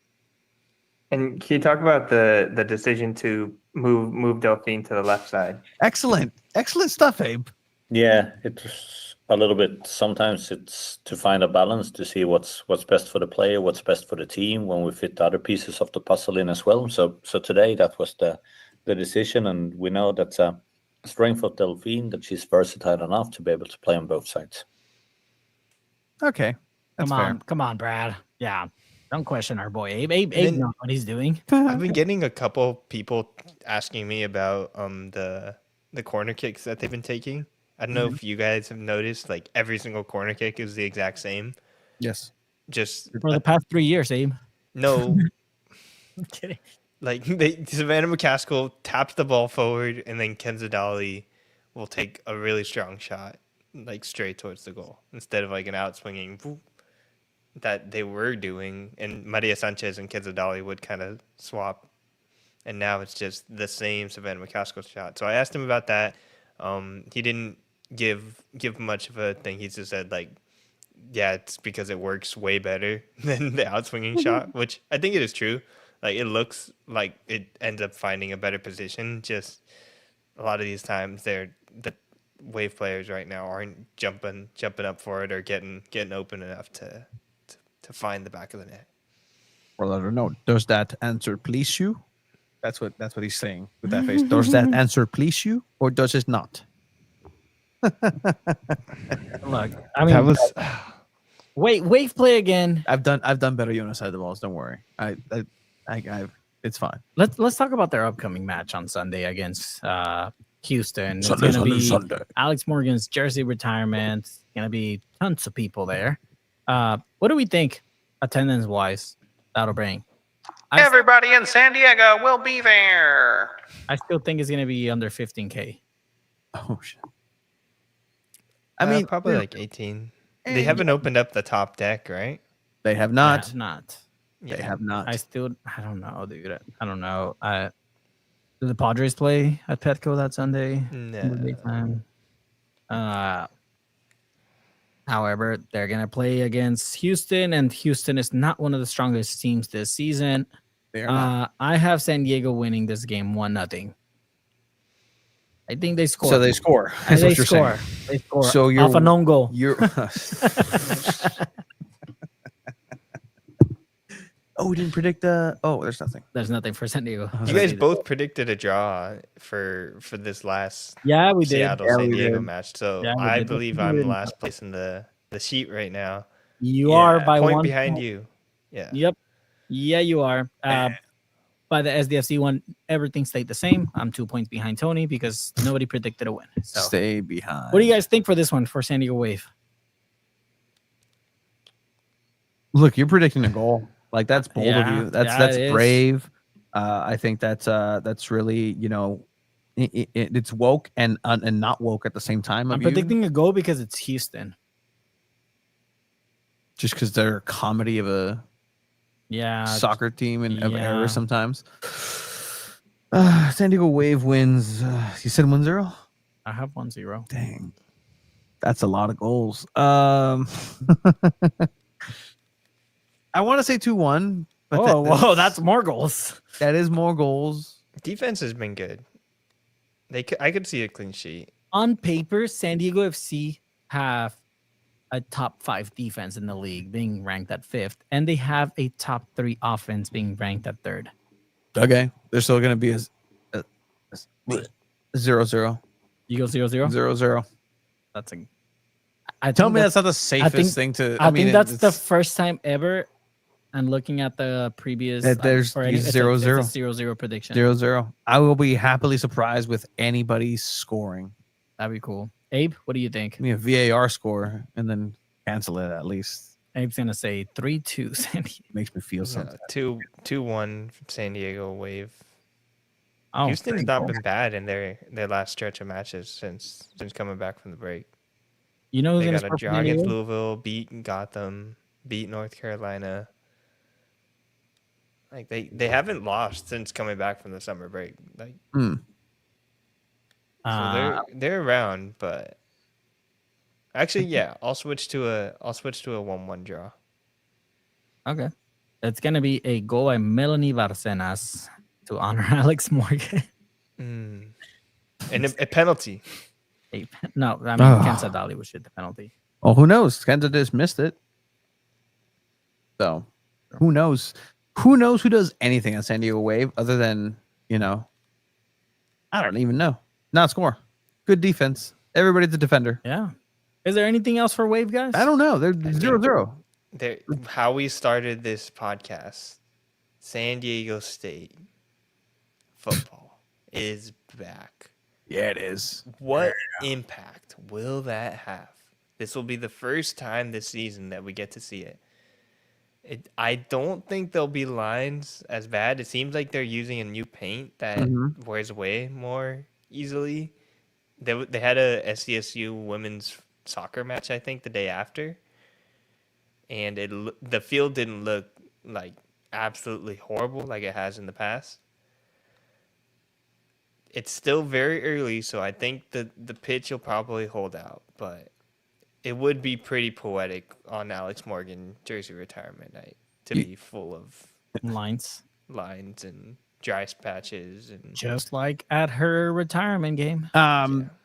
And can you talk about the decision to move Delphine to the left side? Excellent stuff, Abe. Yeah, it's a little bit. Sometimes it's to find a balance to see what's best for the player, what's best for the team when we fit the other pieces of the puzzle in as well. So today that was the decision, and we know that's a strength of Delphine, that she's versatile enough to be able to play on both sides. Okay. That's Come on, Brad. Yeah. Don't question our boy Abe. Abe knows what he's doing. I've been getting a couple people asking me about the corner kicks that they've been taking. I don't know if you guys have noticed, like every single corner kick is the exact same. Yes. Just for the past 3 years, Abe. No. I'm kidding. Like Savannah McCaskill taps the ball forward, and then Kenzadali will take a really strong shot, like straight towards the goal, instead of like an out swinging that they were doing. And Maria Sanchez and Kenzadali would kind of swap, and now it's just the same Savannah McCaskill shot. So I asked him about that. He didn't give much of a thing. He just said like, yeah, it's because it works way better than the out swinging shot, which I think it is true. Like it looks like it ends up finding a better position. Just a lot of these times, the wave players right now aren't jumping up for it or getting open enough to find the back of the net. Well, I don't know. Does that answer please you? That's what he's saying with that face. Does that answer please you, or does it not? Look, I mean, that was. Wave play again. I've done better Yonas side of the balls. Don't worry. It's fine. Let's talk about their upcoming match on Sunday against Houston. It's going to be Alex Morgan's jersey retirement. It's going to be tons of people there. What do we think, attendance wise, that'll bring? Everybody in San Diego will be there. I still think it's going to be under 15K. Oh shit! I mean, probably like 18. They haven't opened up the top deck, right? They have not. Not. They have not. I don't know, dude. I don't know. Do the Padres play at Petco that Sunday? No. However, they're gonna play against Houston, and Houston is not one of the strongest teams this season. They are not. I have San Diego winning this game 1-0. I think they score. So they score. And That's they what you're score. saying. They score. So you're off an own goal. You're. Oh, we didn't predict. Oh, there's nothing. There's nothing for San Diego. You guys both predicted a draw for this last we did. Seattle Yeah, San we Diego did. match. So Yeah, we I did. believe I'm last place in the sheet right now. You are by point 1 behind point. you. Yeah. Yep. Yeah, you are. By the SDFC one, everything stayed the same. I'm 2 points behind Tony because nobody predicted a win. So Stay behind. what do you guys think for this one for San Diego Wave? Look, you're predicting a goal. Like that's bold of you. That's it is. brave. I think that's really it's woke and not woke at the same time. I'm of you. predicting a goal because it's Houston. Just because they're a comedy of a soccer team and of errors sometimes. San Diego Wave wins. You said 1-0? I have 1-0. Dang. That's a lot of goals. I want to say 2-1. But Whoa, that's more goals. That is more goals. Defense has been good. I could see a clean sheet. On paper, San Diego FC have a top 5 defense in the league, being ranked at 5th, and they have a top 3 offense, being ranked at 3rd. Okay. They're still going to be a 0-0. You go 0-0? 0-0. That's a. Tell me that's not the safest thing to. I think that's the first time ever. And looking at the previous, there's 0-0. 0-0 prediction. 0-0. I will be happily surprised with anybody scoring. That'd be cool. Abe, what do you think? Give me a VAR score and then cancel it at least. Abe's gonna say 3-2 San Diego. Makes me feel something. 2-1 San Diego Wave. Oh, Houston's not been bad in their last stretch of matches since coming back from the break. You know who's they gonna got a score for draw San against Diego? Louisville, beat Gotham, beat North Carolina. Like they haven't lost since coming back from the summer break. Like so they're around, but actually I'll switch to a 1-1 draw. Okay. It's gonna be a goal by Melanie Barcenas to honor Alex Morgan. And a penalty. No, I mean Kansas Dali would shoot the penalty. Oh, who knows? Kansas just missed it. So who knows? Who knows who does anything on San Diego Wave other than, I don't even know. Not score. Good defense. Everybody's a defender. Yeah. Is there anything else for Wave, guys? I don't know. They're 0-0. How we started this podcast, San Diego State football is back. Yeah, it is. What impact will that have? This will be the first time this season that we get to see it. I don't think there'll be lines as bad. It seems like they're using a new paint that wears away more easily. They had a SDSU women's soccer match, I think, the day after. And the field didn't look like absolutely horrible like it has in the past. It's still very early, so I think the pitch will probably hold out. But it would be pretty poetic on Alex Morgan jersey retirement night to be full of lines and dry patches and just like at her retirement game.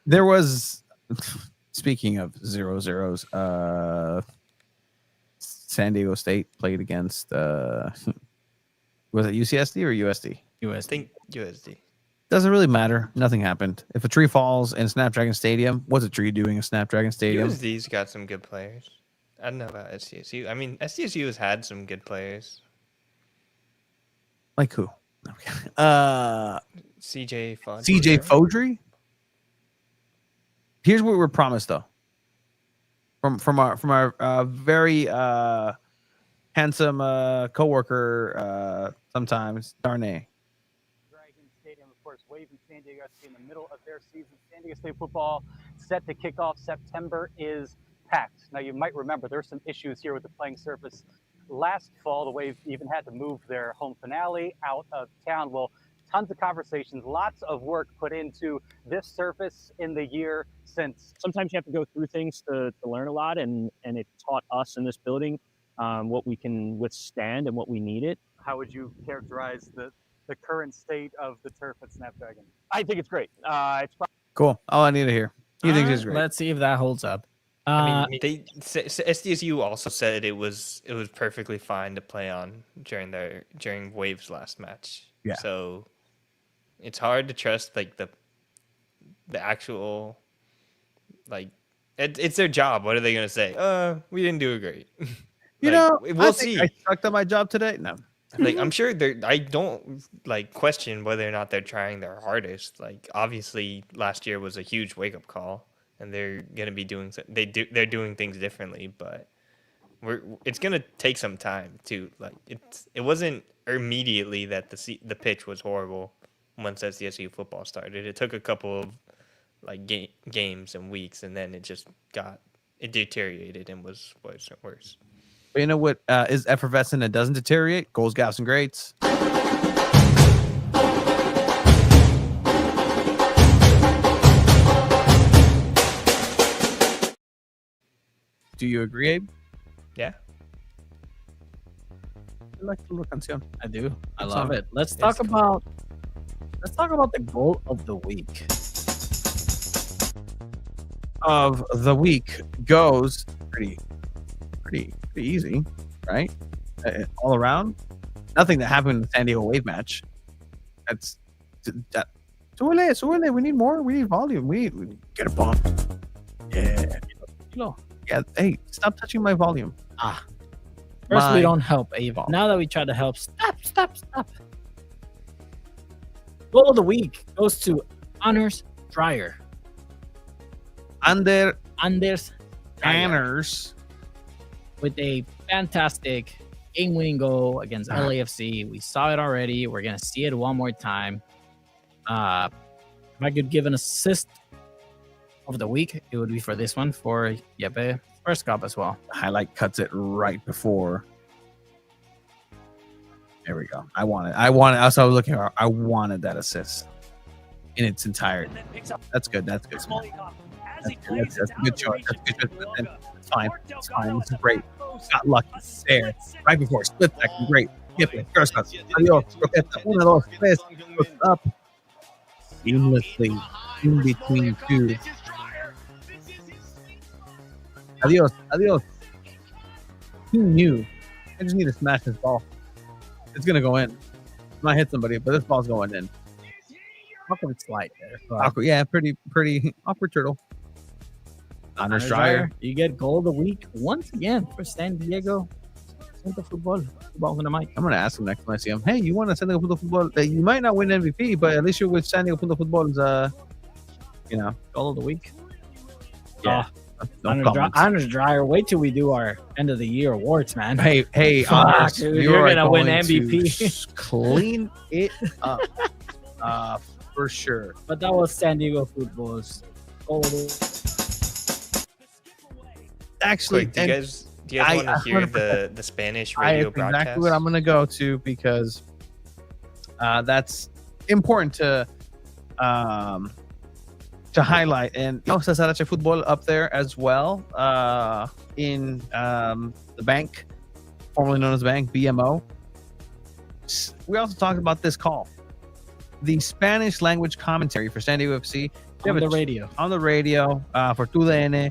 There was, speaking of 0-0s, San Diego State played against was it UCSD or USD? I think USD. Doesn't really matter. Nothing happened. If a tree falls in Snapdragon Stadium, what's a tree doing in Snapdragon Stadium? USD's got some good players. I don't know about SDSU. I mean, SDSU has had some good players. Like who? Okay. CJ Fodry. CJ Fodry? Here's what we're promised though. From our very handsome coworker sometimes, Darnay. Wave and San Diego FC in the middle of their season. San Diego State football set to kick off. September is packed. Now, you might remember there's some issues here with the playing surface. Last fall, the Wave even had to move their home finale out of town. Well, tons of conversations, lots of work put into this surface in the year since. Sometimes you have to go through things to learn a lot, and it taught us in this building what we can withstand and what we needed. How would you characterize the current state of the turf at Snapdragon? I think it's great. It's Cool. All I need to hear. He thinks it's great. Let's see if that holds up. I mean, SDSU also said it was perfectly fine to play on during Waves last match. Yeah. So it's hard to trust like the actual like it's their job. What are they gonna say? We didn't do it great. You Like, know, we'll see. I sucked at my job today. No. Like I'm sure I don't like question whether or not they're trying their hardest. Like obviously last year was a huge wake up call, and they're gonna be doing they're doing things differently, but it's gonna take some time to like it wasn't immediately that the pitch was horrible once SDSU football started. It took a couple of like games and weeks, and then it deteriorated and was worse. But you know what is effervescent and doesn't deteriorate? Goals, gaffes, and greats. Do you agree, Abe? Yeah. I like the little canción. I do. I It's love on. it. Let's talk about the goal of the week. Of the week goes pretty easy, right? All around. Nothing that happened in the San Diego Wave match. That's Suele. We need more. We need volume. We get a bump. Yeah. Yeah. Hey, stop touching my volume. First, we My don't help Ava. fault. Now that we try to help, stop. Goal of the week goes to Anders Dreyer. Anders Dreyer with a fantastic game-winning goal against LAFC. We saw it already. We're gonna see it one more time. If I could give an assist of the week, it would be for this one for Jeppe first cup as well. Highlight cuts it right before. There we go. I wanted. As I was looking at, I wanted that assist in its entirety. That's good. That's good. That's a good choice. That's a good choice. It's fine. It's fine. This is great. Got lucky there. Right before split second. Great. Jeppe, first cup. Adios. Roqueta. 1, 2, 3. Puts up seamlessly in between two. Adios. He knew. I just need to smash this ball. It's gonna go in. Might hit somebody, but this ball's going in. Awkward slide there. Awkward, yeah, pretty awkward turtle. Anders Dreyer. You get goal of the week once again for San Diego. Futbol. Football on the mic. I'm gonna ask him next time I see him. Hey, you want to SanDiego.Futbol? You might not win MVP, but at least you're with SanDiego.Futbol's goal of the week. Yeah. Anders Dreyer. Wait till we do our end of the year awards, man. Hey, Fuck, dude, you're gonna win MVP. Clean it up. For sure. But that was San Diego Futbol's goal of the Actually, do you guys want to hear the Spanish radio broadcast? Exactly what I'm going to go to, because that's important to highlight. And CHROMANIACS up there as well in the bank, formerly known as the bank, BMO. We also talked about this call. The Spanish language commentary for San Diego FC on the radio for TUDN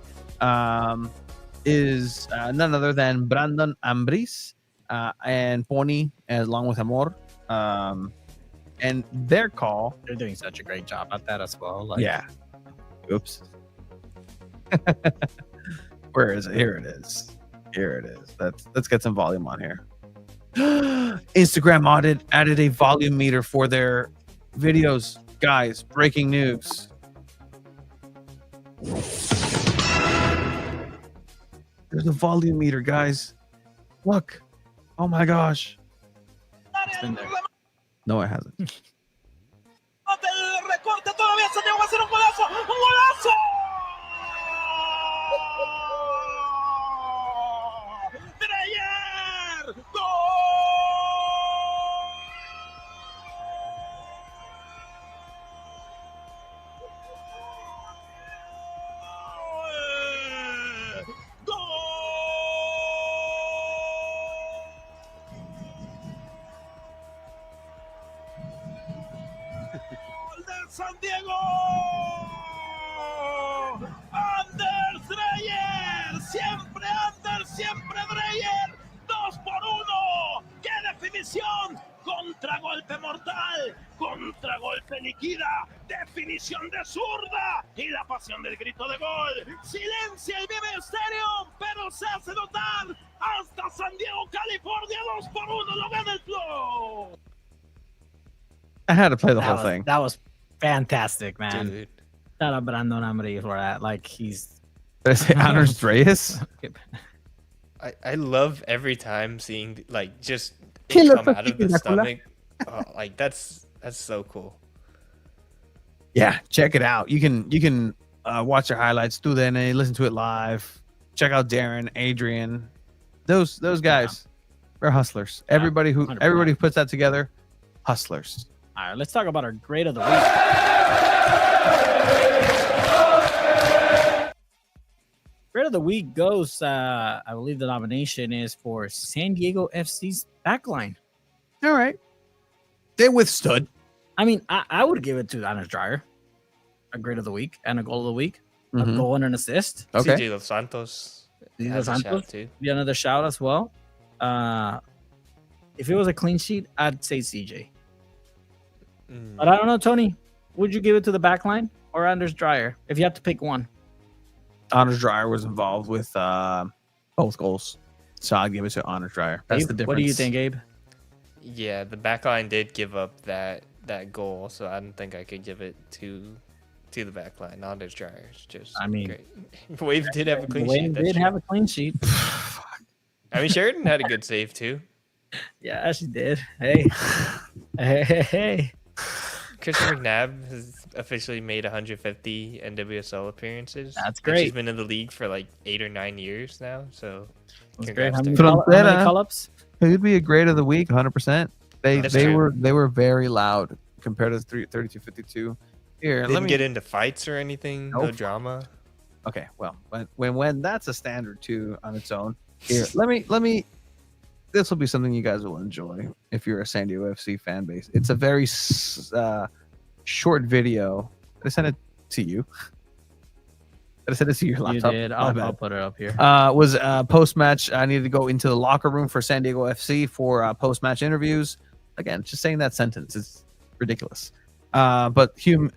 is none other than Brandon Ambris and Pony along with Amor. And their call, they're doing such a great job at that as well. Yeah. Oops. Where is it? Here it is. Let's get some volume on here. Instagram added a volume meter for their videos. Guys, breaking news. There's a volume meter, guys. Look. Oh my gosh. It's been there. No, it hasn't. celebración del grito de gol. Silencia el BMO Stadium, pero se hace notar hasta San Diego, California. 2-1 lo gana el Flow. I had to play the That whole was, thing. That was fantastic, man. Dude. Shout out Brandon Amri for that. Like he's. Did I say Anders Dreas? I love every time seeing like just Killer it come out of the Dracula. stomach. Oh, like that's so cool. Yeah, check it out. You can watch their highlights, do that, and listen to it live. Check out Darren, Adrian, those guys. They're hustlers. Everybody who 100%. puts that together, hustlers. All right, let's talk about our grade of the week. Grade of the week goes. I believe the nomination is for San Diego FC's backline. All right, they withstood. I mean, I would give it to Anders Dreyer, a grade of the week and a goal of the week, a Mhm. goal and an assist. Okay. CJ Dos Santos. CJ has Dos a shout Santos too. be another shout as well. If it was a clean sheet, I'd say CJ. But I don't know, Tony. Would you give it to the backline or Anders Dreyer if you have to pick one? Anders Dreyer was involved with both goals, so I'll give it to Anders Dreyer. That's Abe, the difference. what do you think, Abe? Yeah, the backline did give up that goal, so I don't think I could give it to the backline. Anders Dreyer is just. I mean, great. Wave did have a clean sheet. Wave that's did true. have a clean sheet. I mean, Sheridan had a good save too. Yeah, she did. Hey, hey. Christian McNabb has officially made 150 NWSL appearances. That's and great. She's been in the league for like 8 or 9 years now. So, That's great. congrats How to many, her. call-ups? It would be a grade of the week, 100%. That's They true. were very loud compared to 32-52. Here, Didn't let me get into fights or anything. No Nope. drama. Okay, well, when that's a standard too on its own. Here, let me. This will be something you guys will enjoy if you're a San Diego FC fan base. It's a very short video. I sent it to you. I sent it to your You laptop. did. My I'll bad. put it up here. Was post match. I needed to go into the locker room for San Diego FC for post match interviews. Again, just saying that sentence is ridiculous. But Son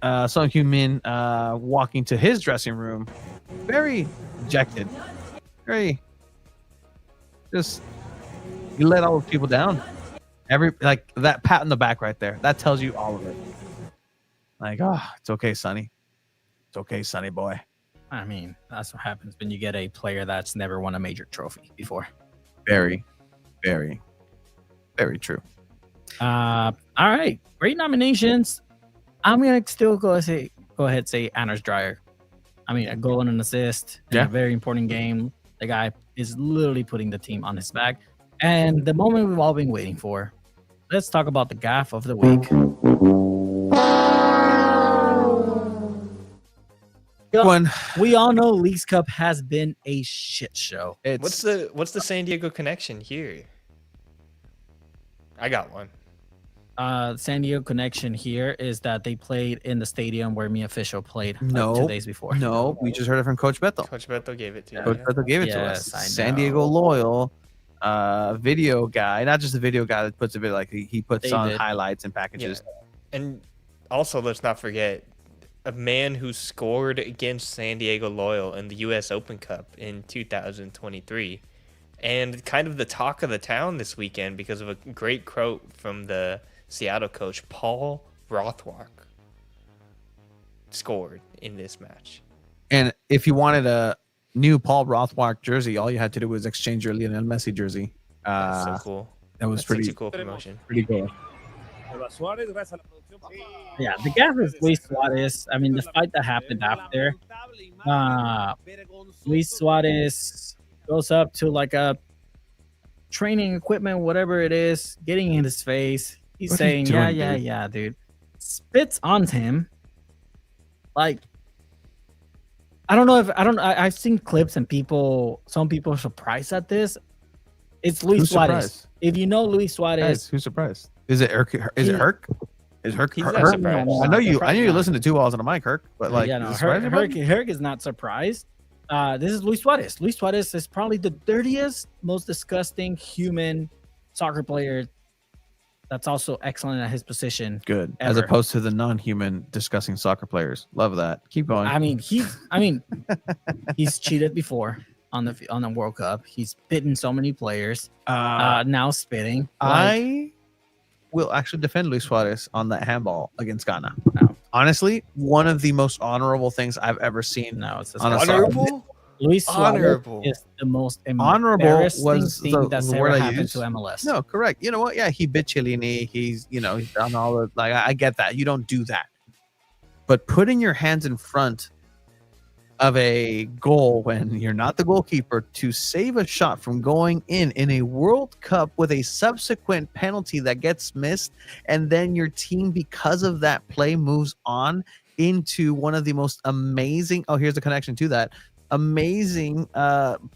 Heung-min walking to his dressing room, very dejected, very just he let all those people down. Like that pat on the back right there, that tells you all of it. Like, oh, it's okay, Sonny. It's okay, Sonny boy. I mean, that's what happens when you get a player that's never won a major trophy before. Very, very, very true. All right, great nominations. I'm gonna still go ahead and say Anders Dreyer. I mean, a goal and an assist in Yeah. a very important game. The guy is literally putting the team on his back, and the moment we've all been waiting for. Let's talk about the Gaffe of the week. We all know Leagues Cup has been a shit show. What's the San Diego connection here? I got one. San Diego connection here is that they played in the stadium where Mi Official played No, 2 days before. No, we just heard it from Coach Beto. Coach Beto gave it to you. Coach Beto gave it to Yes, us. I San know. Diego loyal, video guy, not just a video guy that puts a bit like he puts on David. highlights and packages. And also, let's not forget a man who scored against San Diego Loyal in the U.S. Open Cup in 2023, and kind of the talk of the town this weekend because of a great quote from the Seattle coach Paul Rothwalk. Scored in this match. And if you wanted a new Paul Rothwalk jersey, all you had to do was exchange your Lionel Messi jersey. That's so cool. That was That's pretty such a cool promotion. Pretty cool. Yeah, the Gaffe is Luis Suarez. I mean, the fight that happened after, Luis Suarez goes up to like a training equipment, whatever it is, getting in his face. He's What are you saying, doing, yeah, dude? yeah, dude. Spits on him. Like, I've seen clips and some people are surprised at this. It's Luis Who's Suarez. surprised? If you know Luis Suarez, Guys, who's surprised? Is it Herc? Is it Herc? Is Herc? He's Herc? not surprised. I know you. I Surprised knew you not. listened to 2 balls on a mic, Herc. But like, yeah, no, is it surprising, buddy? Herc is not surprised. This is Luis Suarez. Luis Suarez is probably the dirtiest, most disgusting human soccer player that's also excellent at his position. Good. As ever. opposed to the non-human discussing soccer players. Love that. Keep going. I mean, he's cheated before on the World Cup. He's bitten so many players. Now spitting. I will actually defend Luis Suarez on that handball against Ghana. Honestly, one of the most honorable things I've ever seen. No, it's on a honorable. Luis Suarez Honorable. is the most Honorable embarrassing was thing that's the ever word I happened used. to MLS. No, correct. You know what? Yeah, he bit Chiellini. He's done all the I get that. You don't do that. But putting your hands in front of a goal when you're not the goalkeeper to save a shot from going in a World Cup with a subsequent penalty that gets missed, and then your team, because of that play, moves on into one of the most amazing. Oh, here's the connection to that. Amazing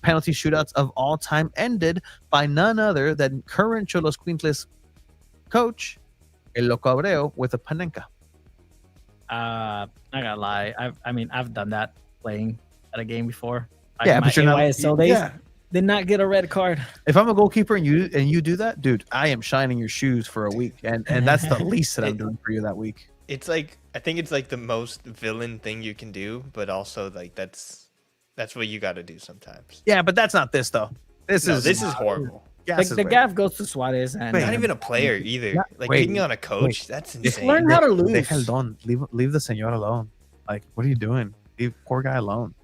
penalty shootouts of all time, ended by none other than current Cholos Quintles coach El Loco Abreu with a Panenka. Not gonna lie, I've done that playing at a game before. Yeah, but you're not. NWSL days Yeah. did not get a red card. If I'm a goalkeeper and you do that, dude, I am shining your shoes for a week, and that's the least that I'm doing for you that week. It's like, I think it's like the most villain thing you can do, but also like that's what you got to do sometimes. Yeah, but that's not this though. This is horrible. Like the gaff goes to Suarez, and Not even a player either. Like wait, picking on a coach, wait. that's insane. learn how to lose. Deja el don. Leave the señor alone. Like, what are you doing? Leave poor guy alone.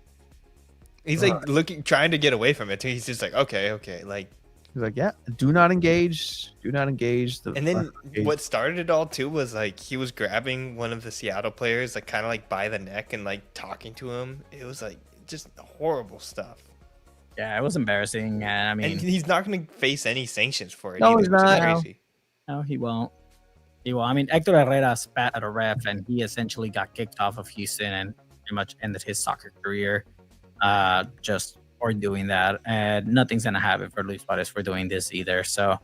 He's like trying to get away from it too. He's just like, okay. Like he's like, yeah, do not engage. Do not engage. And then what started it all too was like he was grabbing one of the Seattle players, like kind of like by the neck and like talking to him. It was like just horrible stuff. Yeah, it was embarrassing. And I mean, and he's not going to face any sanctions for it. No, either, he's which is not. crazy. No, he won't. He won't. I mean, Hector Herrera spat at a ref, and he essentially got kicked off of Houston and pretty much ended his soccer career just for doing that. And nothing's gonna happen for Luis Suarez for doing this either. So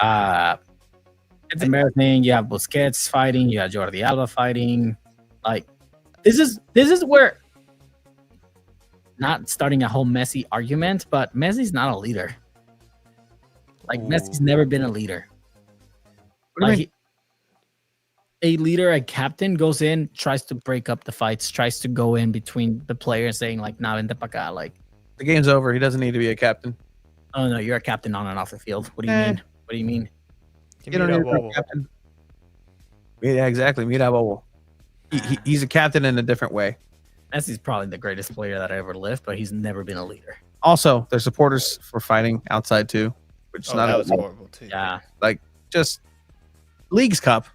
it's embarrassing. You have Busquets fighting, you have Jordi Alba fighting. Like this is where, not starting a whole Messi argument, but Messi's not a leader. Like Messi's never been a leader. Like a leader, a captain goes in, tries to break up the fights, tries to go in between the players, saying like, "Nah, vente pa acá." Like the game's over. He doesn't need to be a captain. Oh no, you're a captain on and off the field. What do you mean? What do you mean? You don't need to be a captain. Yeah, exactly. Mira Bobo. He's a captain in a different way. Messi's probably the greatest player that I ever lived, but he's never been a leader. Also, there's supporters for fighting outside too, which is not that was horrible too. Yeah, like just Leagues Cup,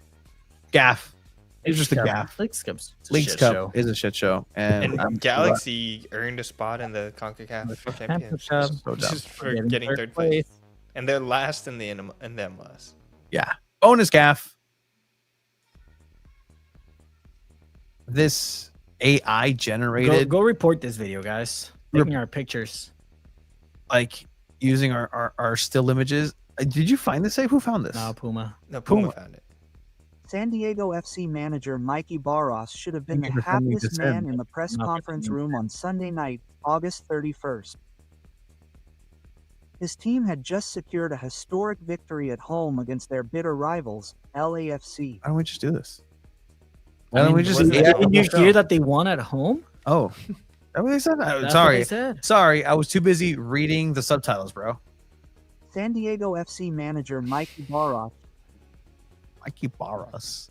Gaff. It's just a gaff. Leagues Cup's Leagues Cup is a shit show, and Galaxy earned a spot in the CONCACAF Championship just for getting third place, and they're last in the MLS. Yeah, bonus gaff. This AI generated. Go report this video, guys. Taking our pictures, like using our still images. Did you find this? Who found this? No, Puma. No, Puma found it. San Diego FC manager Mikey Varas should have been the happiest man in the press conference room on Sunday night, August 31st. His team had just secured a historic victory at home against their bitter rivals, LAFC. Why don't we just do this? Why don't we just? Did you hear that they won at home? Oh, that what they said? That's Sorry, what they said. Sorry, I was too busy reading the subtitles, bro. San Diego FC manager Mikey Varas. Mikey Varas.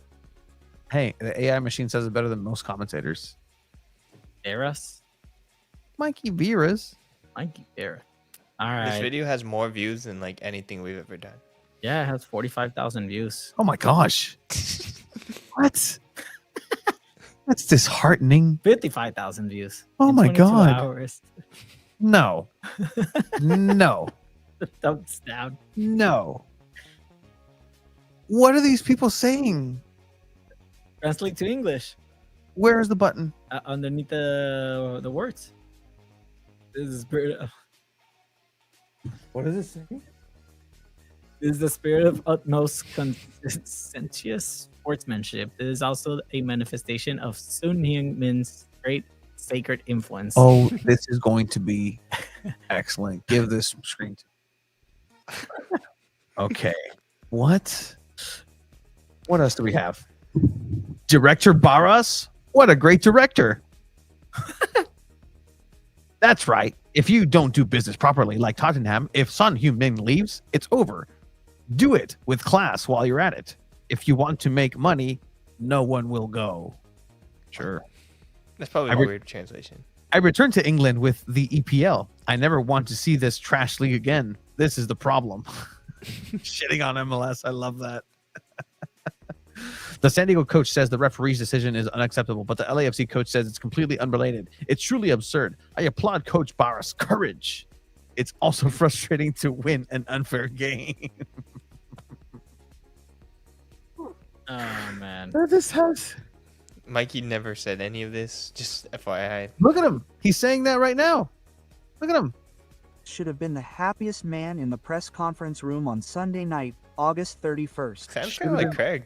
Hey, the AI machine says it better than most commentators. Varas? Mikey Varas. Mikey Varas. All right. This video has more views than like anything we've ever done. Yeah, it has 45,000 views. Oh my gosh. What? That's disheartening. 55,000 views. Oh in my 22 god. Hours. No. No. Thumbs down. No. What are these people saying? Translate to English. Where is the button? Underneath the words. This is spirit of... What does it say? This is the spirit of utmost conscientious sportsmanship. It is also a manifestation of Son Heung-min's great sacred influence. Oh, this is going to be excellent. Give this screen to. Okay. What? What else do we have? Director Varas? What a great director. That's right. If you don't do business properly, like Tottenham, if Son Heung-min leaves, it's over. Do it with class while you're at it. If you want to make money, no one will go. Sure. That's probably a weird translation. I returned to England with the EPL. I never want to see this trash league again. This is the problem. Shitting on MLS. I love that. The San Diego coach says the referee's decision is unacceptable, but the LAFC coach says it's completely unrelated. It's truly absurd. I applaud Coach Varas' courage. It's also frustrating to win an unfair game. Oh, man. This house. Mikey never said any of this. Just FYI. Look at him. He's saying that right now. Look at him. Should have been the happiest man in the press conference room on Sunday night, August 31st. Sounds kind of like Craig.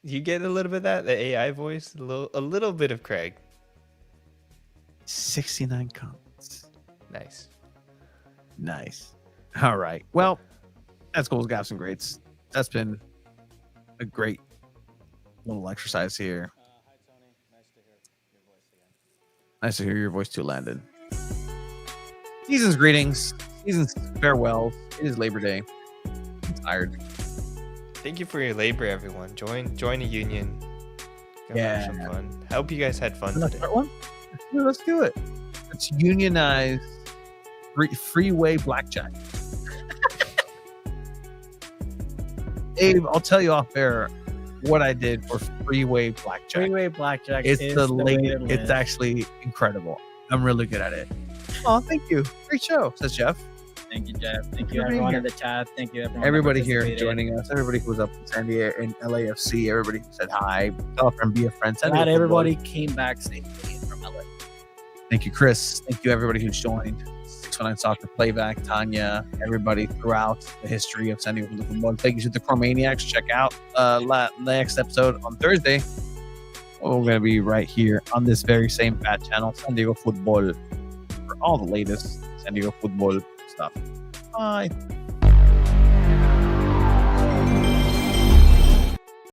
You get a little bit of that, the AI voice, a little bit of Craig. 69 comments. Nice. All right. Well, that's goals, gaps, and greats. That's been a great little exercise here. Nice to hear your voice too, Landon. Season's greetings. Season's farewells. It is Labor Day. I'm tired. Thank you for your labor, everyone. Join a union. Go have some Yeah. fun. I hope you guys had fun Let's today. start one? Yeah, let's do it. Let's unionize freeway blackjack. Abe, I'll tell you off air what I did for freeway blackjack. Freeway blackjack. It's is the way late. to It's live. actually incredible. I'm really good at it. Oh, thank you. Great show, says Jeff. Thank you, Jeff. Thank for you, being everyone here. in the chat. Thank you, everyone. that Everybody here participated. joining us. Everybody who was up in San Diego and LAFC. Everybody who said hi. Tell a friend, be a friend. San Not Diego everybody Futbol. came back safely from LA. Thank you, Chris. Thank you, everybody who's joined. 619 Soccer Playback, Tanya, everybody throughout the history of San Diego Futbol. Thank you to the CHROMANIACS. Check out next episode on Thursday. We're going to be right here on this very same fat channel, SanDiego.Futbol, for all the latest San Diego Futbol stuff. Bye.